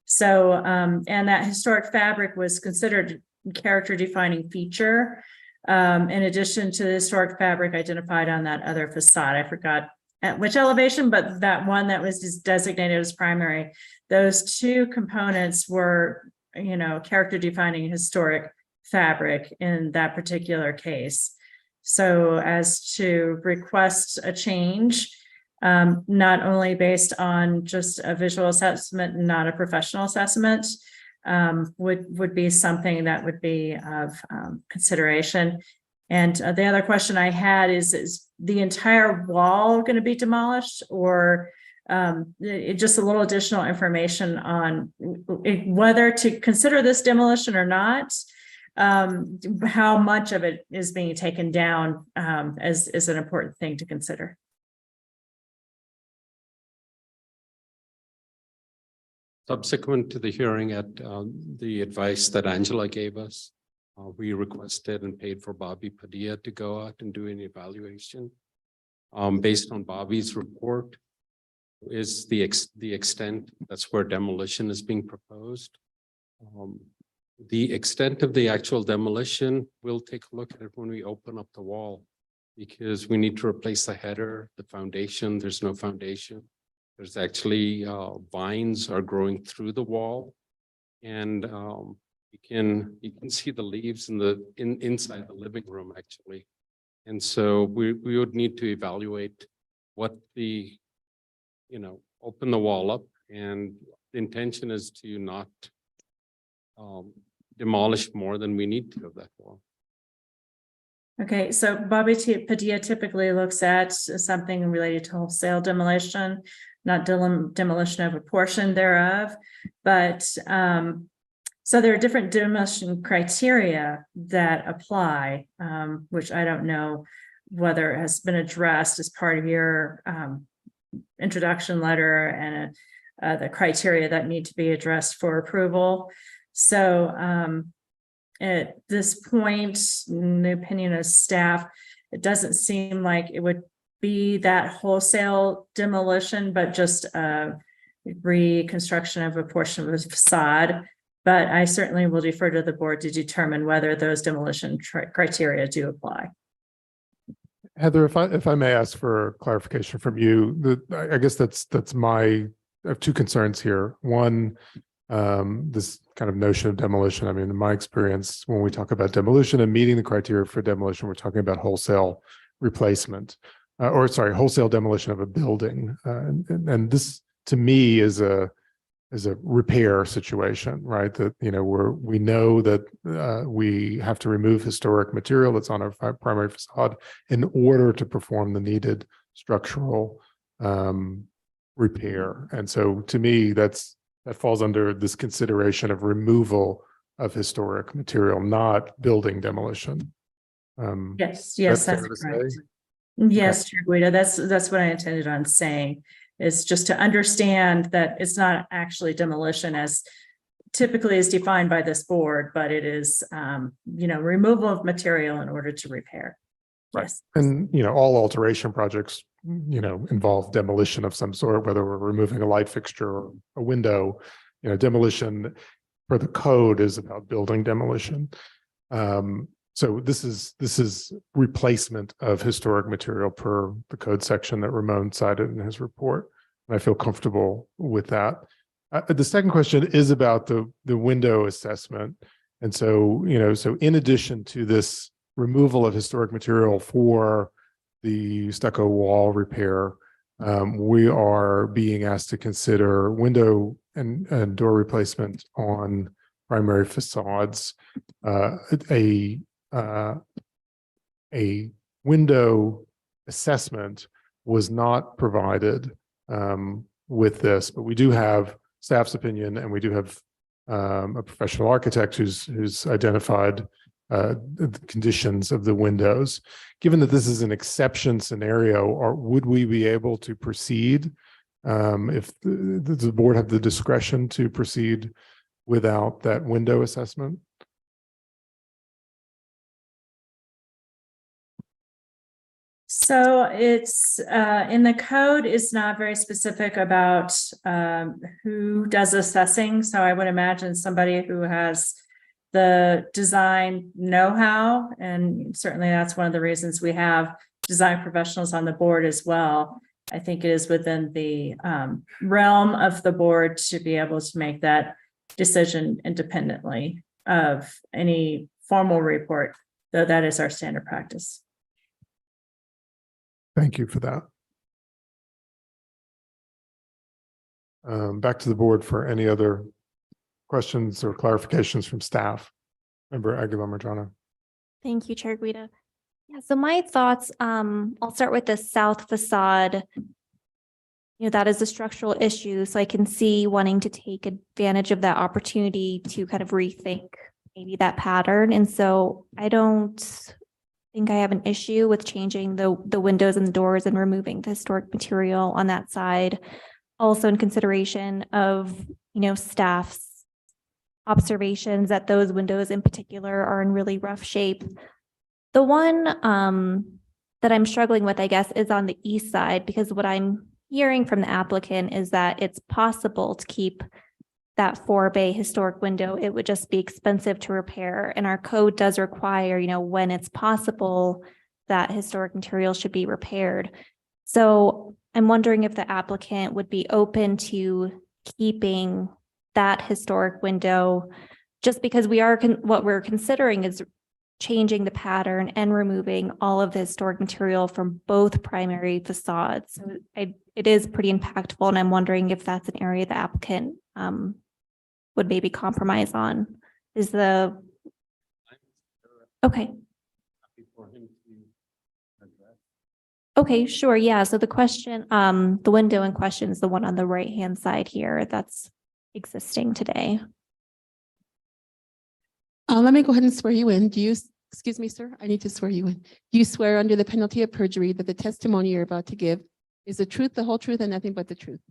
So, and that historic fabric was considered character defining feature. In addition to the historic fabric identified on that other facade, I forgot at which elevation, but that one that was just designated as primary, those two components were, you know, character defining historic fabric in that particular case. So as to request a change, not only based on just a visual assessment, not a professional assessment, would be something that would be of consideration. And the other question I had is the entire wall going to be demolished, or just a little additional information on whether to consider this demolition or not, how much of it is being taken down is an important thing to consider. Subsequent to the hearing at the advice that Angela gave us, we requested and paid for Bobby Padilla to go out and do an evaluation. Based on Bobby's report, is the extent, that's where demolition is being proposed. The extent of the actual demolition, we'll take a look at it when we open up the wall, because we need to replace the header, the foundation. There's no foundation. There's actually vines are growing through the wall, and you can see the leaves inside the living room actually. And so we would need to evaluate what the, you know, open the wall up, and the intention is to not demolish more than we need to of that wall. Okay, so Bobby Padilla typically looks at something related to wholesale demolition, not demolition of a portion thereof. But so there are different demolition criteria that apply, which I don't know whether it has been addressed as part of your introduction letter and the criteria that need to be addressed for approval. So at this point, in the opinion of staff, it doesn't seem like it would be that wholesale demolition, but just a reconstruction of a portion of the facade. But I certainly will defer to the board to determine whether those demolition criteria do apply. Heather, if I may ask for clarification from you, I guess that's I have two concerns here. One, this kind of notion of demolition. I mean, in my experience, when we talk about demolition and meeting the criteria for demolition, we're talking about wholesale replacement, wholesale demolition of a building. And this, to me, is a repair situation, right? That, you know, we know that we have to remove historic material that's on our primary facade in order to perform the needed structural repair. And so, to me, that falls under this consideration of removal of historic material, not building demolition. Yes, that's correct. Yes, Chair Guida, that's what I intended on saying, is just to understand that it's not actually demolition as typically is defined by this board, but it is, you know, removal of material in order to repair. Right. Yes. And, you know, all alteration projects, you know, involve demolition of some sort, whether we're removing a light fixture or a window. You know, demolition per the code is about building demolition. So this is replacement of historic material per the code section that Ramon cited in his report. And I feel comfortable with that. The second question is about the window assessment. And so, so in addition to this removal of historic material for the stucco wall repair, we are being asked to consider window and door replacement on primary facades. A window assessment was not provided with this, but we do have staff's opinion, and we do have a professional architect who's identified the conditions of the windows. Given that this is an exception scenario, or would we be able to proceed if the board have the discretion to proceed without that window assessment? So it's in the code is not very specific about who does assessing. So I would imagine somebody who has the design know-how, and certainly that's one of the reasons we have design professionals on the board as well. I think it is within the realm of the board to be able to make that decision independently of any formal report, though that is our standard practice. Thank you for that. Back to the board for any other questions or clarifications from staff. Member Aguilar-Marjano. Thank you, Chair Guida. Yeah, so my thoughts, I'll start with the south facade. That is a structural issue, so I can see wanting to take advantage of that opportunity to kind of rethink maybe that pattern. And so I don't think I have an issue with changing the windows and the doors and removing the historic material on that side. Also in consideration of, staff's observations that those windows in particular are in really rough shape. The one that I'm struggling with, I guess, is on the east side, because what I'm hearing from the applicant is that it's possible to keep that 4-bay historic window. It would just be expensive to repair. And our code does require, when it's possible, that historic material should be repaired. So I'm wondering if the applicant would be open to keeping that historic window, just because what we're considering is changing the pattern and removing all of the historic material from both primary facades. So it is pretty impactful, and I'm wondering if that's an area the applicant would maybe compromise on. Okay. Okay, sure. Yeah. So the question, the window in question is the one on the right-hand side here that's existing today. Let me go ahead and swear you in. Excuse me, sir, I need to swear you in. Do you swear under the penalty of perjury that the testimony you're about to give is the truth, the whole truth, and nothing but the truth?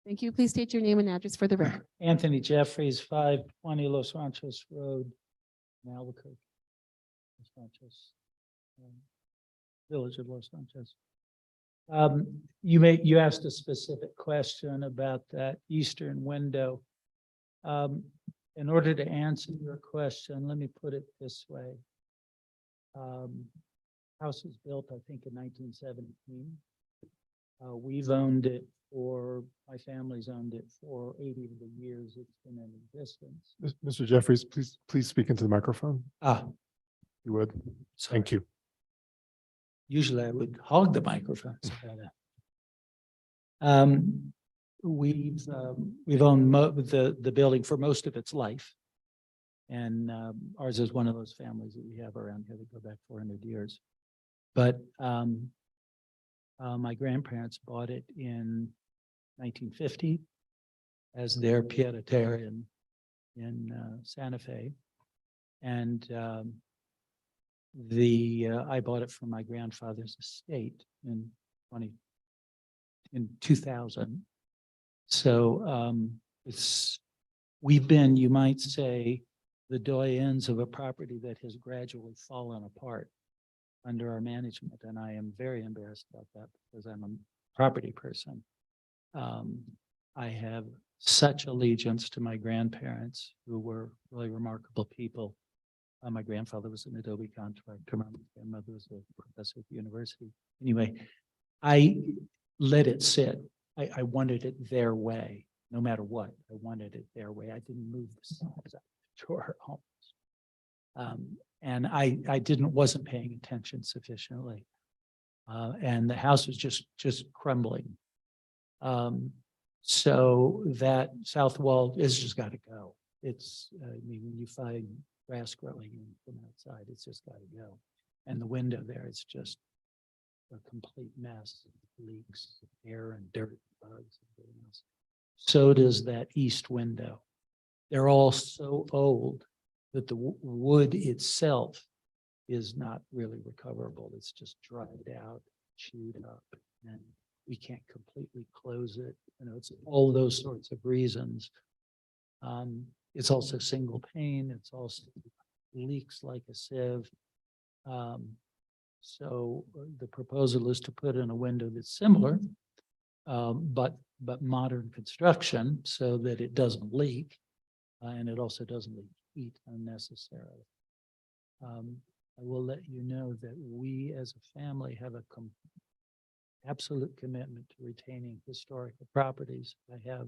Thank you. Please state your name and address for the record. Anthony Jeffries, 520 Los Ranchos Road, in Albuquerque. Los Ranchos, Village of Los Ranchos. You asked a specific question about that eastern window. In order to answer your question, let me put it this way. House was built, I think, in 1917. We've owned it my family's owned it for 80 of the years it's been in existence. Mr. Jeffries, please speak into the microphone. You would. Thank you. Usually I would hog the microphones. We've owned the building for most of its life. And ours is one of those families that we have around here that go back 400 years. But my grandparents bought it in 1950 as their pied-à-terre in Santa Fe. And I bought it from my grandfather's estate in 2000. So we've been, you might say, the doyens of a property that has gradually fallen apart under our management. And I am very embarrassed about that because I'm a property person. I have such allegiance to my grandparents, who were really remarkable people. My grandfather was an Adobe contractor. My grandmother was a professor at the university. Anyway, I let it sit. I wanted it their way, no matter what. I wanted it their way. I didn't move the sides out the drawer almost. And I wasn't paying attention sufficiently. And the house was just crumbling. So that south wall is just got to go. It's, I mean, when you find grass growing in from outside, it's just got to go. And the window there is just a complete mess, leaks, air and dirt, bugs, and everything else. So does that east window. They're all so old that the wood itself is not really recoverable. It's just dried out, chewed up, and we can't completely close it. You know, it's all those sorts of reasons. It's also single pane. It's also leaks like a sieve. So the proposal is to put in a window that's similar, but modern construction so that it doesn't leak, and it also doesn't leak heat unnecessarily. I will let you know that we as a family have a absolute commitment to retaining historical properties. I have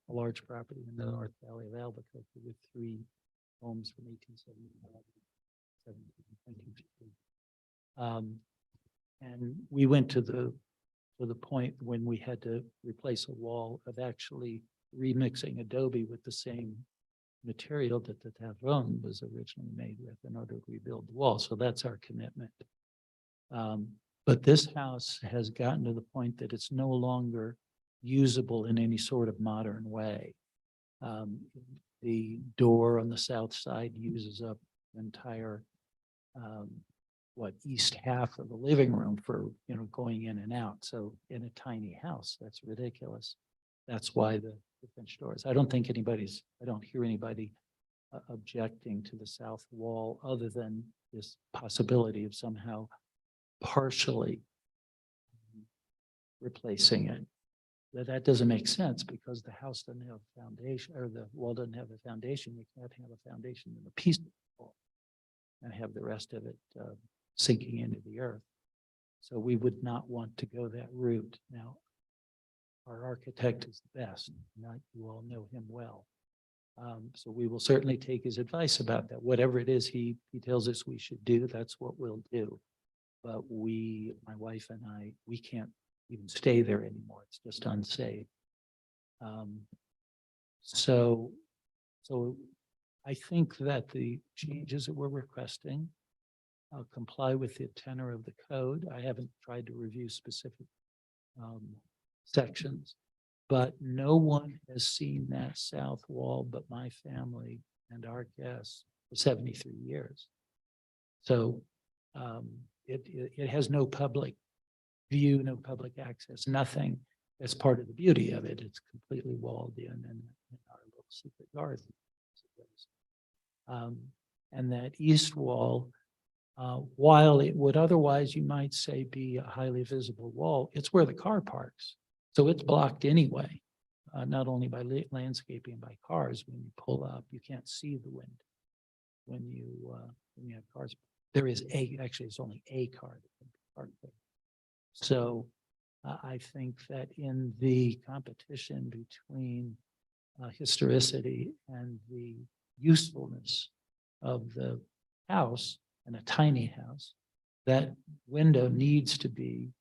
a large property in the North Valley of Albuquerque with 3 homes from 1875, 1950. And we went to the point when we had to replace a wall of actually remixing adobe with the same material that the Tavron was originally made with in order to rebuild the wall. So that's our commitment. But this house has gotten to the point that it's no longer usable in any sort of modern way. The door on the south side uses up the entire east half of the living room for, you know, going in and out. So in a tiny house, that's ridiculous. That's why the French doors. I don't hear anybody objecting to the south wall other than this possibility of somehow partially replacing it. That doesn't make sense because the house doesn't have a foundation, or the wall doesn't have a foundation. You can't have a foundation in a piece of wall and have the rest of it sinking into the earth. So we would not want to go that route. Now, our architect is the best. You all know him well. So we will certainly take his advice about that. Whatever it is he tells us we should do, that's what we'll do. But my wife and I, we can't even stay there anymore. It's just unsafe. So I think that the changes that we're requesting comply with the tenor of the code. I haven't tried to review specific sections, but no one has seen that south wall but my family and our guests for 73 years. So it has no public view, no public access, nothing. That's part of the beauty of it. It's completely walled in our little secret garden. And that east wall, while it would otherwise, you might say, be a highly visible wall, it's where the car parks. So it's blocked anyway, not only by landscaping, by cars. When you pull up, you can't see the wind when you have cars. There is actually it's only a car that can be parked there. So I think that in the competition between historicity and the usefulness of the house, and a tiny house, that window needs to be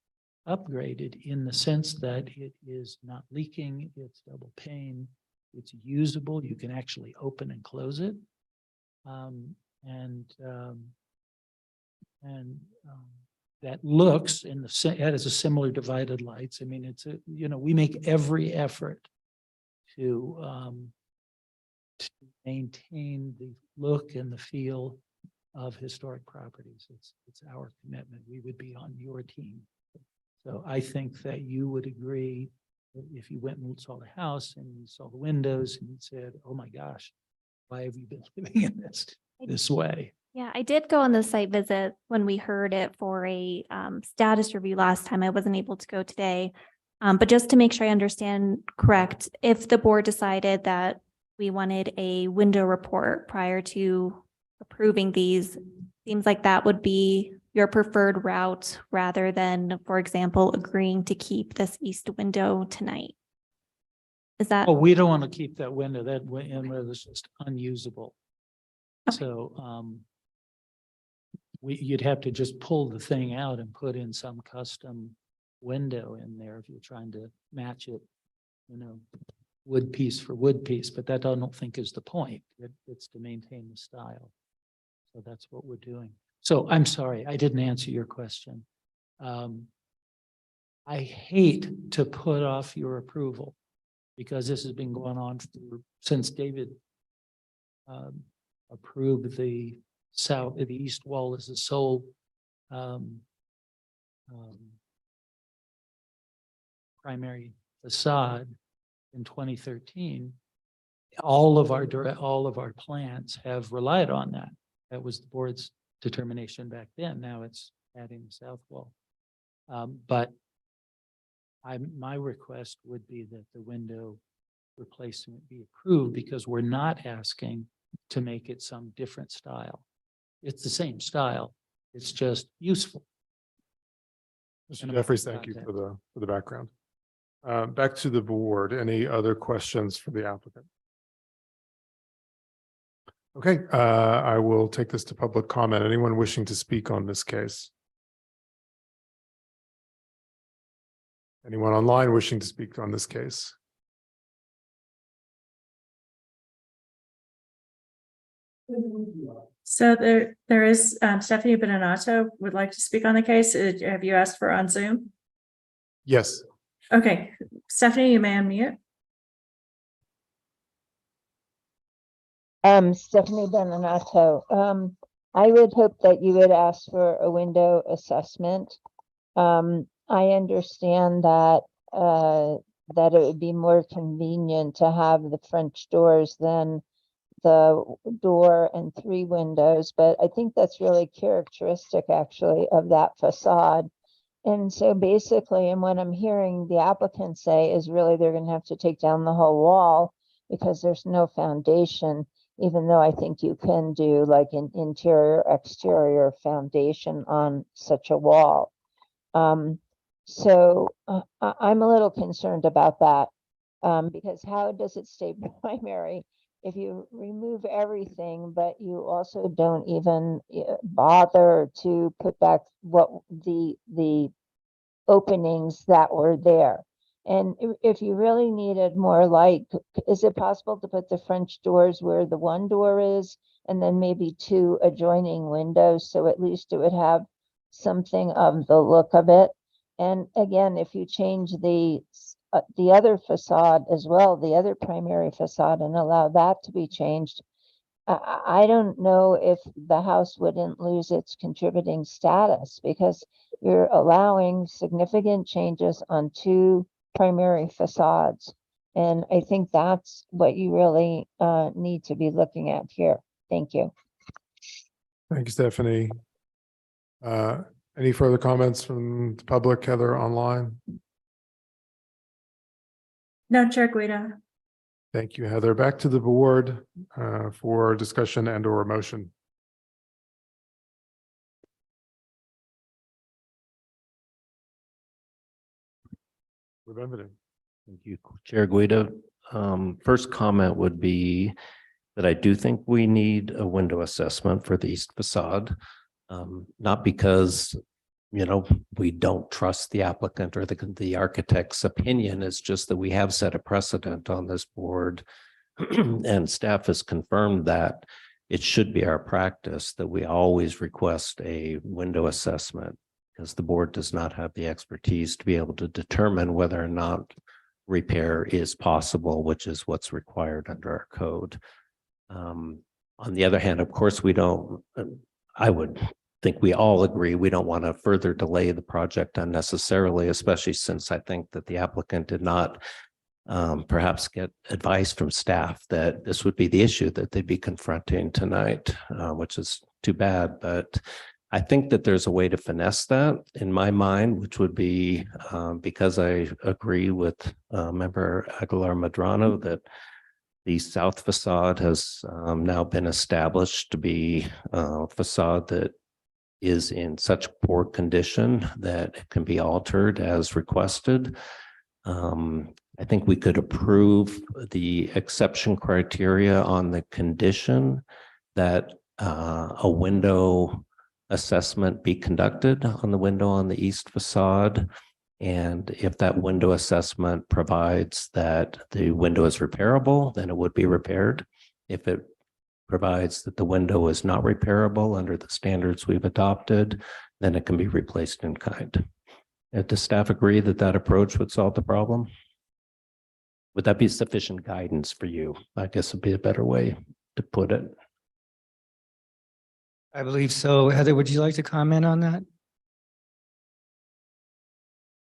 upgraded in the sense that it is not leaking, it's double pane, it's usable, you can actually open and close it. That looks it has a similar divided lights. I mean, it's we make every effort to maintain the look and the feel of historic properties. It's our commitment. We would be on your team. So I think that you would agree that if you went and saw the house and you saw the windows and you said, oh my gosh, why have you been living in this way? Yeah, I did go on the site visit when we heard it for a status review last time. I wasn't able to go today. But just to make sure I understand correct, if the board decided that we wanted a window report prior to approving these, seems like that would be your preferred route rather than, for example, agreeing to keep this east window tonight. Is that? Oh, we don't want to keep that window. That window is just unusable. Okay. So, you'd have to just pull the thing out and put in some custom window in there if you're trying to match it, wood piece for wood piece, but that I don't think is the point. It's to maintain the style. So that's what we're doing. So I'm sorry, I didn't answer your question. I hate to put off your approval because this has been going on since David approved the east wall as the sole primary facade in 2013. All of our plans have relied on that. That was the board's determination back then. Now it's adding the south wall. But my request would be that the window replacement be approved because we're not asking to make it some different style. It's the same style. It's just useful. Mr. Jeffries, thank you for the background. Back to the board. Any other questions for the applicant? Okay, I will take this to public comment. Anyone wishing to speak on this case? Anyone online wishing to speak on this case? So there is Stephanie Benenato would like to speak on the case. Have you asked for on Zoom? Yes. Okay, Stephanie, you may unmute. Stephanie Benenato. I would hope that you would ask for a window assessment. I understand that that it would be more convenient to have the French doors than the door and 3 windows, but I think that's really characteristic actually of that facade. And so basically, and what I'm hearing the applicant say is really they're going to have to take down the whole wall because there's no foundation, even though I think you can do like an interior exterior foundation on such a wall. So I'm a little concerned about that because how does it stay primary if you remove everything, but you also don't even bother to put back what the openings that were there? And if you really needed more light, is it possible to put the French doors where the one door is and then maybe 2 adjoining windows? So at least it would have something of the look of it. And again, if you change the other facade as well, the other primary facade, and allow that to be changed, I don't know if the house wouldn't lose its contributing status because you're allowing significant changes on 2 primary facades. And I think that's what you really need to be looking at here. Thank you. Thank you, Stephanie. Any further comments from the public, Heather, online? No, Chair Guida. Thank you, Heather. Back to the board for discussion and or motion. Thank you, Chair Guida. First comment would be that I do think we need a window assessment for the east facade. Not because, we don't trust the applicant or the architect's opinion. It's just that we have set a precedent on this board and staff has confirmed that it should be our practice that we always request a window assessment because the board does not have the expertise to be able to determine whether or not repair is possible, which is what's required under our code. On the other hand, of course, I would think we all agree we don't want to further delay the project unnecessarily, especially since I think that the applicant did not perhaps get advice from staff that this would be the issue that they'd be confronting tonight, which is too bad. But I think that there's a way to finesse that in my mind, which would be because I agree with Member Aguilar Medrano that the south facade has now been established to be a facade that is in such poor condition that it can be altered as requested. I think we could approve the exception criteria on the condition that a window assessment be conducted on the window on the east facade. And if that window assessment provides that the window is repairable, then it would be repaired. If it provides that the window is not repairable under the standards we've adopted, then it can be replaced in kind. Does staff agree that that approach would solve the problem? Would that be sufficient guidance for you? I guess would be a better way to put it. I believe so. Heather, would you like to comment on that?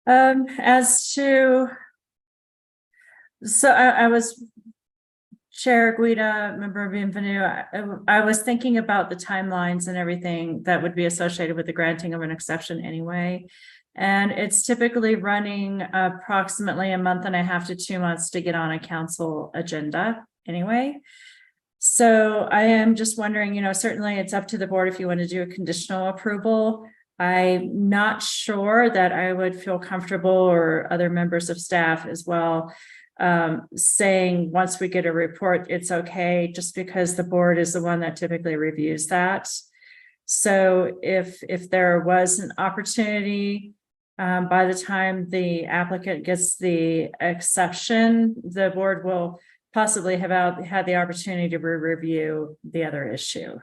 As to, so I was Chair Guida, member of Bienvenue. I was thinking about the timelines and everything that would be associated with the granting of an exception anyway. And it's typically running approximately a month and a half to 2 months to get on a council agenda anyway. So I am just wondering, certainly it's up to the board if you want to do a conditional approval. I'm not sure that I would feel comfortable, or other members of staff as well, saying once we get a report, it's okay, just because the board is the one that typically reviews that. So if there was an opportunity, by the time the applicant gets the exception, the board will possibly have had the opportunity to review the other issue.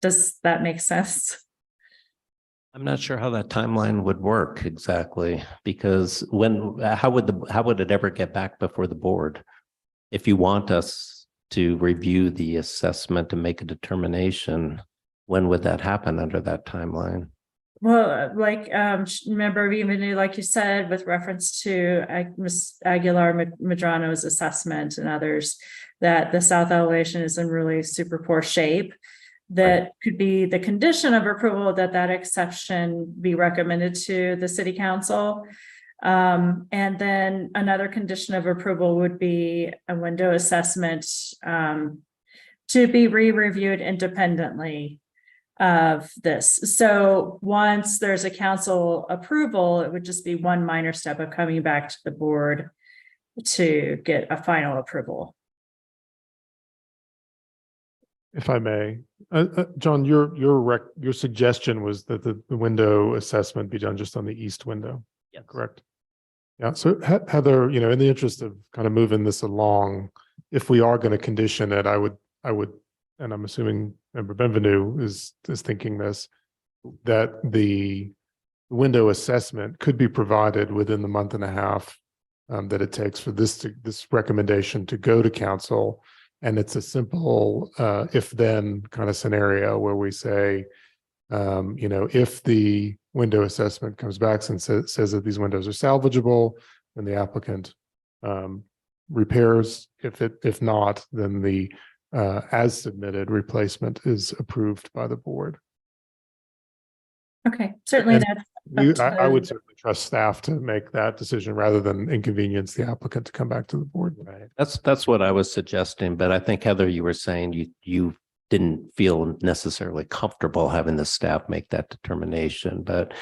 Does that make sense? I'm not sure how that timeline would work exactly, because how would it ever get back before the board? If you want us to review the assessment and make a determination, when would that happen under that timeline? Well, like member Bienvenue, like you said, with reference to Ms. Aguilar Medrano's assessment and others, that the south elevation is in really super poor shape. That could be the condition of approval, that exception be recommended to the city council. And then another condition of approval would be a window assessment to be re-reviewed independently of this. So once there's a council approval, it would just be one minor step of coming back to the board to get a final approval. If I may, John, your suggestion was that the window assessment be done just on the east window. Yes. Correct. Yeah. So Heather, in the interest of kind of moving this along, if we are going to condition it, I would, and I'm assuming Member Bienvenue is thinking this, that the window assessment could be provided within the month and a half that it takes for this recommendation to go to council. And it's a simple if-then kind of scenario where we say, if the window assessment comes back and says that these windows are salvageable, then the applicant repairs. If not, then the as submitted replacement is approved by the board. Okay, certainly that's. I would certainly trust staff to make that decision rather than inconvenience the applicant to come back to the board. Right. That's what I was suggesting, but I think Heather, you were saying you didn't feel necessarily comfortable having the staff make that determination, but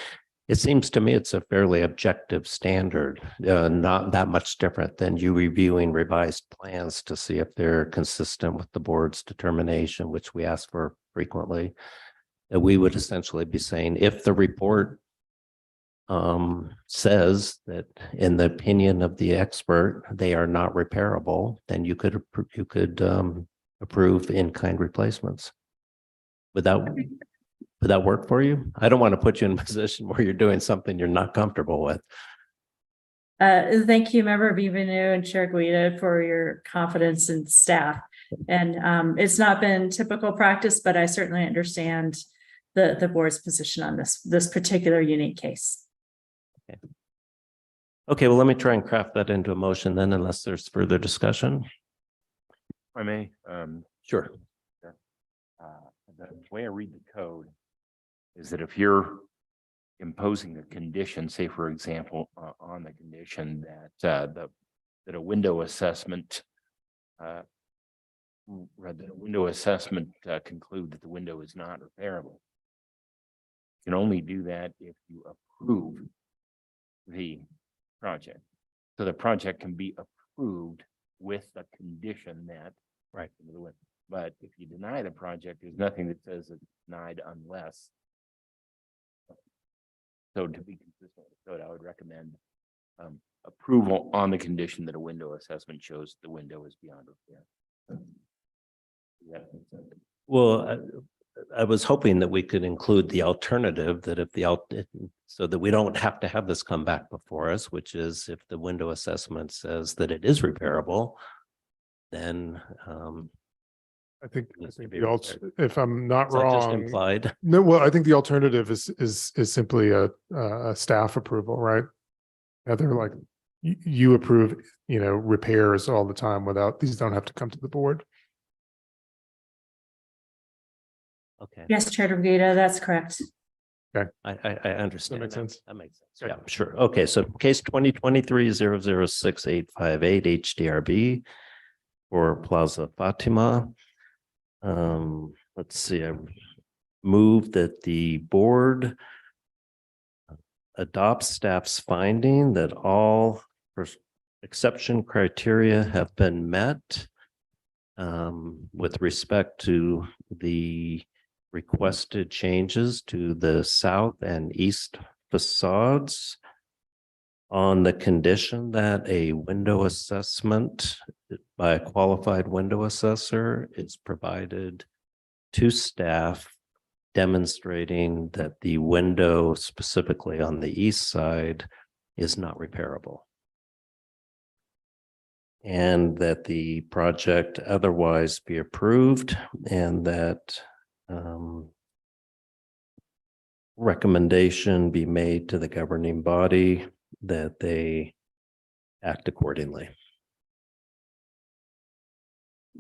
it seems to me it's a fairly objective standard, not that much different than you reviewing revised plans to see if they're consistent with the board's determination, which we ask for frequently. That we would essentially be saying, if the report says that in the opinion of the expert, they are not repairable, then you could approve in-kind replacements. Would that work for you? I don't want to put you in a position where you're doing something you're not comfortable with. Thank you, Member Bienvenue and Chair Guida, for your confidence in staff. And it's not been typical practice, but I certainly understand the board's position on this particular unique case. Okay, well, let me try and craft that into a motion then, unless there's further discussion. If I may, Sure. the way I read the code, is that if you're imposing a condition, say for example, on the condition that that a window assessment conclude that the window is not repairable. You can only do that if you approve the project. So the project can be approved with the condition that. Right. But if you deny the project, there's nothing that says it's denied unless. So to be consistent with code, I would recommend approval on the condition that a window assessment shows the window is beyond repair. Does that make sense? Well, I was hoping that we could include the alternative that if so that we don't have to have this come back before us, which is if the window assessment says that it is repairable, then I think needs to the be repaired. if I'm not Is that just wrong. implied? No, well, I think the alternative is simply a staff approval, right? They're like, you approve, repairs all the time without, these don't have to come to the board. Okay. Yes, Chair Dragita, that's correct. Okay. I understand. make sense? That makes sense. Okay. Yeah, sure. Okay, so case 2023-006858 HDRB for Plaza Fatima. Let's see, I move that the board adopts staff's finding that all exception criteria have been met with respect to the requested changes to the south and east facades on the condition that a window assessment by a qualified window assessor is provided to staff demonstrating that the window specifically on the east side is not repairable. And that the project otherwise be approved and that recommendation be made to the governing body that they act accordingly.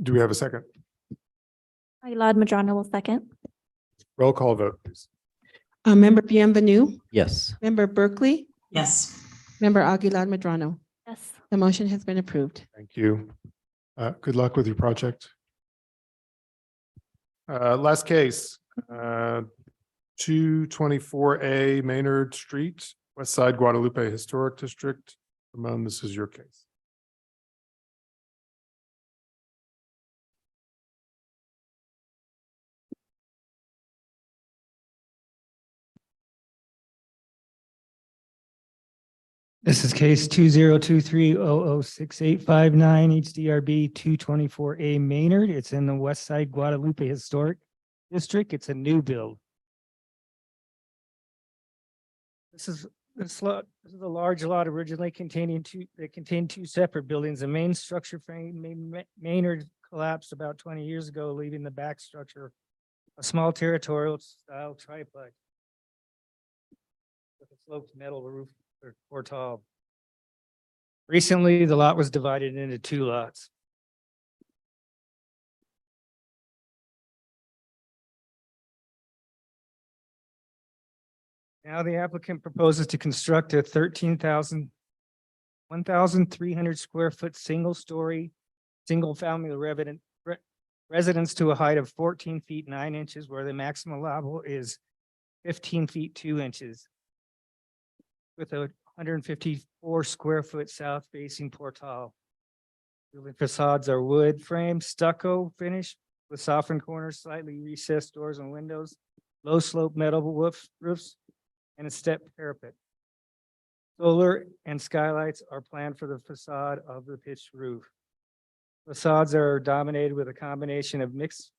Do we have a second? Aguilar Madrano will second. Roll call vote, please. Member Bienvenue, Yes. Member Berkeley, Yes. Member Aguilar Madrano. Yes. The motion has been approved. Thank you. Good luck with your project. Last case, 224A Maynard Street, West Side Guadalupe Historic District. Ramon, this is your case. This is case 2023-006859 HDRB 224A Maynard. It's in the West Side Guadalupe Historic District. It's a new build. This is a large lot originally contained two separate buildings. The main structure frame Maynard collapsed about 20 years ago, leaving the back structure a small territorial style triplex with a sloped metal roof or tall. Recently, the lot was divided into two lots. Now the applicant proposes to construct a 1,300 square foot single-story, single-family residence to a height of 14 feet 9 inches, where the maximum allowable is 15 feet 2 inches, with a 154 square foot south facing portal. The facades are wood frame, stucco finish with softened corners, slightly recessed doors and windows, low slope metal roofs, and a step parapet. Solar and skylights are planned for the facade of the pitched roof. Facades are dominated with a combination of mixed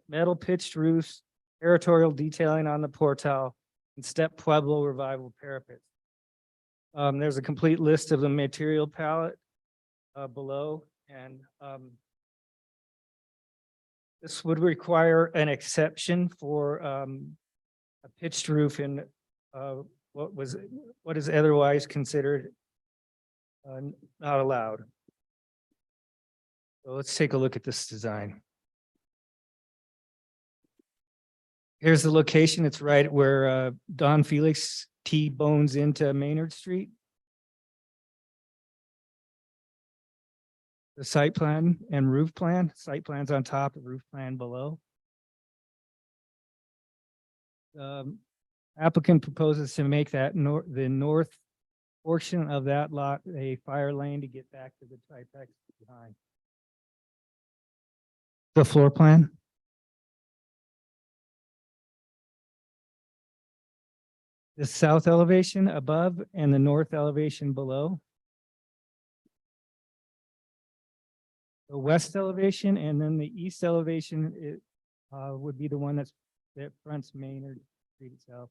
metal pitched roofs, territorial detailing on the portal, and step Pueblo revival parapets. There's a complete list of the material palette below, and this would require an exception for a pitched roof in what is otherwise considered not allowed. So let's take a look at this design. Here's the location. It's right where Don Felix T-bones into Maynard Street. The site plan and roof plan, site plans on top, roof plan below. Applicant proposes to make that the north portion of that lot a fire lane to get back to the triplex behind. The floor plan. The south elevation above and the north elevation below. The west elevation and then the east elevation would be the one that fronts Maynard Street itself.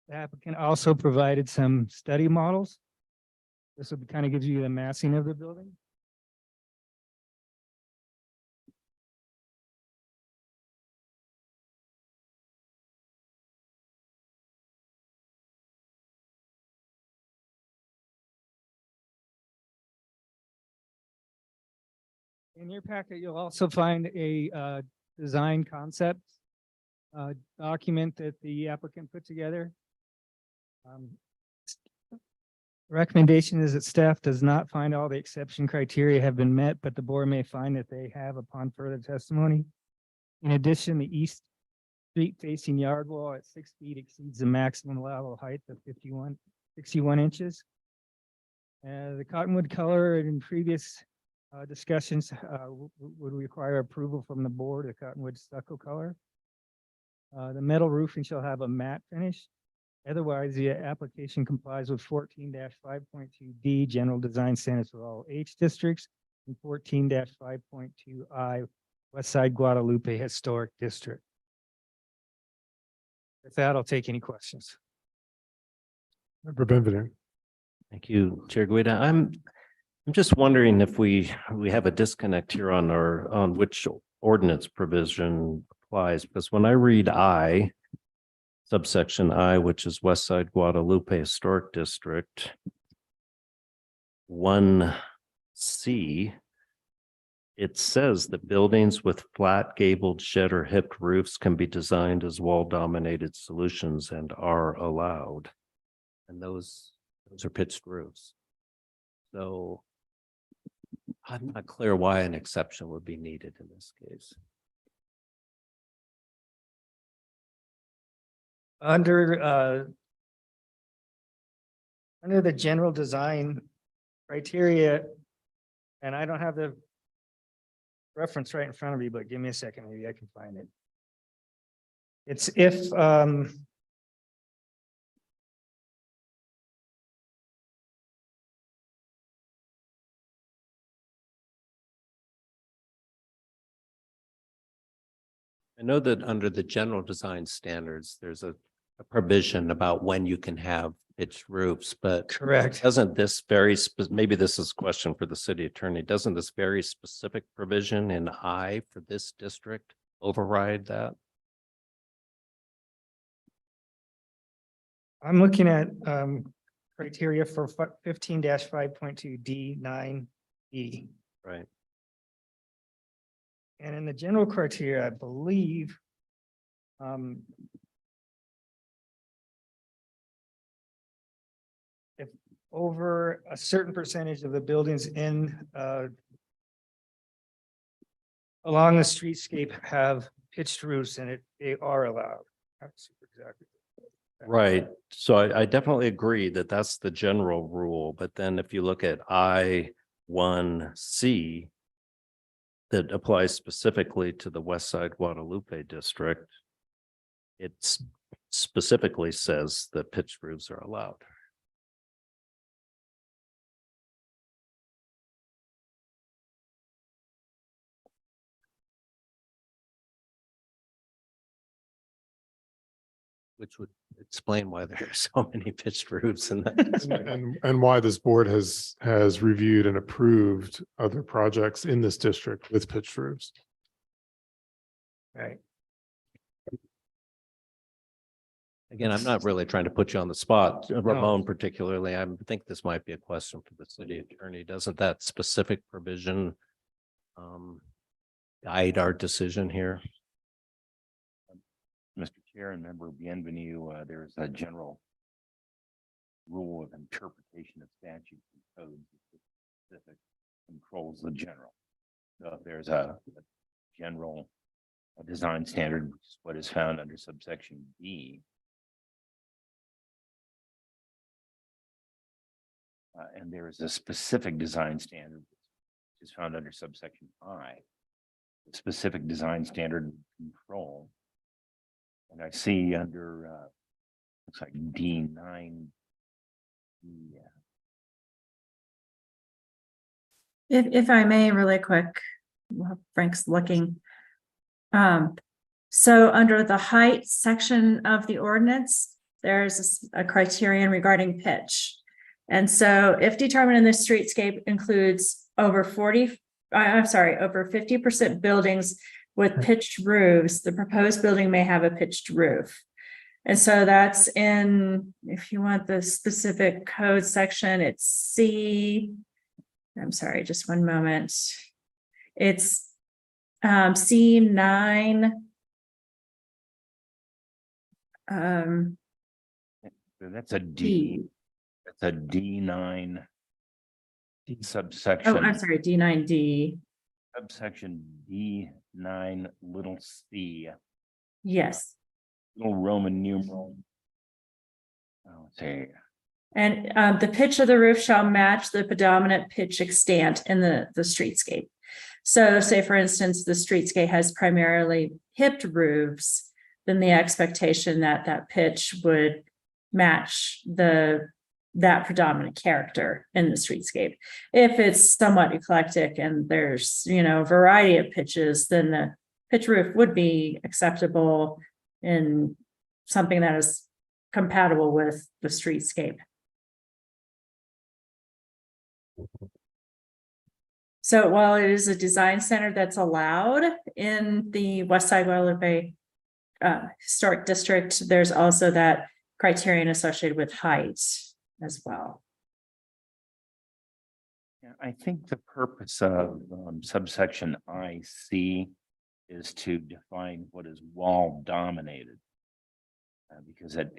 The applicant also provided some study models. This would kind of gives you the massing of the building. In your packet, you'll also find a design concept document that the applicant put together. Recommendation is that staff does not find all the exception criteria have been met, but the board may find that they have upon further testimony. In addition, the east street facing yard wall at 6 feet exceeds the maximum allowable height of 61 inches. The cottonwood color in previous discussions would require approval from the board, the cottonwood stucco color. The metal roofing shall have a matte finish. Otherwise, the application complies with 14-5.2D general design standards for all H districts and 14-5.2I West Side Guadalupe Historic District. With that, I'll take any questions. Member Benvenue. Thank you, Chair Guida. I'm just wondering if we have a disconnect here on which ordinance provision applies, because when I read I, subsection I, which is West Side Guadalupe Historic District, 1C, it says that buildings with flat gabled shed or hipped roofs can be designed as wall-dominated solutions and are allowed. And those are pitched roofs. So I'm not clear why an exception would be needed in this case. Under the general design criteria, and I don't have the reference right in front of me, but give me a second, maybe I can find it. It's if I know that under the general design standards, there's a provision about when you can have pitched roofs, but correct. doesn't this maybe this is a question for the city attorney, doesn't this very specific provision in I for this district override that? I'm looking at criteria for 15-5.2D9E. Right. And in the general criteria, I believe if over a certain percentage of the buildings in along the streetscape have pitched roofs and they are allowed. That's exactly. Right. So I definitely agree that that's the general rule. But then if you look at I-1C, that applies specifically to the West Side Guadalupe district, it specifically says that pitched roofs are allowed. Which would explain why there are so many pitched roofs in that. And why this board has reviewed and approved other projects in this district with pitched roofs. Right. Again, I'm not really trying to put you on the spot, Ramon particularly. I think this might be a question for the city attorney. Doesn't that specific provision guide our decision here? Chair and Member Bienvenue, there's a general rule of interpretation of statutes and codes that specific controls the general. So if there's a general design standard, which is what is found under subsection D, and there is a specific design standard which is found under subsection I, the specific design standard control. And I see under looks like D9. Yeah. If I may, really quick, while Frank's looking. So under the height section of the ordinance, there's a criterion regarding pitch. And so if determined in the streetscape includes over 50% buildings with pitched roofs, the proposed building may have a pitched roof. And so that's in, if you want the specific code section, it's I'm sorry, just one moment. It's C9. So that's a D. That's a D9 subsection. Oh, I'm sorry, D9D. Subsection D9 little c. Yes. Little Roman numeral. Oh, say. And the pitch of the roof shall match the predominant pitch extant in the streetscape. So say, for instance, the streetscape has primarily hipped roofs, then the expectation that that pitch would match that predominant character in the streetscape. If it's somewhat eclectic and there's, a variety of pitches, then the pitch roof would be acceptable in something that is compatible with the streetscape. So while it is a design center that's allowed in the West Side Guadalupe Historic District, there's also that criterion associated with height as well. Yeah, I think the purpose of subsection IC is to define what is wall dominated. Because it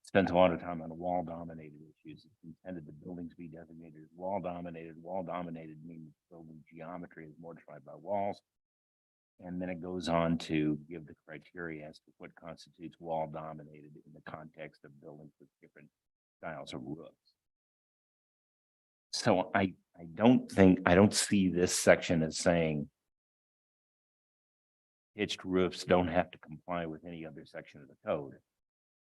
spends a lot of time on wall dominated issues. It's intended the buildings be designated as wall dominated. Wall dominated means building geometry is modified by walls. And then it goes on to give the criteria as to what constitutes wall dominated in the context of buildings with different styles of roofs. So I don't see this section as saying pitched roofs don't have to comply with any other section of the code.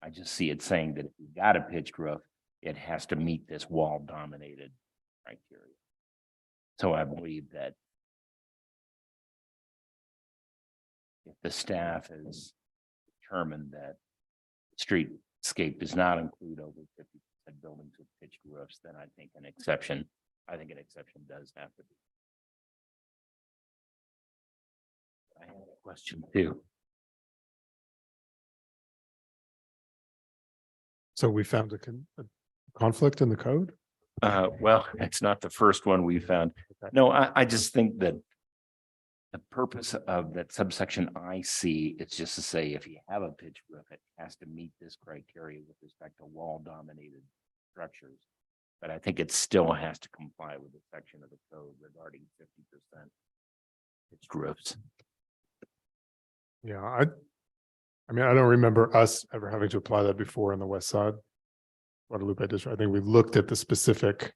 I just see it saying that if you've got a pitched roof, it has to meet this wall dominated criteria. So I believe that if the staff has determined that streetscape does not include over 50% buildings with pitched roofs, then I think an exception does have to be. I have a question too. So we found a conflict in the code? Well, it's not the first one we found. No, I just think that the purpose of that subsection IC, it's just to say if you have a pitched roof, it has to meet this criteria with respect to wall dominated structures. But I think it still has to comply with the section of the code regarding 50% pitched roofs. Yeah, I mean, I don't remember us ever having to apply that before in the West Side Guadalupe District. I think we looked at the specific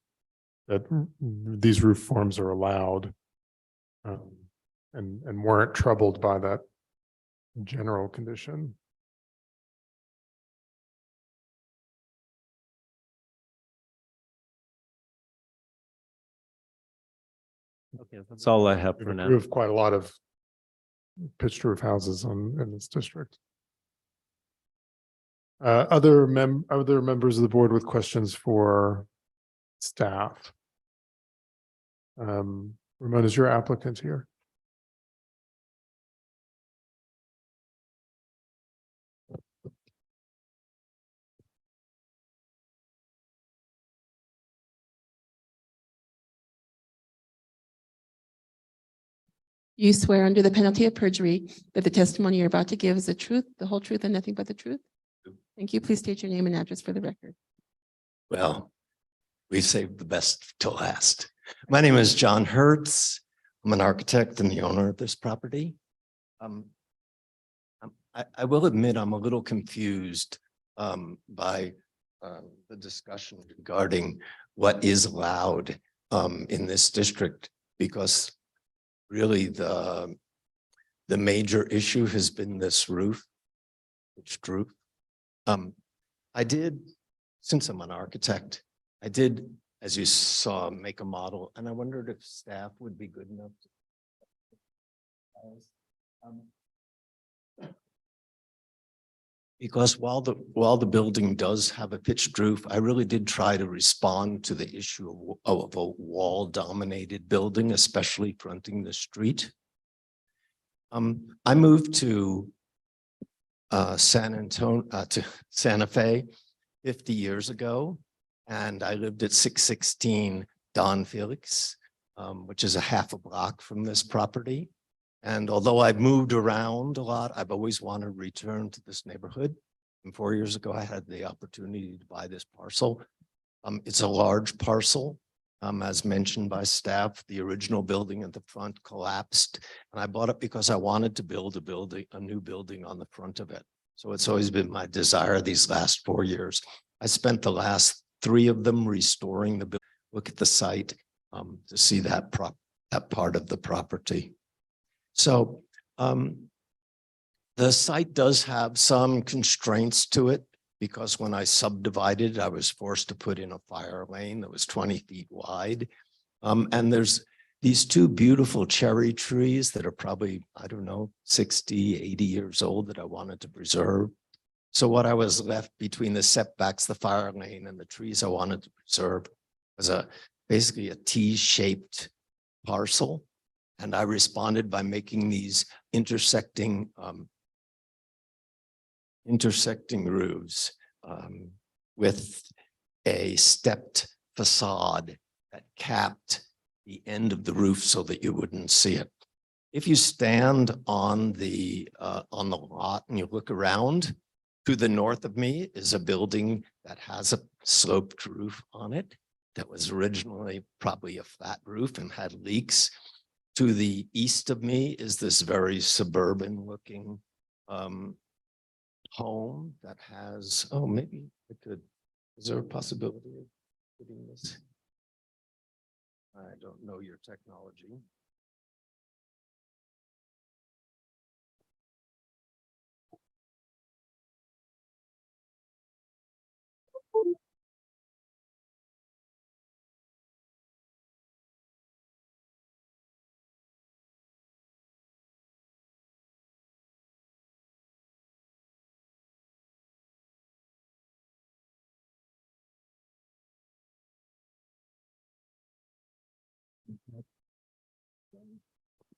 that these roof forms are allowed and weren't troubled by that general condition. Okay, that's all I have We've for now. approved quite a lot of pitched roof houses in this district. Other members of the board with questions for staff? Ramon, is your applicant here? You swear under the penalty of perjury that the testimony you're about to give is the truth, the whole truth, and nothing but the truth? Thank you. Please state your name and address for the record. Well, we saved the best to last. My name is John Hertz. I'm an architect and the owner of this property. I will admit I'm a little confused by the discussion regarding what is allowed in this district, because really the major issue has been this roof, pitched roof. I did, since I'm an architect, I did, as you saw, make a model, and I wondered if staff would be good enough to because while the building does have a pitched roof, I really did try to respond to the issue of a wall-dominated building, especially fronting the street. I moved to to Santa Fe 50 years ago, and I lived at 616 Don Felix, which is a half a block from this property. And although I've moved around a lot, I've always wanted to return to this neighborhood. And 4 years ago, I had the opportunity to buy this parcel. It's a large parcel. As mentioned by staff, the original building at the front collapsed, and I bought it because I wanted to build a new building on the front of it. So it's always been my desire these last 4 years. I spent the last 3 of them restoring the building. Look at the site to see that part of the property. So the site does have some constraints to it, because when I subdivided, I was forced to put in a fire lane that was 20 feet wide. And there's these 2 beautiful cherry trees that are probably, I don't know, 60, 80 years old that I wanted to preserve. So what I was left between the setbacks, the fire lane, and the trees I wanted to preserve was basically a T-shaped parcel. And I responded by making these intersecting roofs with a stepped facade that capped the end of the roof so that you wouldn't see it. If you stand on the lot and you look around, to the north of me is a building that has a sloped roof on it that was originally probably a flat roof and had leaks. To the east of me is this very suburban looking home that has, oh, maybe I could, is there a possibility of putting this? I don't know your technology.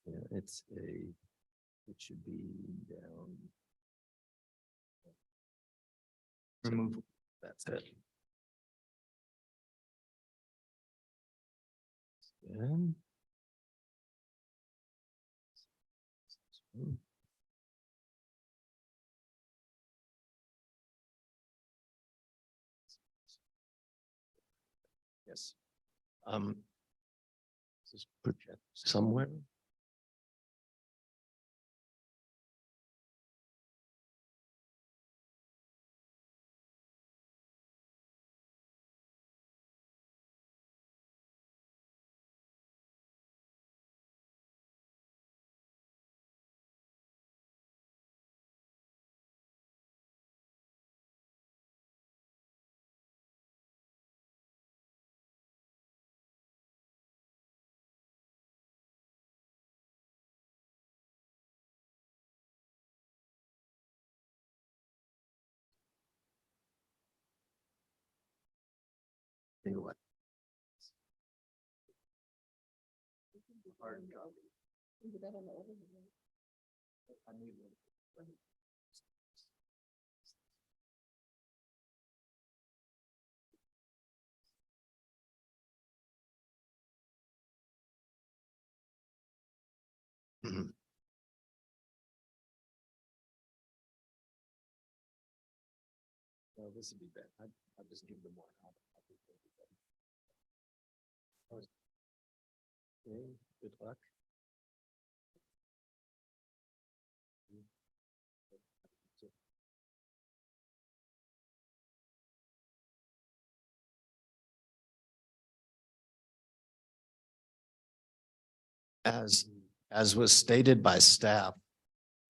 Yeah, it should be down. Remove. That's it. And yes. Just project somewhere. Think what? Well, this would be bad. I'll just give them one. Okay, good luck. As was stated by staff,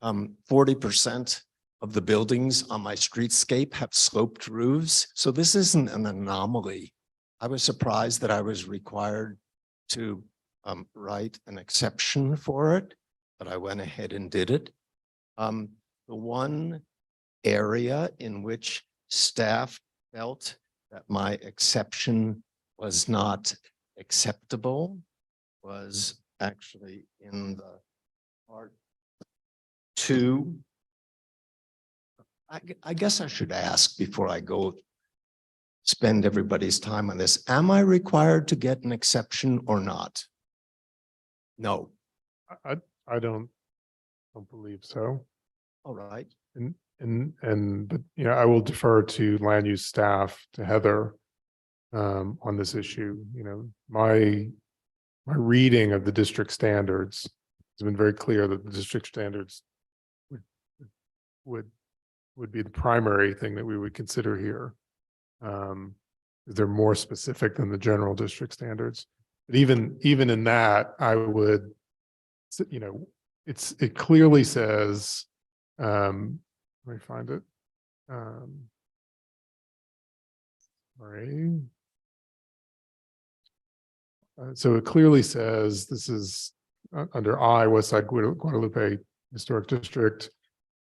40% of the buildings on my streetscape have sloped roofs. So this isn't an anomaly. I was surprised that I was required to write an exception for it, but I went ahead and did it. The one area in which staff felt that my exception was not acceptable was actually in the part 2. I guess I should ask before I go spend everybody's time on this. Am I required to get an exception or not? No. I don't believe so. All right. But you know, I will defer to land use staff, to Heather, on this issue. You know, my reading of the district standards has been very clear that the district standards would be the primary thing that we would consider here. They're more specific than the general district standards. But even in that, I would, you know, it clearly says, let me find it. Sorry. So it clearly says this is under I, West Side Guadalupe Historic District,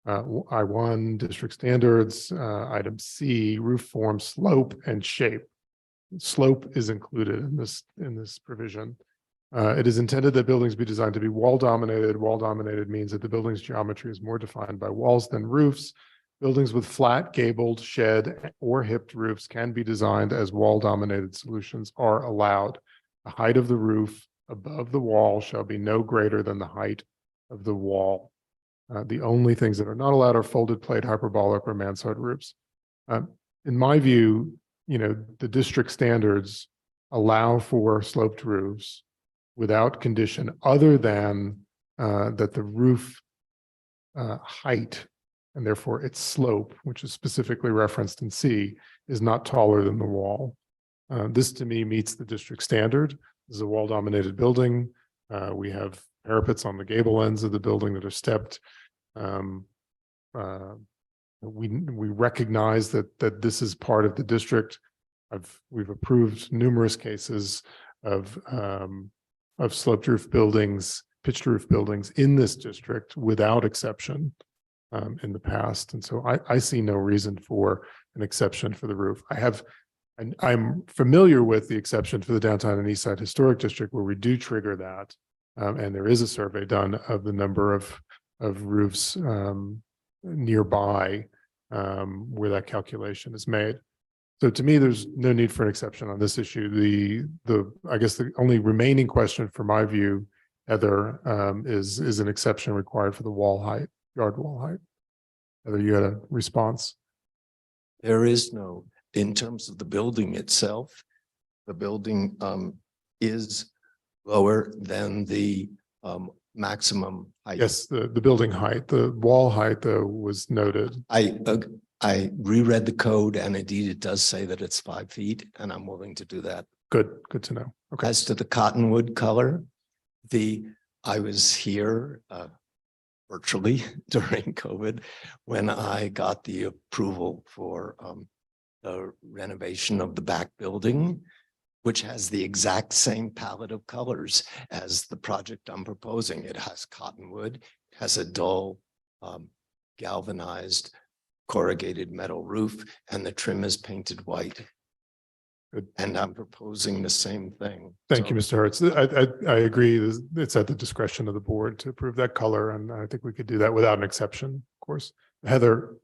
I1 district standards, item C, roof form, slope, and shape. Slope is included in this provision. It is intended that buildings be designed to be wall dominated. Wall dominated means that the building's geometry is more defined by walls than roofs. Buildings with flat, gabled, shed, or hipped roofs can be designed as wall dominated solutions are allowed. The height of the roof above the wall shall be no greater than the height of the wall. The only things that are not allowed are folded plate, hyperbolic, or mansard roofs. In my view, you know, the district standards allow for sloped roofs without condition other than that the roof height, and therefore its slope, which is specifically referenced in C, is not taller than the wall. This to me meets the district standard. This is a wall dominated building. We have parapets on the gable ends of the building that are stepped. We recognize that this is part of the district. We've approved numerous cases of sloped roof buildings, pitched roof buildings in this district without exception in the past. And so I see no reason for an exception for the roof. I'm familiar with the exception for the downtown and east side historic district where we do trigger that. And there is a survey done of the number of roofs nearby where that calculation is made. So to me, there's no need for an exception on this issue. I guess the only remaining question from my view, Heather, is an exception required for the wall height, yard wall height. Heather, you had a response? There is no, in terms of the building itself, the building is lower than the maximum height. Yes, the building height, the wall height though was noted. I reread the code and indeed it does say that it's 5 feet and I'm willing to do that. Good to know. Okay. As to the cottonwood color, I was here virtually during COVID when I got the approval for the renovation of the back building, which has the exact same palette of colors as the project I'm proposing. It has cottonwood, it has a dull galvanized corrugated metal roof, and the trim is painted white. Good. And I'm proposing the same thing. Thank you, Mr. Hertz. I agree. It's at the discretion of the board to approve that color, and I think we could do that without an exception, of course. Heather,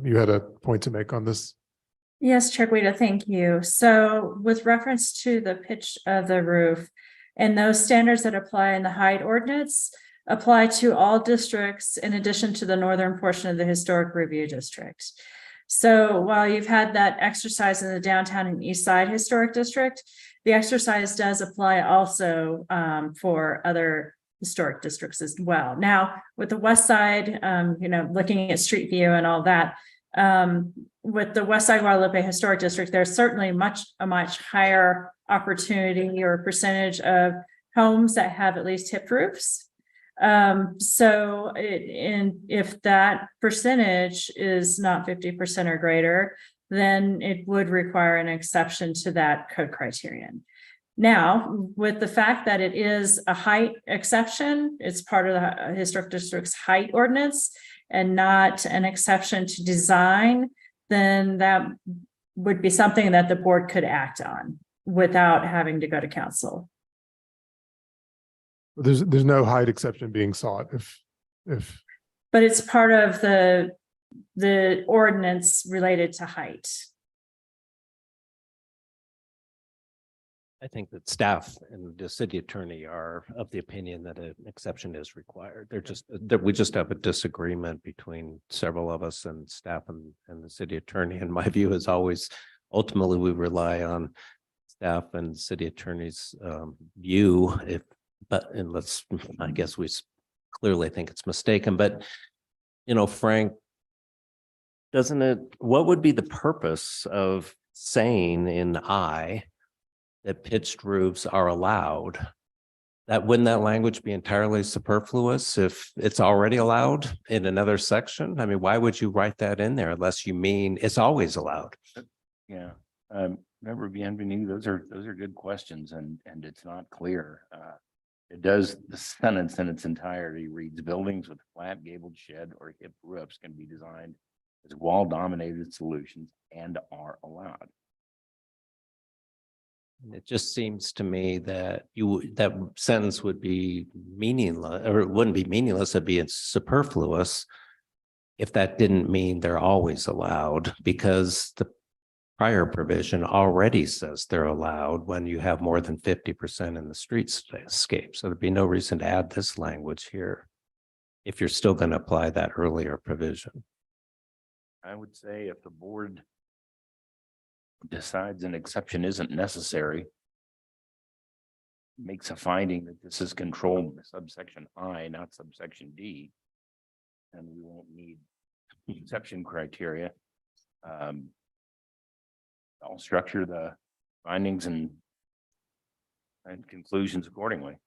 you had a point to make on this. Yes, Chair Guida, thank you. So with reference to the pitch of the roof and those standards that apply in the height ordinance, apply to all districts in addition to the northern portion of the historic review district. So while you've had that exercise in the downtown and east side historic district, the exercise does apply also for other historic districts as well. Now, with the west side, looking at street view and all that, with the West Side Guadalupe Historic District, there's certainly a much higher opportunity or percentage of homes that have at least hip roofs. If that percentage is not 50% or greater, then it would require an exception to that code criterion. Now, with the fact that it is a height exception, it's part of the historic district's height ordinance and not an exception to design, then that would be something that the board could act on without having to go to council. There's no height exception being sought if. But it's part of the ordinance related to height. I think that staff and the city attorney are of the opinion that an exception is required. We just have a disagreement between several of us and staff and the city attorney. And my view is always, ultimately, we rely on staff and city attorney's view. I guess we clearly think it's mistaken, but Frank, what would be the purpose of saying in I that pitched roofs are allowed? Wouldn't that language be entirely superfluous if it's already allowed in another section? I mean, why would you write that in there unless you mean it's always allowed? Yeah. Member Bienvenu, those are good questions, and it's not clear. The sentence in its entirety reads, buildings with flat gabled shed or hip roofs can be designed as wall dominated solutions and are allowed. It just seems to me that that sentence would be meaningless, or it wouldn't be meaningless, it'd be superfluous if that didn't mean they're always allowed, because the prior provision already says they're allowed when you have more than 50% in the streetscape. So there'd be no reason to add this language here if you're still going to apply that earlier provision. I would say if the board decides an exception isn't necessary, makes a finding that this is controlled by subsection I, not subsection D, and we won't need exception criteria. I'll structure the findings and conclusions accordingly.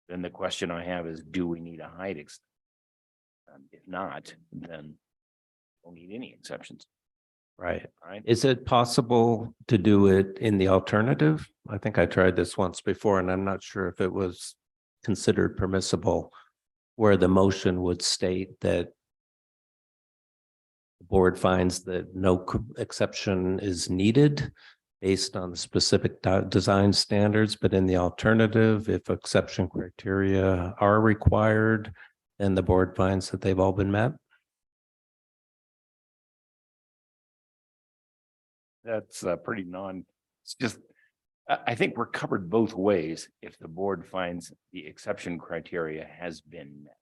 Then the question I have is, do we need a height exception? If not, then we'll need any exceptions. Right. Right. Is it possible to do it in the alternative? I think I tried this once before, and I'm not sure if it was considered permissible, where the motion would state that the board finds that no exception is needed based on the specific design standards, but in the alternative, if exception criteria are required, then the board finds that they've all been met. That's pretty it's just, I think we're covered both ways if the board finds the exception criteria has been met.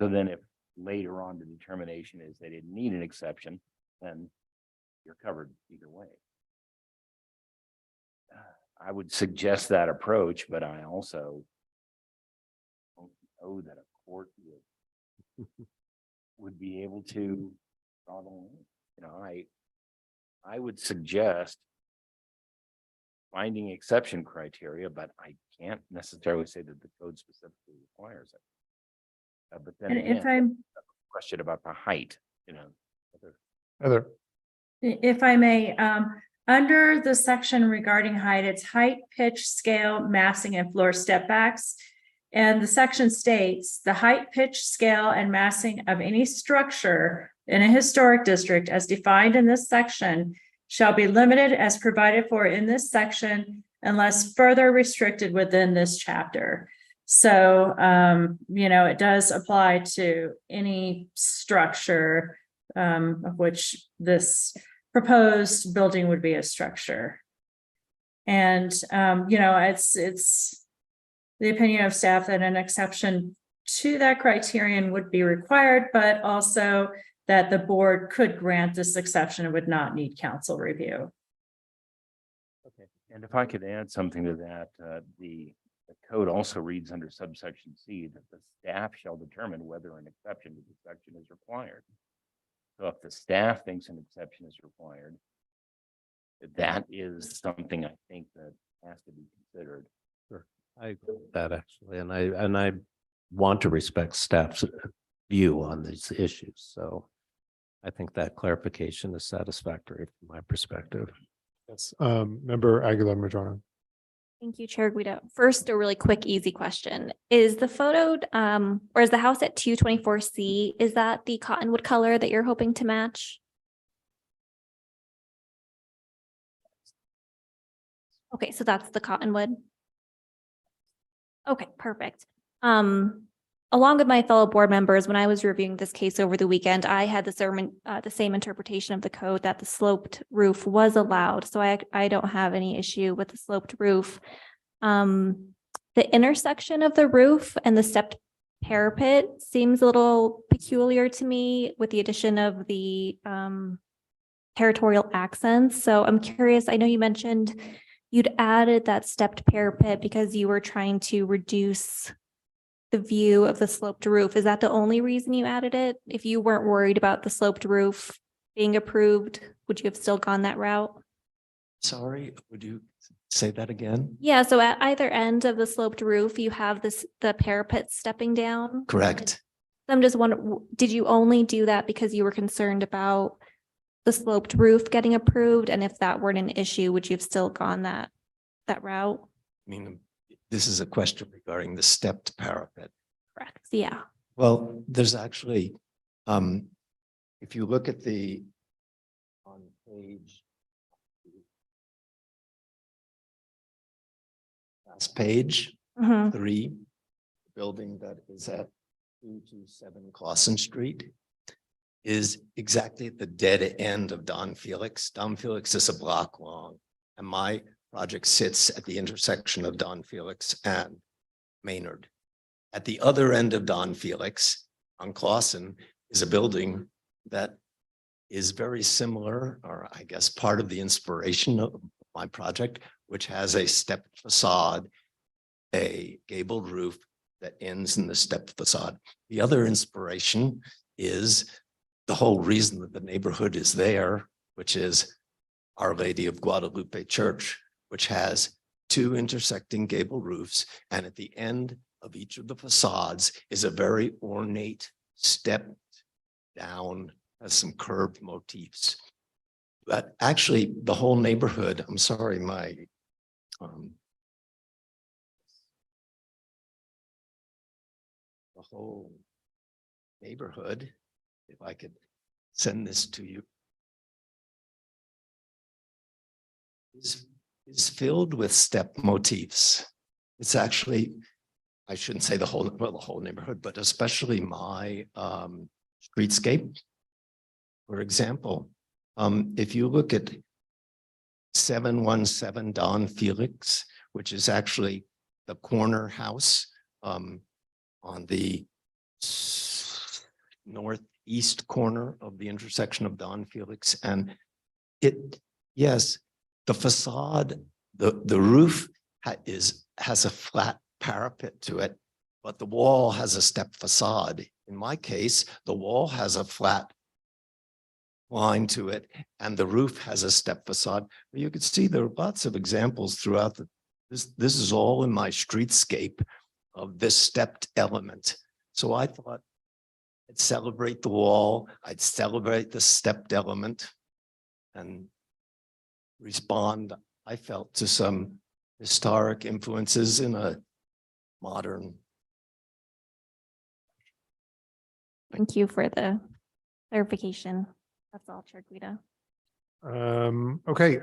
So then if later on the determination is they didn't need an exception, then you're covered either way. I would suggest that approach, but I also don't know that a court would be able to draw the line. I would suggest finding exception criteria, but I can't necessarily say that the code specifically requires it. But then And again, question about the height, Heather. If I may, under the section regarding height, it's height, pitch, scale, massing, and floor step backs. And the section states the height, pitch, scale, and massing of any structure in a historic district as defined in this section shall be limited as provided for in this section unless further restricted within this chapter. So, it does apply to any structure of which this proposed building would be a structure. And, it's the opinion of staff that an exception to that criterion would be required, but also that the board could grant this exception and would not need council review. Okay. And if I could add something to that, the code also reads under subsection C that the staff shall determine whether an exception to the section is required. So if the staff thinks an exception is required, that is something I think that has to be considered. Sure. I agree with that actually, and I want to respect staff's view on these issues. So I think that clarification is satisfactory from my perspective. Yes, member Aguilar Madrona. Thank you, Chair Guido. First, a really quick, easy question. Is the photo, or is the house at 224C, is that the cottonwood color that you're hoping to match? Okay, so that's the cottonwood. Okay, perfect. Along with my fellow board members, when I was reviewing this case over the weekend, I had the same interpretation of the code that the sloped roof was allowed. So I don't have any issue with the sloped roof. The intersection of the roof and the stepped parapet seems a little peculiar to me with the addition of the territorial accents. So I'm curious, I know you mentioned you'd added that stepped parapet because you were trying to reduce the view of the sloped roof. Is that the only reason you added it? If you weren't worried about the sloped roof being approved, would you have still gone that route? Sorry, would you say that again? Yeah, so at either end of the sloped roof, you have the parapet stepping down. Correct. I'm just wondering, did you only do that because you were concerned about the sloped roof getting approved? And if that weren't an issue, would you have still gone that route? I mean, this is a question regarding the stepped parapet. Correct, yeah. Well, there's actually, if you look at on page, last page, Mhm. 3, building that is at 227 Clausen Street is exactly at the dead end of Don Felix. Don Felix is a block long, and my project sits at the intersection of Don Felix and Maynard. At the other end of Don Felix on Clausen is a building that is very similar, or I guess part of the inspiration of my project, which has a stepped facade, a gabled roof that ends in the stepped facade. The other inspiration is the whole reason that the neighborhood is there, which is Our Lady of Guadalupe Church, which has 2 intersecting gable roofs. And at the end of each of the facades is a very ornate stepped down, has some curved motifs. But actually the whole neighborhood, I'm sorry, my the whole neighborhood, if I could send this to you, is filled with step motifs. It's actually, I shouldn't say the whole neighborhood, but especially my streetscape. For example, if you look at 717 Don Felix, which is actually the corner house on the northeast corner of the intersection of Don Felix, and yes, the facade, the roof has a flat parapet to it, but the wall has a step facade. In my case, the wall has a flat line to it, and the roof has a step facade. But you can see there are lots of examples throughout this is all in my streetscape of this stepped element. So I thought I'd celebrate the wall, I'd celebrate the stepped element, and respond, I felt, to some historic influences in a modern. Thank you for the clarification. That's all, Chair Guido. Okay,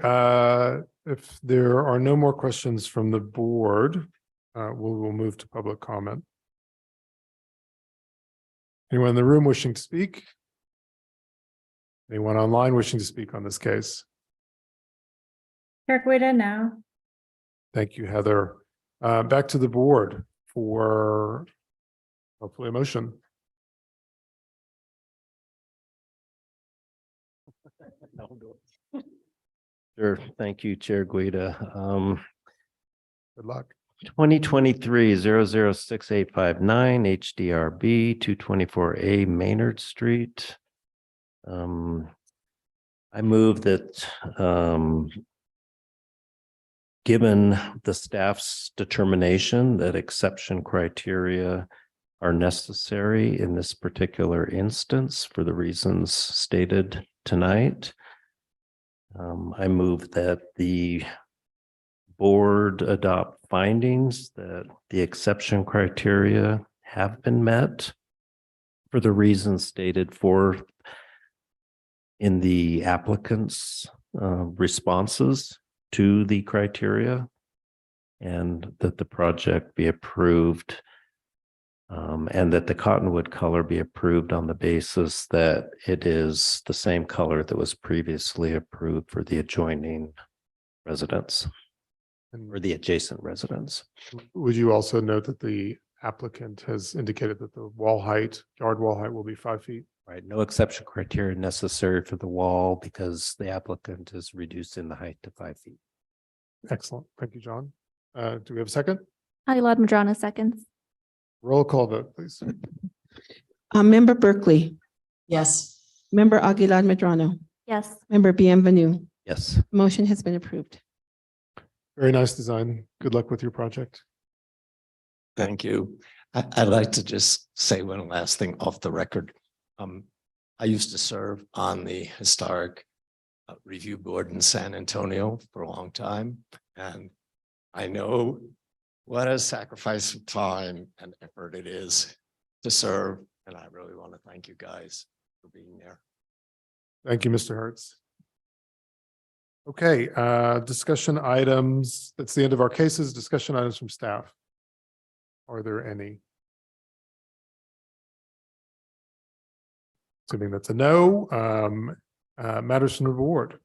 if there are no more questions from the board, we'll move to public comment. Anyone in the room wishing to speak? Anyone online wishing to speak on this case? Chair Guida, no. Thank you, Heather. Back to the board for Hopefully a motion. Sure. Thank you, Chair Guida. Good luck. 2023-006859 HDRB 224A Maynard Street. I move that given the staff's determination that exception criteria are necessary in this particular instance for the reasons stated tonight, I move that the board adopt findings that the exception criteria have been met for the reasons stated in the applicant's responses to the criteria, and that the project be approved, and that the cottonwood color be approved on the basis that it is the same color that was previously approved for the adjoining residents or the adjacent residents. Would you also note that the applicant has indicated that the yard wall height will be 5 feet? Right, no exception criteria necessary for the wall because the applicant is reducing the height to 5 feet. Excellent. Thank you, John. Do we have a second? Aguilar Madrano seconds. Roll call vote, please. Member Berkeley, Yes. Member Aguilar Medrano, Yes. Member Bienvenue. Yes. Motion has been approved. Very nice design. Good luck with your project. Thank you. I'd like to just say one last thing off the record. I used to serve on the Historic Review Board in San Antonio for a long time, and I know what a sacrifice of time and effort it is to serve, and I really want to thank you guys for being there. Thank you, Mr. Hertz. Okay, discussion items. That's the end of our cases. Discussion items from staff. Are there any? Assuming that's a no, matters from the board.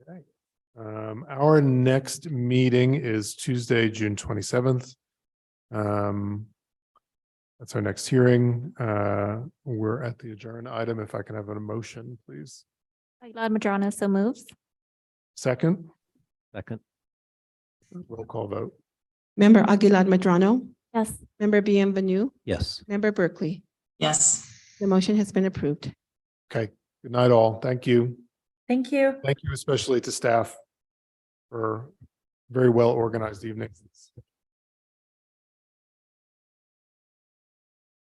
Okay. Our next meeting is Tuesday, June 27th. That's our next hearing. We're at the adjourn item. If I can have a motion, please. Aguilar Madrano so moves. Second, Second. roll call vote. Member Aguilar Medrano, Yes. Member Bienvenue, Yes. Member Berkeley. Yes. The motion has been approved. Okay, good night all. Thank you. Thank you. Thank you especially to staff for very well organized evenings.